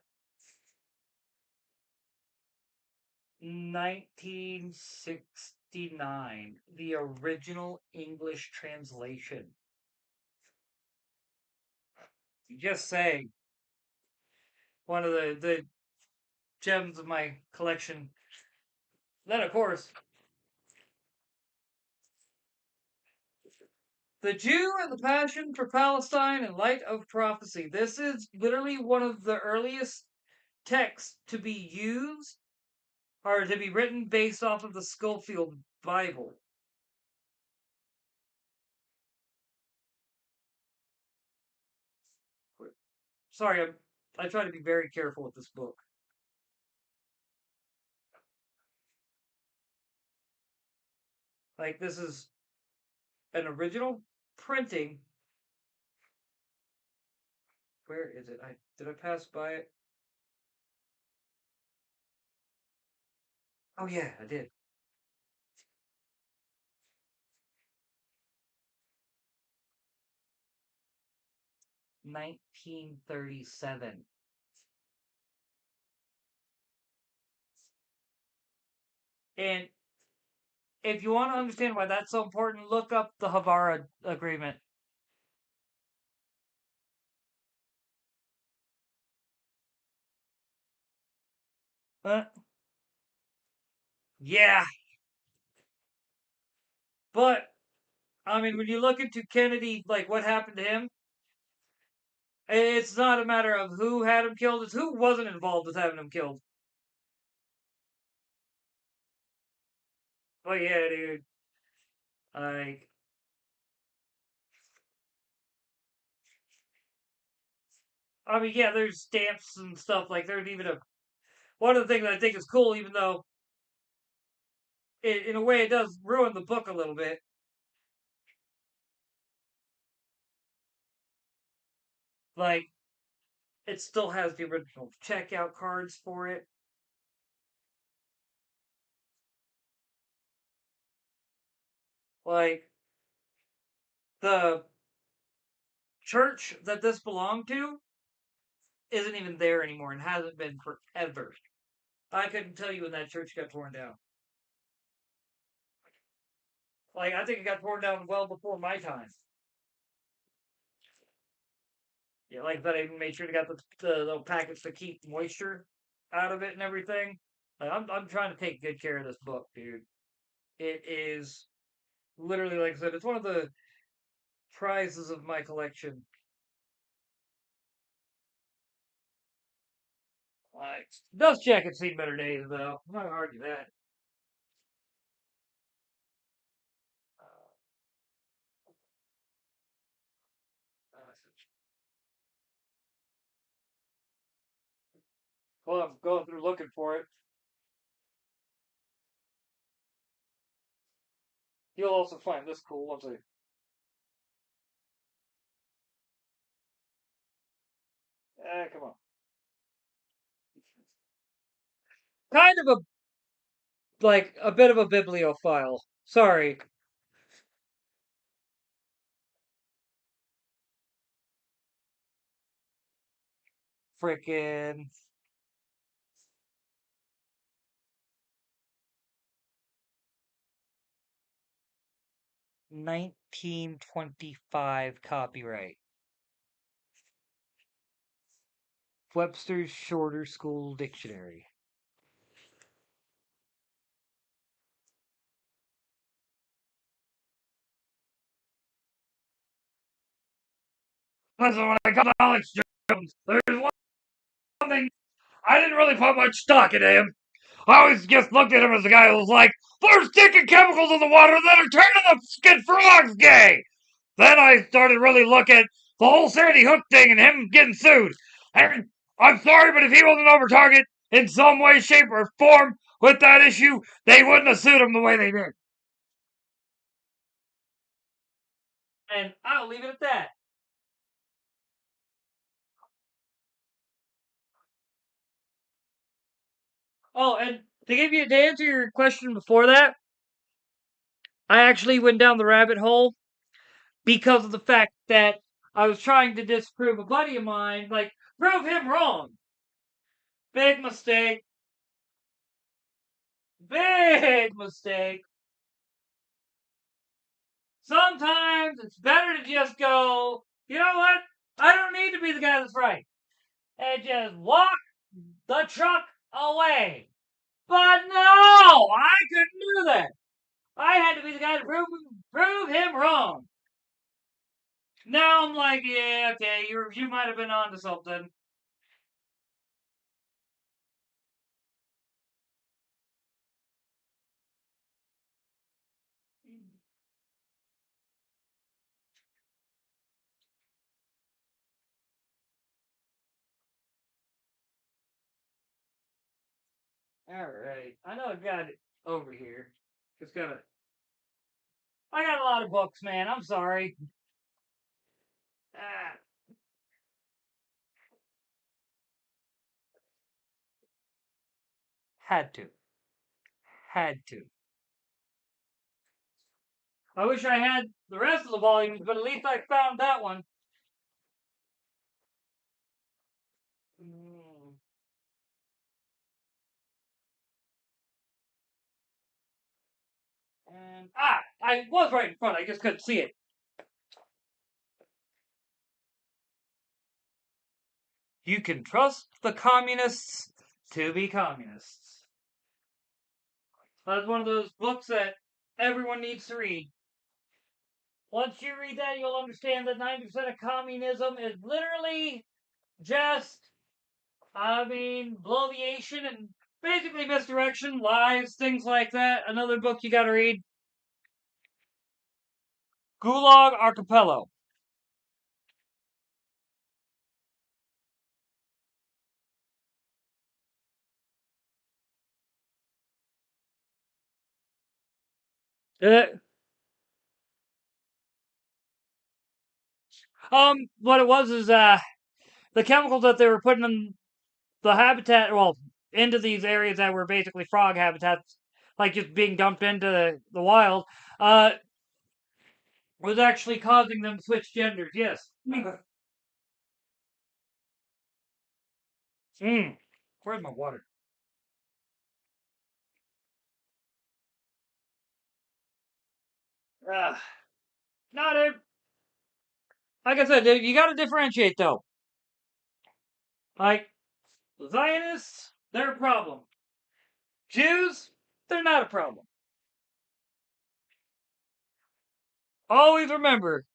1969, the original English translation. Just saying, one of the gems of my collection. Then, of course, The Jew and the Passion for Palestine in Light of Prophecy. This is literally one of the earliest texts to be used or to be written based off of the Schofield Bible. Sorry, I try to be very careful with this book. Like, this is an original printing. Where is it? Did I pass by it? Oh yeah, I did. 1937. And if you want to understand why that's so important, look up the Havara Agreement. Uh, yeah, but I mean, when you look into Kennedy, like what happened to him, it's not a matter of who had him killed; it's who wasn't involved with having him killed. Oh yeah, dude. Like, I mean, yeah, there's stamps and stuff. Like, there's even a one of the things that I think is cool, even though in a way it does ruin the book a little bit. Like, it still has the original checkout cards for it. Like, the church that this belonged to isn't even there anymore and hasn't been forever. I couldn't tell you when that church got torn down. Like, I think it got torn down well before my time. Yeah, like that. I even made sure to got the little packets to keep moisture out of it and everything. Like, I'm trying to take good care of this book, dude. It is literally, like I said, it's one of the prizes of my collection. Like, Dust Jacket's seen better days, though. I'm not gonna argue that. Well, I'm going through looking for it. You'll also find this cool once I. Come on. Kind of a bit of a bibliophile. Sorry. Frickin' 1925 copyright. Webster's Shorter School Dictionary. Listen, when it comes to Alex Jones, there's one thing I didn't really put much stock into him, I always just looked at him as a guy who was like, "There's sticking chemicals in the water that are turning the skin frogs gay." Then I started really looking at the whole Sandy Hook thing and him getting sued. And I'm sorry, but if he wasn't over target in some way, shape, or form with that issue, they wouldn't have sued him the way they did. And I'll leave it at that. Oh, and to answer your question before that, I actually went down the rabbit hole because of the fact that I was trying to disprove a buddy of mine, like prove him wrong. Big mistake. Big mistake. Sometimes it's better to just go, you know what? I don't need to be the guy that's right. And just walk the truck away. But no, I couldn't do that. I had to be the guy to prove him wrong. Now I'm like, yeah, okay, you might have been onto something. All right, I know I got it over here. Just gotta. I got a lot of books, man. I'm sorry. Ah, had to. Had to. I wish I had the rest of the volumes, but at least I found that one. Mm. And I was right in front. I just couldn't see it. You can trust the communists to be communists. That's one of those books that everyone needs to read. Once you read that, you'll understand that 90% of communism is literally just, bloviation and basically misdirection, lies, things like that. Another book you gotta read, Gulag Archipelago. Uh, what it was is the chemicals that they were putting in the habitat, well, into these areas that were basically frog habitats, like just being dumped into the wild, uh, was actually causing them to switch genders. Yes. Mm. Where's my water? Uh, not it. Like I said, you got to differentiate though. Like Zionists, they're a problem. Jews, they're not a problem. Always remember,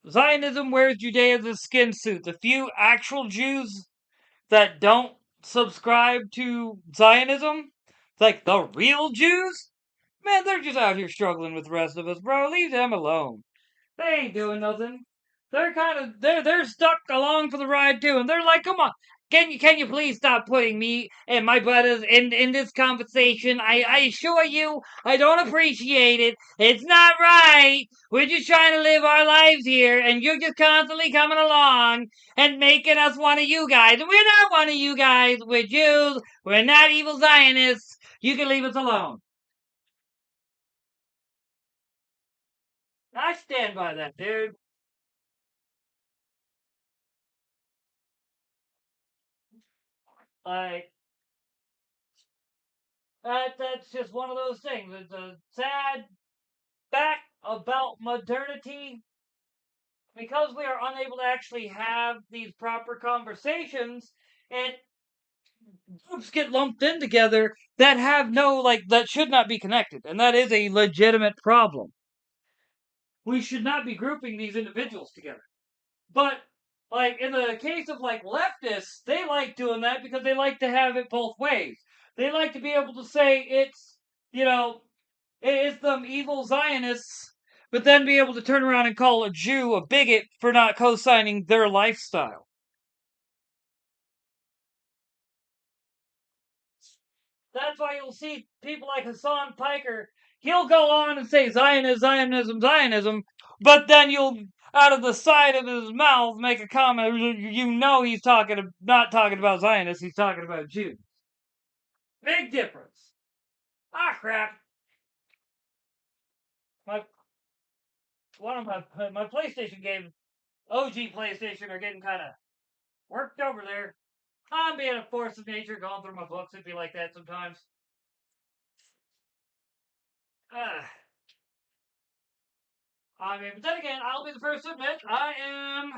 Zionism wears Judaism's skin suit. The few actual Jews that don't subscribe to Zionism, like the real Jews, man, they're just out here struggling with the rest of us, bro. Leave them alone. They ain't doing nothing. They're stuck along for the ride too, and they're like, come on. Can you please stop putting me and my brothers in this conversation? I assure you I don't appreciate it. It's not right. We're just trying to live our lives here, and you're just constantly coming along and making us one of you guys. And we're not one of you guys. We're Jews. We're not evil Zionists. You can leave us alone. I stand by that, dude. Like that's just one of those things. It's a sad fact about modernity because we are unable to actually have these proper conversations and groups get lumped in together that have no that should not be connected, and that is a legitimate problem. We should not be grouping these individuals together. But like in the case of like leftists, they like doing that because they like to have it both ways. They like to be able to say it's, you know, it's them evil Zionists, but then be able to turn around and call a Jew a bigot for not co-signing their lifestyle. That's why you'll see people like Hassan Piker. He'll go on and say Zionism, Zionism, Zionism, but then you'll, out of the side of his mouth, make a comment. You know he's not talking about Zionists. He's talking about Jews. Big difference. Ah, crap. My one of my PlayStation games, OG PlayStation, are getting kind of worked over there. I'm being a force of nature, going through my books. It'd be like that sometimes. Ah. I mean, but then again, I'll be the first to admit I am.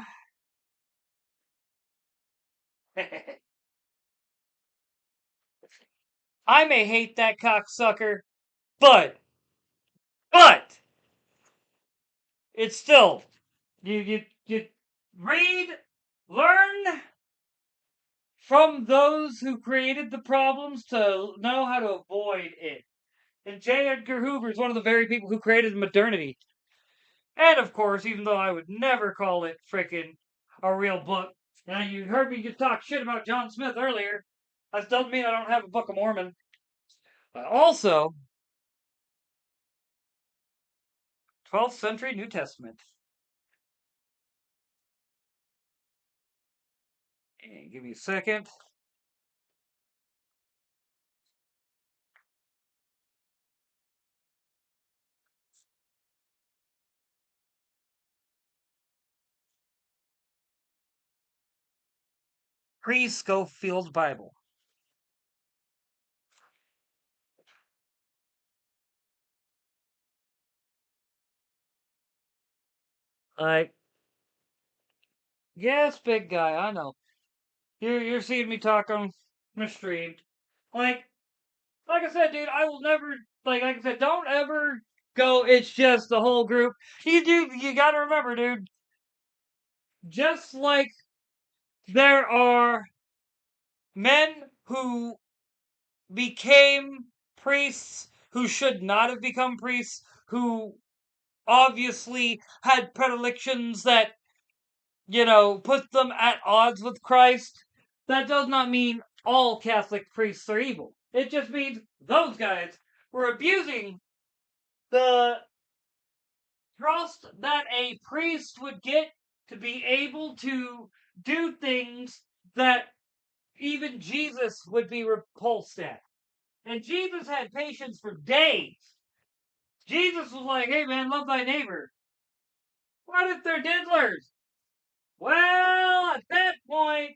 I may hate that cocksucker, but but it's still you read, learn from those who created the problems to know how to avoid it. And J. Edgar Hoover is one of the very people who created modernity. And of course, even though I would never call it frickin' a real book, now you heard me just talk shit about John Smith earlier. That doesn't mean I don't have a Book of Mormon. But also, 12th century New Testament. And give me a second. Pre-Schofield Bible. Like, yes, big guy, I know. You're seeing me talk on my stream. Like, like I said, dude, I will never like I said, don't ever go. It's just the whole group. You gotta remember, dude. Just like there are men who became priests who should not have become priests, who obviously had predilections that, put them at odds with Christ. That does not mean all Catholic priests are evil. It just means those guys were abusing the trust that a priest would get to be able to do things that even Jesus would be repulsed at. And Jesus had patience for days. Jesus was like, hey man, love thy neighbor. What if they're diddlers? Well, at that point,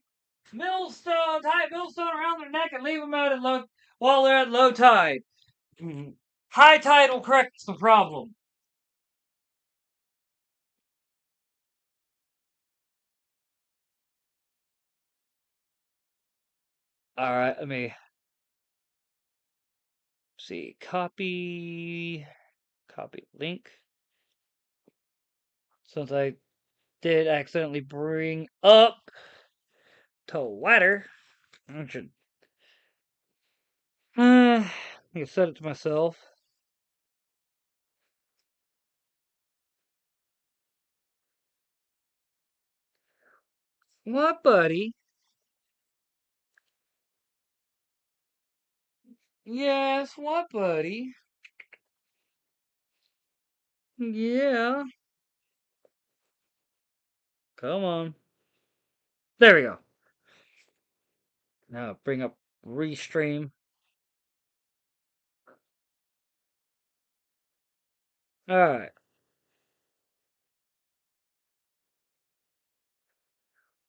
tie a millstone around their neck and leave them out while they're at low tide. High tide will correct the problem. All right, let me see. Copy link. Since I did accidentally bring up to ladder, I should. I set it to myself. What, buddy? Yes, what, buddy? Yeah. Come on. There we go. Now bring up restream. Alright.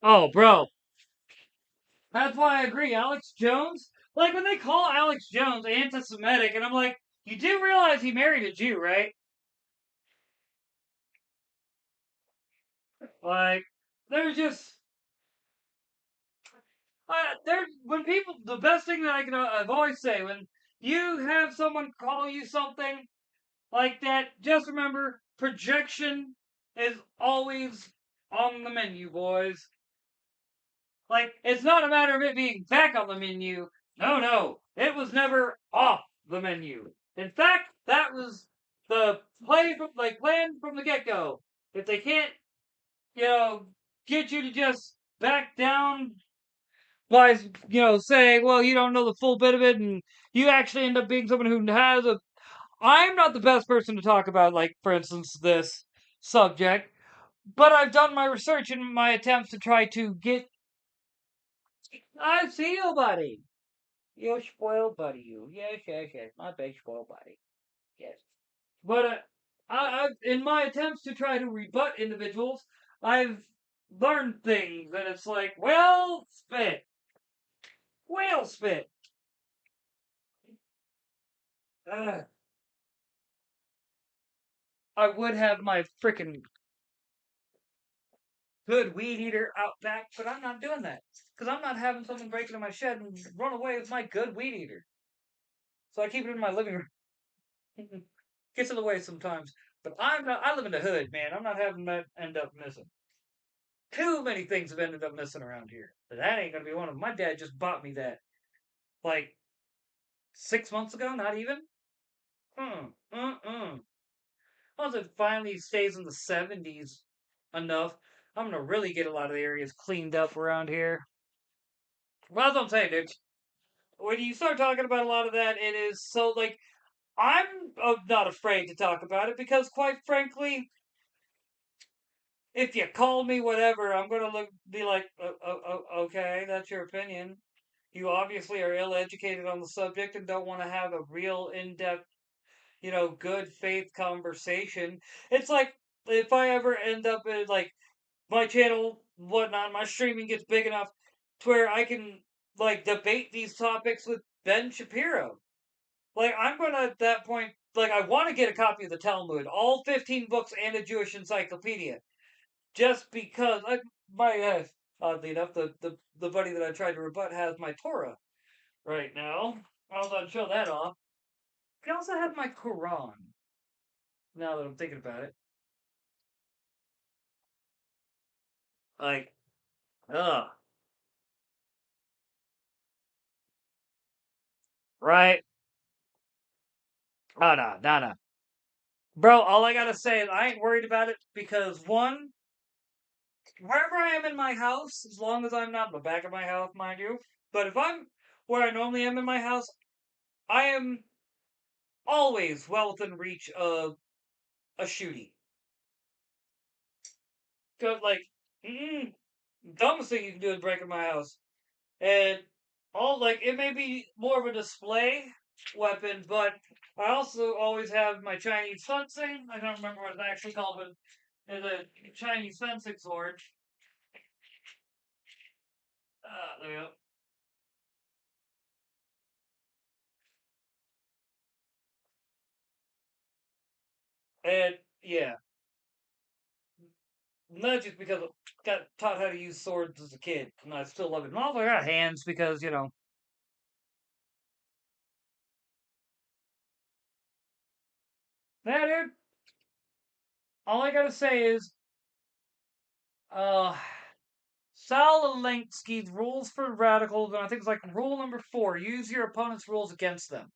Oh, bro. That's why I agree. Alex Jones, like when they call Alex Jones anti Semitic, and I'm like, you do realize he married a Jew, right? Like, there's just. When people, the best thing that I've always say, when you have someone call you something like that, just remember projection is always on the menu, boys. Like, it's not a matter of it being back on the menu. No, no, it was never off the menu. In fact, that was the plan from the get go. If they can't, you know, get you to just back down by, saying, well, you don't know the full bit of it, and you actually end up being someone who has a. I'm not the best person to talk about, like, for instance, this subject, but I've done my research in my attempts to try to get. I see you, buddy. You're spoiled, buddy. You. Yes, yes, yes. My big spoiled buddy. Yes. But in my attempts to try to rebut individuals, I've learned things, and it's like, well, spit. Whale spit. Uh, I would have my freaking good weed eater out back, but I'm not doing that. Because I'm not having someone break into my shed and run away with my good weed eater. So I keep it in my living room. Gets in the way sometimes. But I live in the hood, man. I'm not having that end up missing. Too many things have ended up missing around here. But that ain't gonna be one of them. My dad just bought me that like 6 months ago, not even. Once it finally stays in the 70s enough, I'm gonna really get a lot of the areas cleaned up around here. Well, that's what I'm saying, dude. When you start talking about a lot of that, it is so like I'm not afraid to talk about it because, quite frankly, if you call me whatever, I'm gonna be like, okay, that's your opinion. You obviously are ill-educated on the subject and don't want to have a real in-depth, good faith conversation. It's like if I ever end up in like my channel, whatnot, my streaming gets big enough to where I can like debate these topics with Ben Shapiro. Like I'm gonna at that point, like I want to get a copy of the Talmud, all 15 books and a Jewish encyclopedia, just because oddly enough, the buddy that I tried to rebut has my Torah right now. I'll not show that off. I also have my Quran. Now that I'm thinking about it, like, ugh, right? Oh no, no, no, bro. All I gotta say is I ain't worried about it because one, wherever I am in my house, as long as I'm not in the back of my house, mind you. But if I'm where I normally am in my house, I am always well within reach of a shooty. Cause like, dumbest thing you can do is break in my house. And all like it may be more of a display weapon, but I also always have my Chinese fencing. I don't remember what it's actually called, but it's a Chinese fencing sword. There we go. And yeah, not just because I got taught how to use swords as a kid, and I still love it. And also I got hands because yeah, dude. All I gotta say is, uh, Sal Alinsky's rules for radicals, and I think it's like rule number 4: use your opponent's rules against them.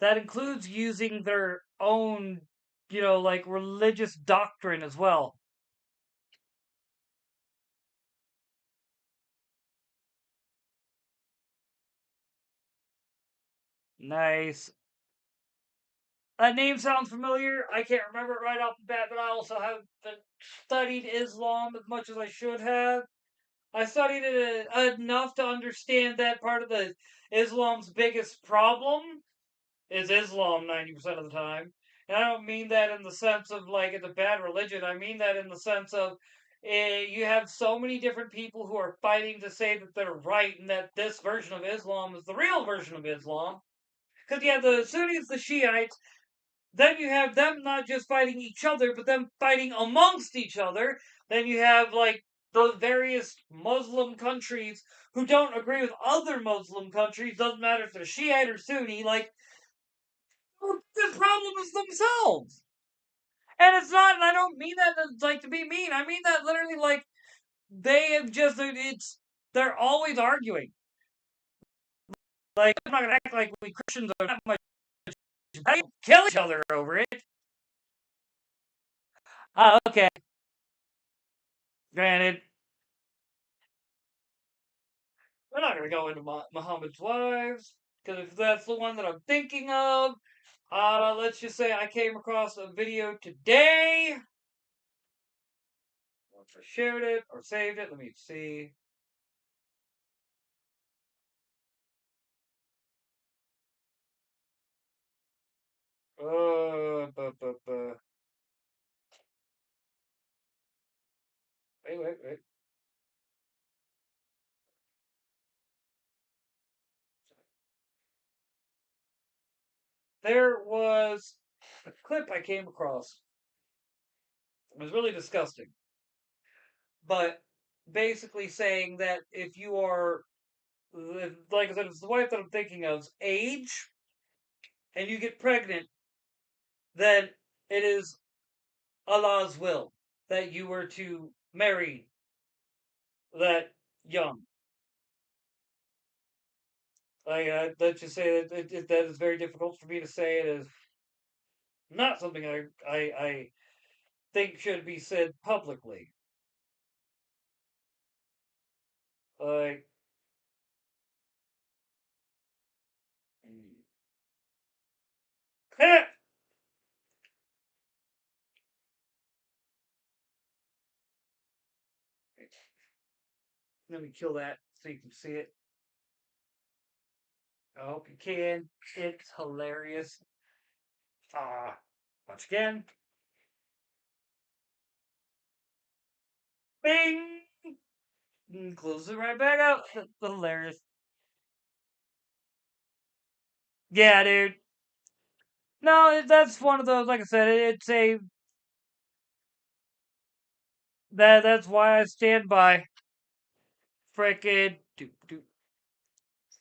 That includes using their own, like religious doctrine as well. Nice. That name sounds familiar. I can't remember it right off the bat, but I also haven't studied Islam as much as I should have. I studied it enough to understand that part of the Islam's biggest problem is Islam 90% of the time. And I don't mean that in the sense of like it's a bad religion. I mean that in the sense of you have so many different people who are fighting to say that they're right and that this version of Islam is the real version of Islam. Because you have the Sunnis, the Shiites, then you have them not just fighting each other, but them fighting amongst each other. Then you have like the various Muslim countries who don't agree with other Muslim countries. Doesn't matter if they're Shiite or Sunni. Like the problem is themselves. And it's not, and I don't mean that like to be mean. I mean that literally like they have just, they're always arguing. Like, I'm not gonna act like we Christians are that much. We kill each other over it. Okay. Granted, we're not gonna go into Muhammad's wives because if that's the one that I'm thinking of, let's just say I came across a video today. Once I shared it or saved it, let me see. Buh. Wait. There was a clip I came across. It was really disgusting, but basically saying that if you are, like I said, it's the wife that I'm thinking of's age, and you get pregnant, then it is Allah's will that you were to marry that young. Like, let's just say that that is very difficult for me to say. It is not something I think should be said publicly. Like, let me kill that so you can see it. I hope you can. It's hilarious. Once again, bing! Close it right back up. That's hilarious. Yeah, dude. No, that's one of those. Like I said, it's a that's why I stand by. Frickin'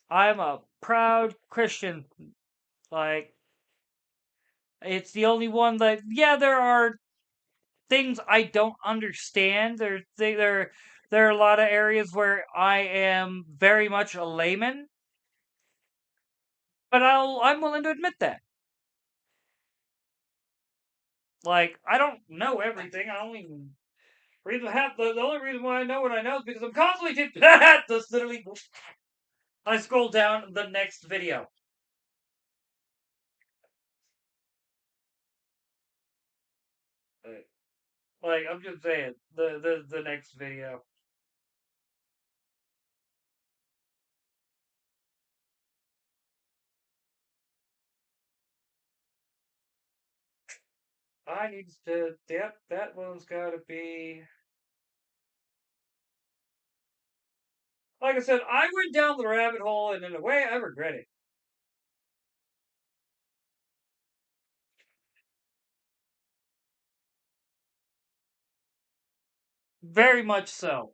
I'm a proud Christian. Like, it's the only one that, yeah, there are things I don't understand. There are a lot of areas where I am very much a layman, but I'm willing to admit that. Like, I don't know everything. I only read the only reason why I know what I know is because I'm constantly just literally. I scroll down the next video. Like, I'm just saying the next video. I need to. Yep, that one's got to be. Like I said, I went down the rabbit hole, and in a way, I regret it. Very much so.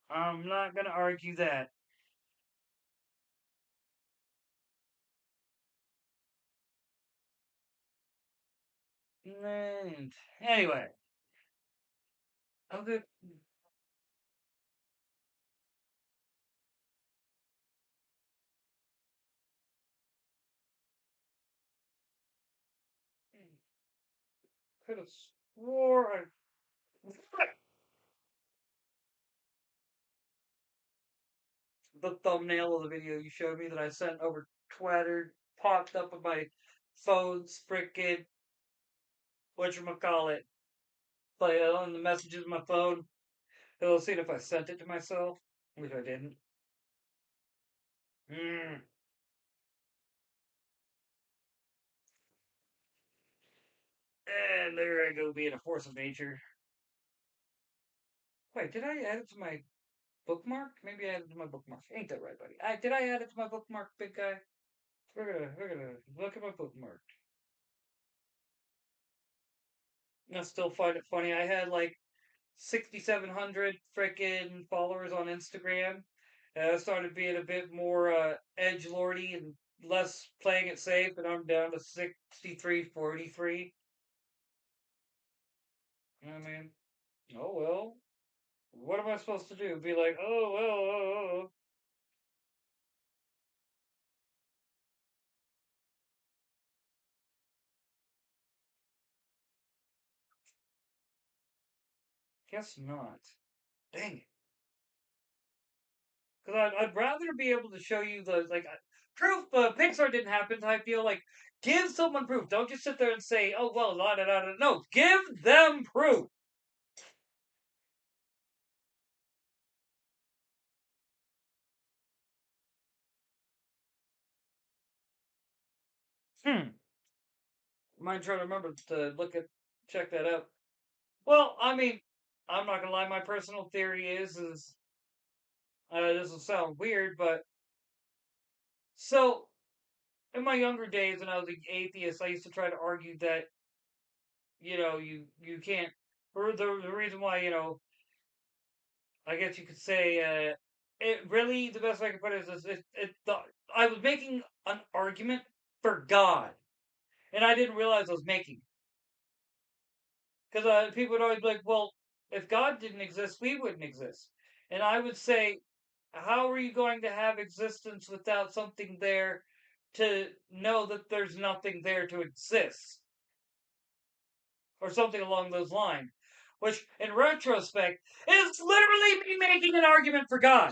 I'm not gonna argue that. And anyway, okay. Could have swore I. The thumbnail of the video you showed me that I sent over Twitter popped up on my phone's frickin' whatchamacallit. Like on the messages on my phone. It'll see if I sent it to myself, which I didn't. Mm. And there I go being a force of nature. Wait, did I add it to my bookmark? Maybe I added it to my bookmark. Ain't that right, buddy? Did I add it to my bookmark, big guy? We're gonna look at my bookmark. I still find it funny. I had like 6,700 freaking followers on Instagram. And I started being a bit more edge lordy and less playing it safe, and I'm down to 6343. You know what I mean? Oh well. What am I supposed to do? Be like, oh well, guess not. Dang it. Because I'd rather be able to show you the like proof. Pixar didn't happen. I feel like give someone proof. Don't just sit there and say, "Oh well, da da da da." No, give them proof. Hmm. Mind trying to remember to check that out. Well, I mean, I'm not gonna lie. My personal theory is this will sound weird, but so in my younger days when I was an atheist, I used to try to argue that you can't. Or the reason why I guess you could say it really the best way I can put it is I was making an argument for God, and I didn't realize I was making because people would always be like, well, if God didn't exist, we wouldn't exist, and I would say, how are you going to have existence without something there to know that there's nothing there to exist, or something along those lines? Which, in retrospect, is literally me making an argument for God.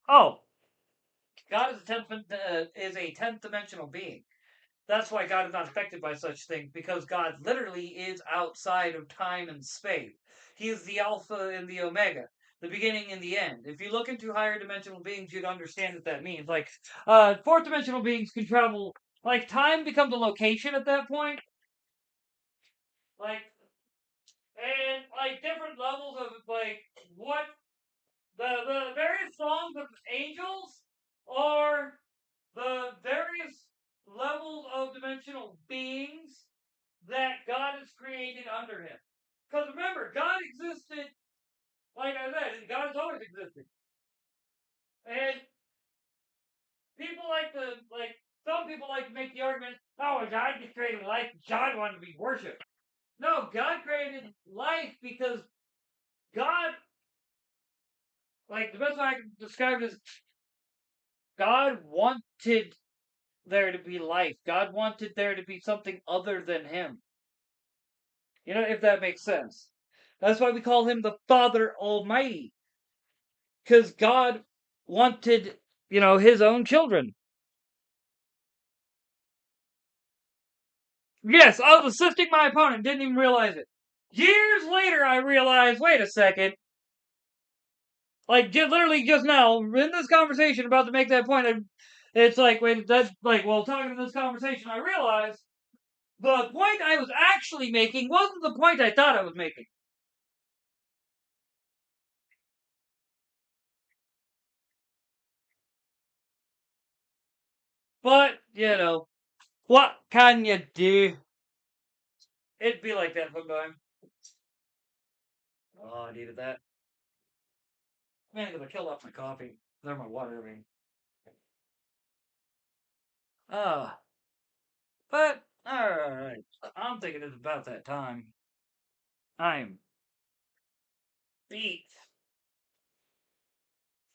Oh, God is a tenth dimensional being. That's why God is not affected by such things because God literally is outside of time and space. He is the Alpha and the Omega, the beginning and the end. If you look into higher dimensional beings, you'd understand what that means. Like fourth dimensional beings can travel. Like time becomes a location at that point. Like and like different levels of like what the various songs of angels are the various levels of dimensional beings that God has created under him. Because remember, God existed, like I said, God has always existed. And people like to, like, some people like to make the argument, oh, God just created life, God wanted to be worshipped. No, God created life because God, like, the best way I can describe it is God wanted there to be life. God wanted there to be something other than him. You know, if that makes sense. That's why we call him the Father Almighty. Because God wanted, his own children. Yes, I was assisting my opponent, didn't even realize it. Years later, I realized, wait a second. Like, literally just now, in this conversation, about to make that point, it's like, wait, that's like, well, talking in this conversation, I realized the point I was actually making wasn't the point I thought I was making. But, what can you do? It'd be like that sometime. Oh, I needed that. Man, because I killed off my coffee. There's my water, I mean. Ah, but, alright. I'm thinking it's about that time. I'm beat.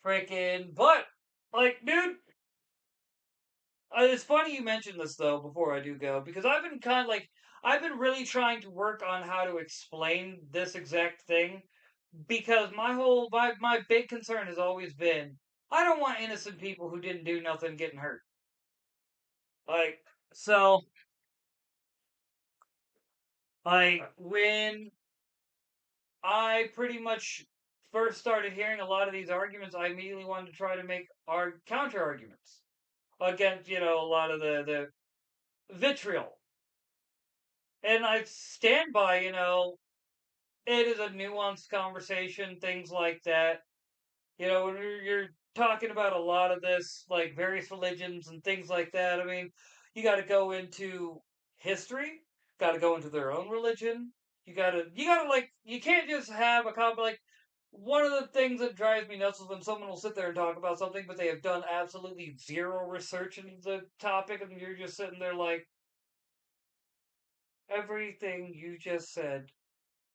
Freaking, but, like, dude, it's funny you mentioned this, though, before I do go, because I've been kind of like, I've been really trying to work on how to explain this exact thing, because my big concern has always been, I don't want innocent people who didn't do nothing getting hurt. Like, so, like, when I pretty much first started hearing a lot of these arguments, I immediately wanted to try to make our counter arguments against, a lot of the vitriol. And I stand by, it is a nuanced conversation, things like that. When you're talking about a lot of this, like various religions and things like that, I mean, you got to go into history, got to go into their own religion. You gotta like, you can't just have a like one of the things that drives me nuts is when someone will sit there and talk about something, but they have done absolutely zero research into the topic, and you're just sitting there like, everything you just said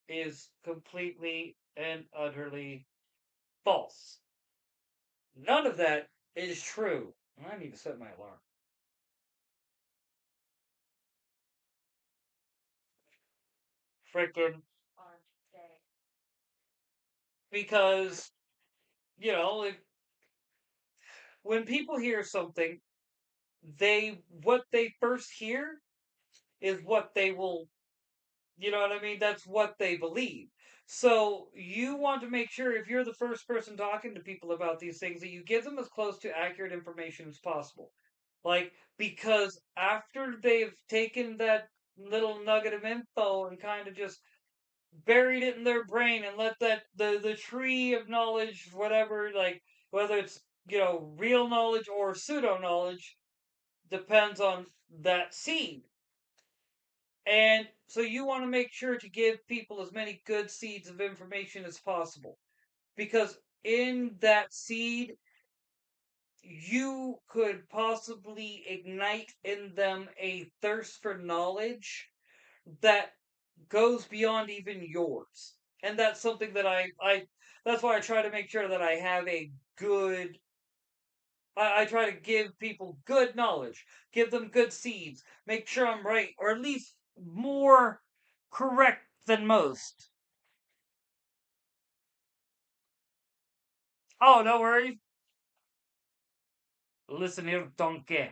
is completely and utterly false. None of that is true. I need to set my alarm. Freaking because if when people hear something, what they first hear is what they will. You know what I mean? That's what they believe. So you want to make sure if you're the first person talking to people about these things that you give them as close to accurate information as possible. Like, because after they've taken that little nugget of info and kind of just buried it in their brain and let that the tree of knowledge, whatever, like whether it's real knowledge or pseudo knowledge, depends on that seed. And so you want to make sure to give people as many good seeds of information as possible. Because in that seed, you could possibly ignite in them a thirst for knowledge that goes beyond even yours. And that's something that I that's why I try to make sure that I have a good I try to give people good knowledge, give them good seeds, make sure I'm right, or at least more correct than most. Oh, no worries. Listen here, donkey.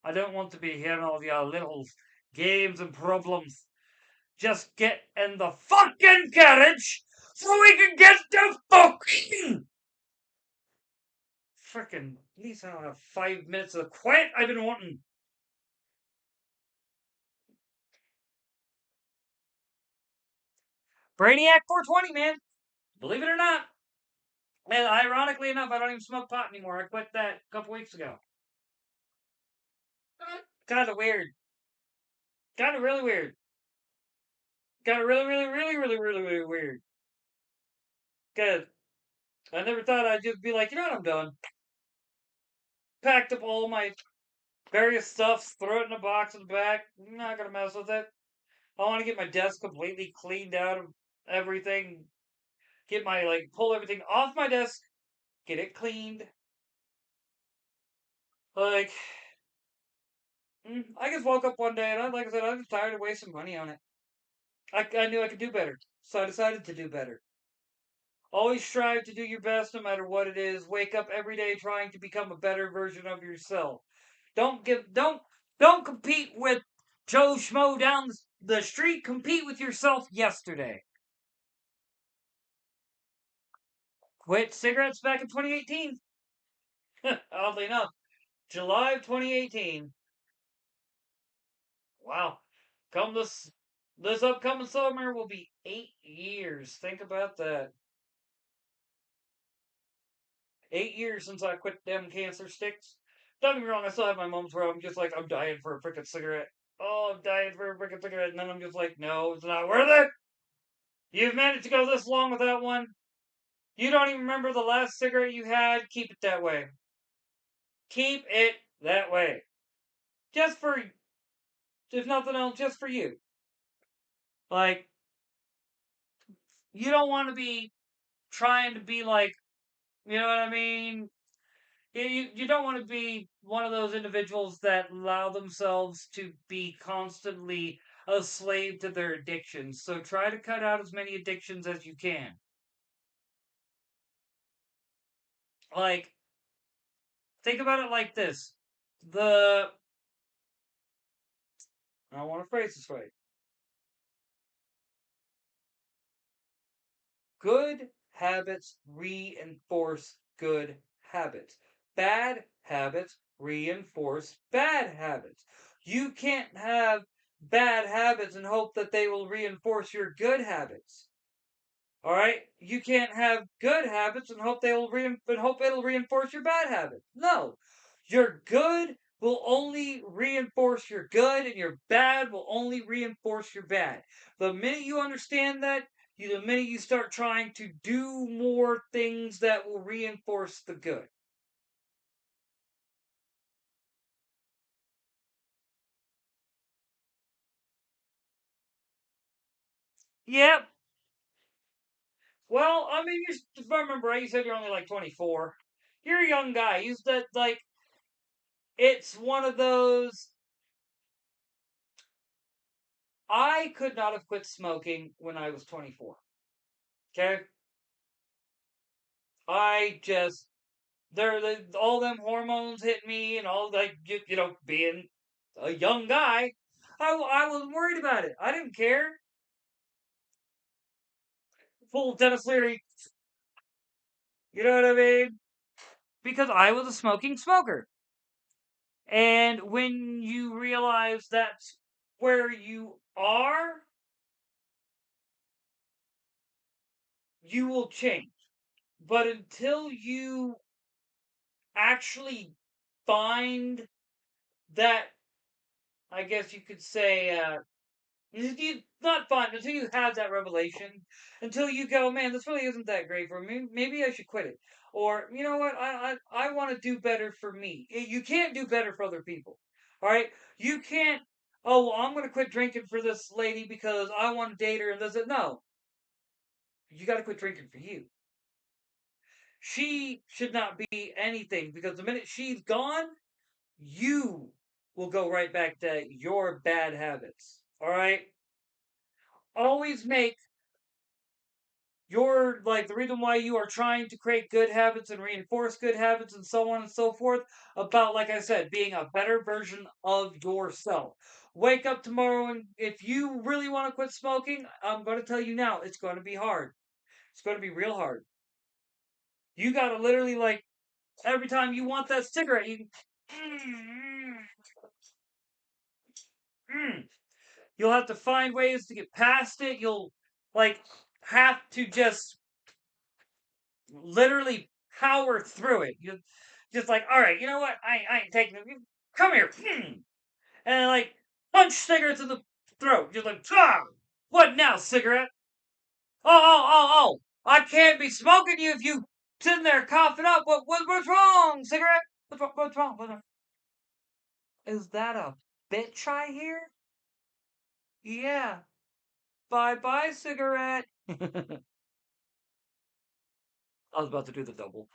I don't want to be hearing all your little games and problems. Just get in the fucking carriage so we can get to fucking. Frickin', at least I'll have 5 minutes of quiet I've been wanting. Brainiac 420, man. Believe it or not. And ironically enough, I don't even smoke pot anymore. I quit that a couple weeks ago. Kind of weird. Kind of really weird. Kind of really, really, really, really, really, really weird. Cause I never thought I'd just be like, you know what, I'm done. Packed up all my various stuffs, throw it in a box in the back. I'm not gonna mess with it. I want to get my desk completely cleaned out of everything. Get my pull everything off my desk. Get it cleaned. Like, I just woke up one day and like I said, I'm just tired of wasting money on it. I knew I could do better, so I decided to do better. Always strive to do your best no matter what it is. Wake up every day trying to become a better version of yourself. Don't compete with Joe Schmo down the street. Compete with yourself yesterday. Quit cigarettes back in 2018. Oddly enough, July of 2018. Wow. Come this upcoming summer will be 8 years. Think about that. 8 years since I quit them cancer sticks. Don't get me wrong, I still have my moments where I'm just like, I'm dying for a freaking cigarette. Oh, I'm dying for a freaking cigarette. And then I'm just like, no, it's not worth it. You've managed to go this long without one. You don't even remember the last cigarette you had. Keep it that way. Keep it that way. Just for, if nothing else, just for you. Like, you don't want to be trying to be like, you know what I mean? You don't want to be one of those individuals that allow themselves to be constantly a slave to their addictions. So try to cut out as many addictions as you can. Like, think about it like this. The I don't want to phrase this right. Good habits reinforce good habits. Bad habits reinforce bad habits. You can't have bad habits and hope that they will reinforce your good habits. All right, you can't have good habits and hope and hope it'll reinforce your bad habits. No, your good will only reinforce your good, and your bad will only reinforce your bad. The minute you understand that, The minute you start trying to do more things that will reinforce the good. Yep. Well, I mean, if I remember right, you said you're only like 24. You're a young guy. You said, like, it's one of those. I could not have quit smoking when I was 24. Okay? I just all them hormones hit me and all like being a young guy. I wasn't worried about it. I didn't care. Full Dennis Leary, you know what I mean? Because I was a smoking smoker. And when you realize that's where you are, you will change. But until you actually find that, I guess you could say, you not find until you have that revelation, until you go, man, this really isn't that great for me. Maybe I should quit it, or you know what, I want to do better for me. You can't do better for other people. All right, you can't. Oh, well, I'm going to quit drinking for this lady because I want to date her and does it. No, you got to quit drinking for you. She should not be anything because the minute she's gone, you will go right back to your bad habits. All right, always make you're like the reason why you are trying to create good habits and reinforce good habits and so on and so forth about, like I said, being a better version of yourself. Wake up tomorrow, and if you really want to quit smoking, I'm going to tell you now, it's going to be hard. It's going to be real hard. You got to literally, like, every time you want that cigarette, you you'll have to find ways to get past it. You'll like have to just literally power through it. You just like, all right, you know what? I ain't taking it. Come here, and like punch cigarettes in the throat. Just like, ah, what now, cigarette? Oh! I can't be smoking you if you sitting there coughing up. What's wrong, cigarette? What's wrong? Is that a bitch I hear? Yeah. Bye bye, cigarette. I was about to do the double.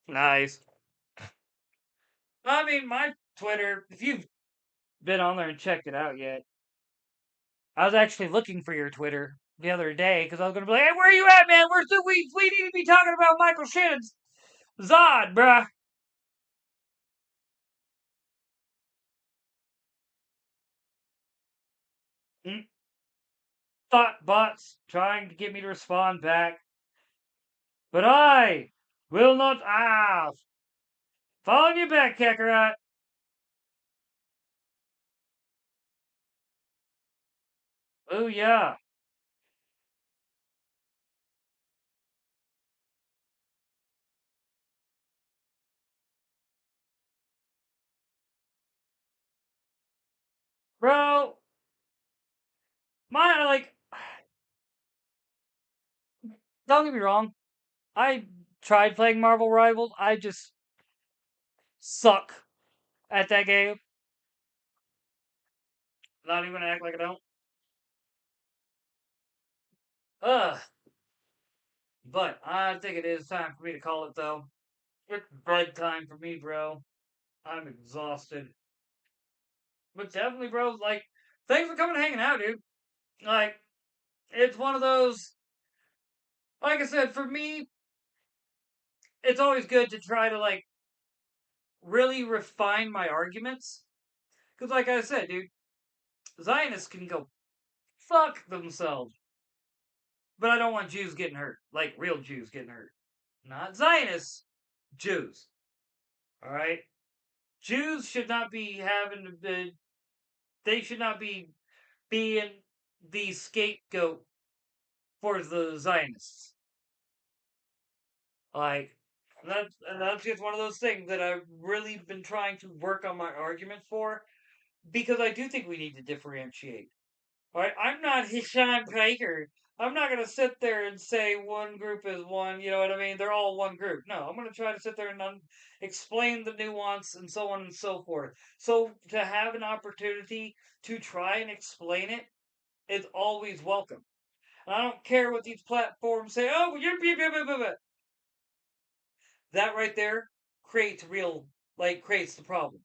Nice. I mean, my Twitter, if you've been on there and checked it out yet, I was actually looking for your Twitter the other day because I was going to be like, hey, where are you at, man? Where's the we need to be talking about Michael Shannon's Zod, bruh. Mm, thought bots trying to get me to respond back. But I will not ask. Following you back, Kakarot. Oh, yeah. Bro, like, don't get me wrong. I tried playing Marvel Rivals. I just suck at that game. Not even act like I don't. Ugh. But I think it is time for me to call it, though. It's bedtime for me, bro. I'm exhausted. But definitely, bro, like, thanks for coming and hanging out, dude. Like, it's one of those, like I said, for me, it's always good to try to, like, really refine my arguments. Because, like I said, dude, Zionists can go fuck themselves. But I don't want Jews getting hurt. Like, real Jews getting hurt. Not Zionists, Jews. Alright? Jews should not be having to be, they should not be being the scapegoat for the Zionists. Like that's just one of those things that I've really been trying to work on my arguments for. because I do think we need to differentiate. All right, I'm not Hisham Piker. I'm not gonna sit there and say one group is one. You know what I mean? They're all one group. No, I'm gonna try to sit there and explain the nuance and so on and so forth. So to have an opportunity to try and explain it is always welcome. And I don't care what these platforms say. Oh, you're. That right there creates creates the problem.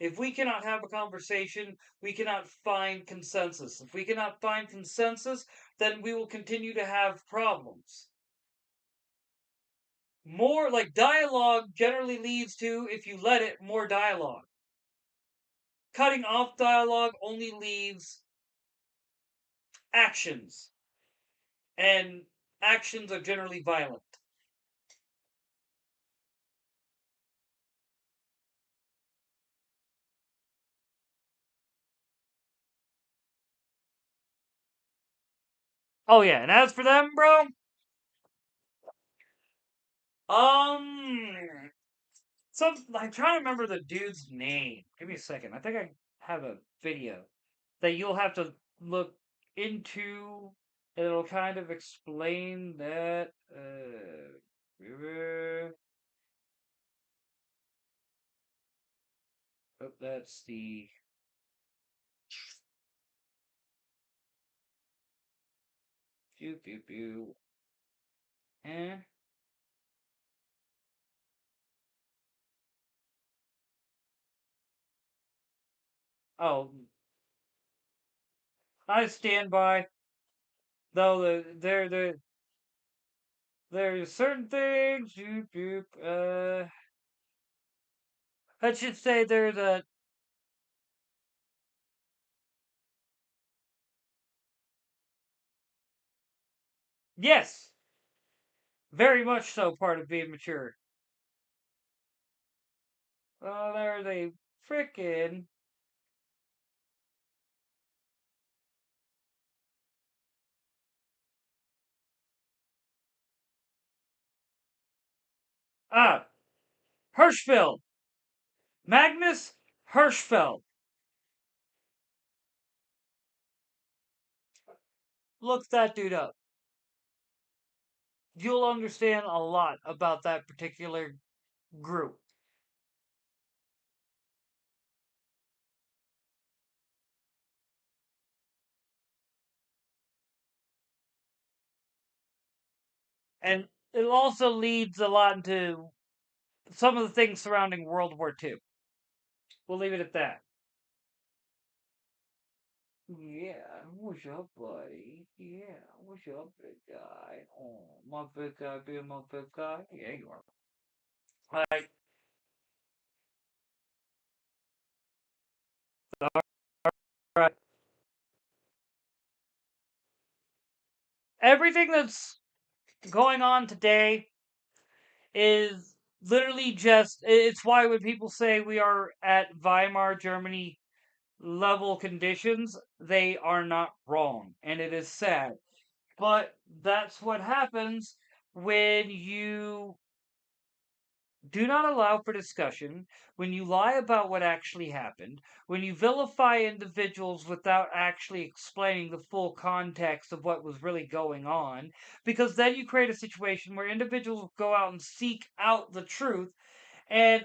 If we cannot have a conversation, we cannot find consensus. If we cannot find consensus, then we will continue to have problems. More like dialogue generally leads to, if you let it, more dialogue. Cutting off dialogue only leaves actions, and actions are generally violent. Oh yeah, and as for them, bro, um, I'm trying to remember the dude's name. Give me a second. I think I have a video that you'll have to look into. It'll kind of explain that. That's the. Pew pew pew. Eh. Oh, I stand by. Though there's certain things. I should say there's a. Yes, very much so part of being mature. Oh, there's a frickin' ah Hirschfeld, Magnus Hirschfeld. Look that dude up. You'll understand a lot about that particular group. And it also leads a lot into some of the things surrounding World War II. We'll leave it at that. Yeah, what's up, buddy? Yeah, what's up, big guy? Oh, my big guy being my big guy? Yeah, you are. Like, right. Everything that's going on today is literally just, it's why when people say we are at Weimar Germany level conditions, they are not wrong. And it is sad. But that's what happens when you do not allow for discussion, when you lie about what actually happened, when you vilify individuals without actually explaining the full context of what was really going on, because then you create a situation where individuals go out and seek out the truth. And,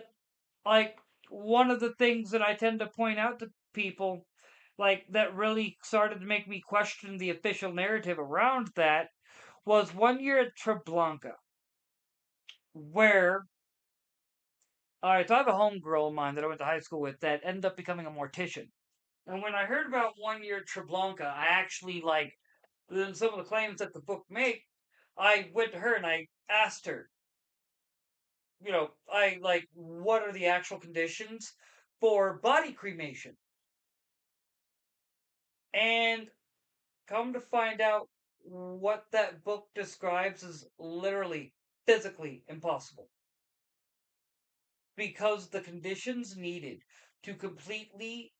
like, one of the things that I tend to point out to people, like, that really started to make me question the official narrative around that was one year at Treblanka, where all right, so I have a homegirl of mine that I went to high school with that ended up becoming a mortician. And when I heard about one year Treblanka, I actually like some of the claims that the book make. I went to her and I asked her, I like what are the actual conditions for body cremation? And come to find out, what that book describes is literally physically impossible because the conditions needed to completely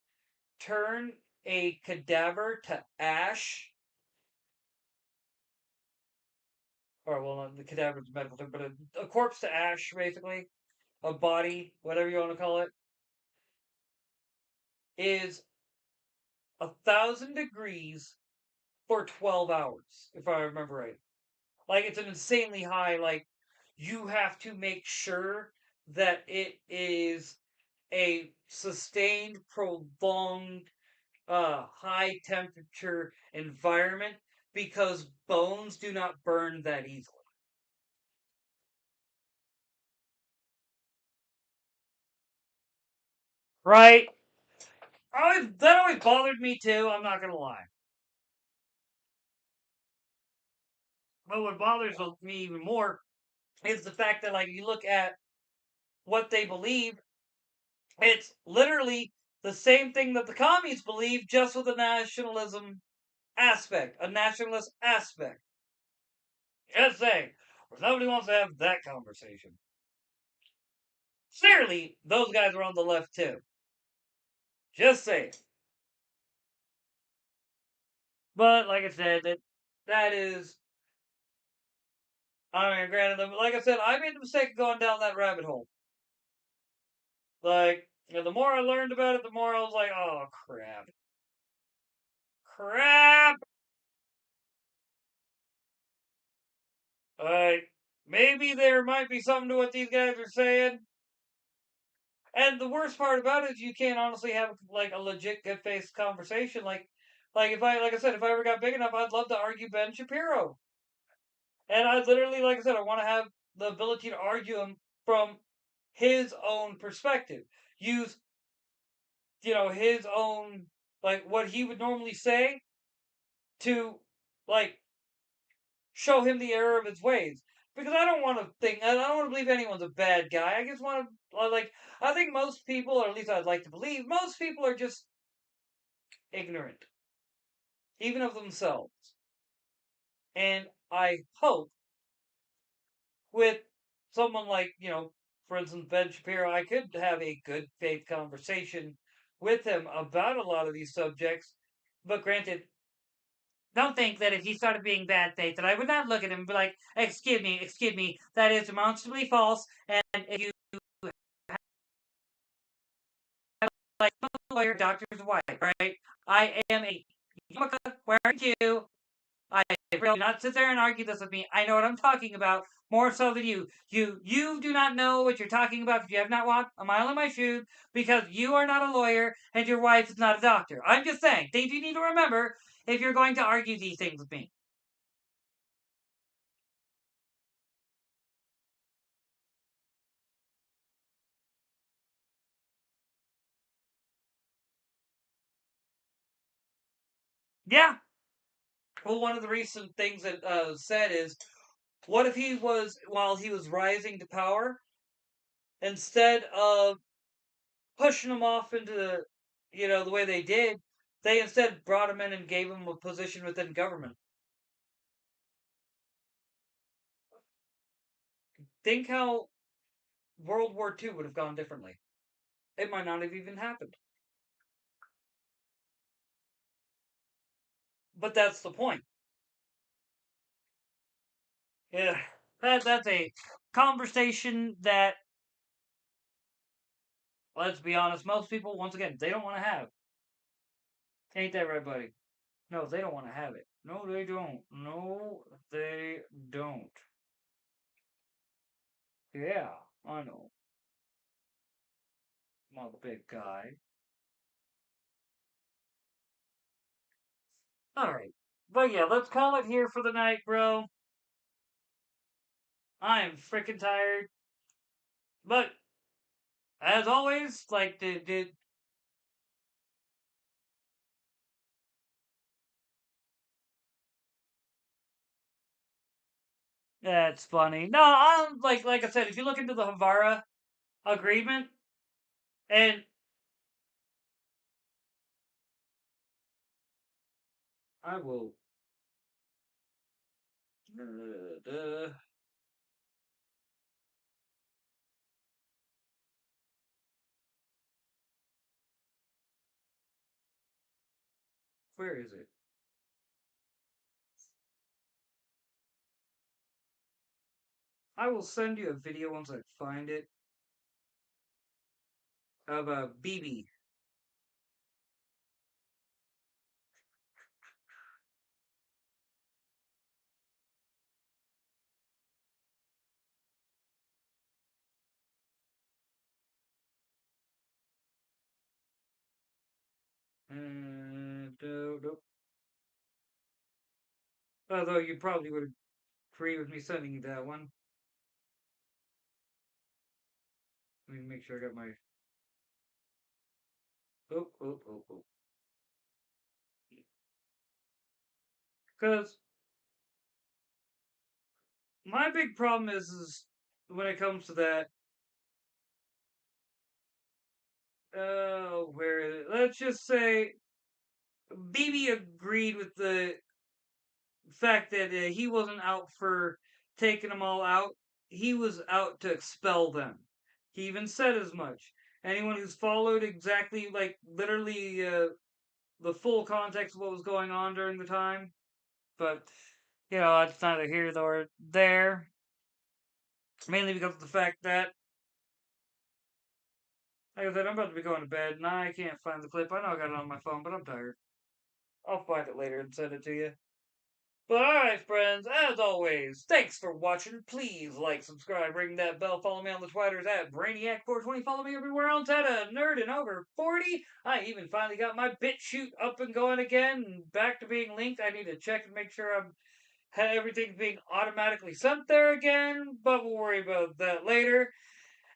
turn a cadaver to ash, or well, not the cadaver is a medical term, but a corpse to ash, basically, a body, whatever you want to call it. is 1,000 degrees for 12 hours, if I remember right. Like, it's an insanely high, like, you have to make sure that it is a sustained, prolonged, high temperature environment because bones do not burn that easily. Right? That always bothered me too, I'm not gonna lie. But what bothers me even more is the fact that, like, you look at what they believe, it's literally the same thing that the commies believe, just with a nationalism aspect, a nationalist aspect. Just saying. Nobody wants to have that conversation. Clearly, those guys are on the left too. Just saying. But like I said, that is. I mean, granted, like I said, I made the mistake of going down that rabbit hole. Like, the more I learned about it, the more I was like, oh crap, crap. Like, maybe there might be something to what these guys are saying. And the worst part about it is you can't honestly have like a legit good faith conversation. Like if I like I said, if I ever got big enough, I'd love to argue Ben Shapiro. And I literally, like I said, I want to have the ability to argue him from his own perspective. Use his own, like, what he would normally say to, like, show him the error of his ways. Because I don't want to believe anyone's a bad guy. I just want to, like, I think most people, or at least I'd like to believe, most people are just ignorant, even of themselves. And I hope with someone like, for instance, Ben Shapiro, I could have a good faith conversation with him about a lot of these subjects. But granted, don't think that if he started being bad faith, that I would not look at him and be like, excuse me, that is demonstrably false. And if you like a lawyer, doctor's wife, right? I am a where are you? I really do not sit there and argue this with me. I know what I'm talking about more so than you. You do not know what you're talking about because you have not walked a mile in my shoes because you are not a lawyer and your wife is not a doctor. I'm just saying, things you need to remember if you're going to argue these things with me. Yeah. Well, one of the recent things that said is, what if he was, while he was rising to power, instead of pushing him off into the way they did, they instead brought him in and gave him a position within government. Think how World War II would have gone differently. It might not have even happened. But that's the point. Yeah, that's a conversation that, let's be honest, most people, once again, they don't want to have. Ain't that right, buddy? No, they don't want to have it. No, they don't. No, they don't. Yeah, I know. I'm a big guy. Alright. But yeah, let's call it here for the night, bro. I am freaking tired. But as always, like did that's funny. No, I'm like I said, if you look into the Havara agreement and I will uh, where is it? I will send you a video once I find it of a BB. Although you probably would agree with me sending you that one. Let me make sure I got my. Oh, oh, oh, oh. Because my big problem is when it comes to that. Where is it? Let's just say BB agreed with the fact that he wasn't out for taking them all out. He was out to expel them. He even said as much. Anyone who's followed exactly, like, literally the full context of what was going on during the time. But, it's neither here nor there. Mainly because of the fact that, like I said, I'm about to be going to bed and I can't find the clip. I know I got it on my phone, but I'm tired. I'll find it later and send it to you. But alright, friends, as always, thanks for watching. Please like, subscribe, ring that bell, follow me on the Twitters at Brainiac420, follow me everywhere else at a Nerd and Over 40. I even finally got my BitChute up and going again, and back to being linked. I need to check and make sure everything's being automatically sent there again, but we'll worry about that later.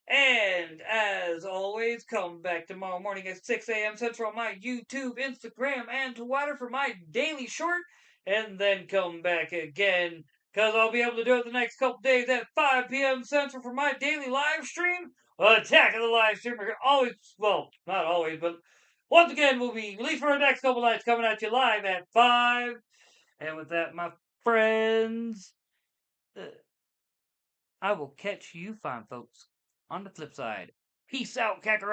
And as always, come back tomorrow morning at 6 a.m. Central on my YouTube, Instagram, and Twitter for my daily short. And then come back again, because I'll be able to do it the next couple days at 5 p.m. Central for my daily live stream. Attack of the live streamer. Always, well, not always, but once again, we'll be, at least for the next couple nights, coming at you live at 5. And with that, my friends, uh, I will catch you fine folks on the flip side. Peace out, Kakarot.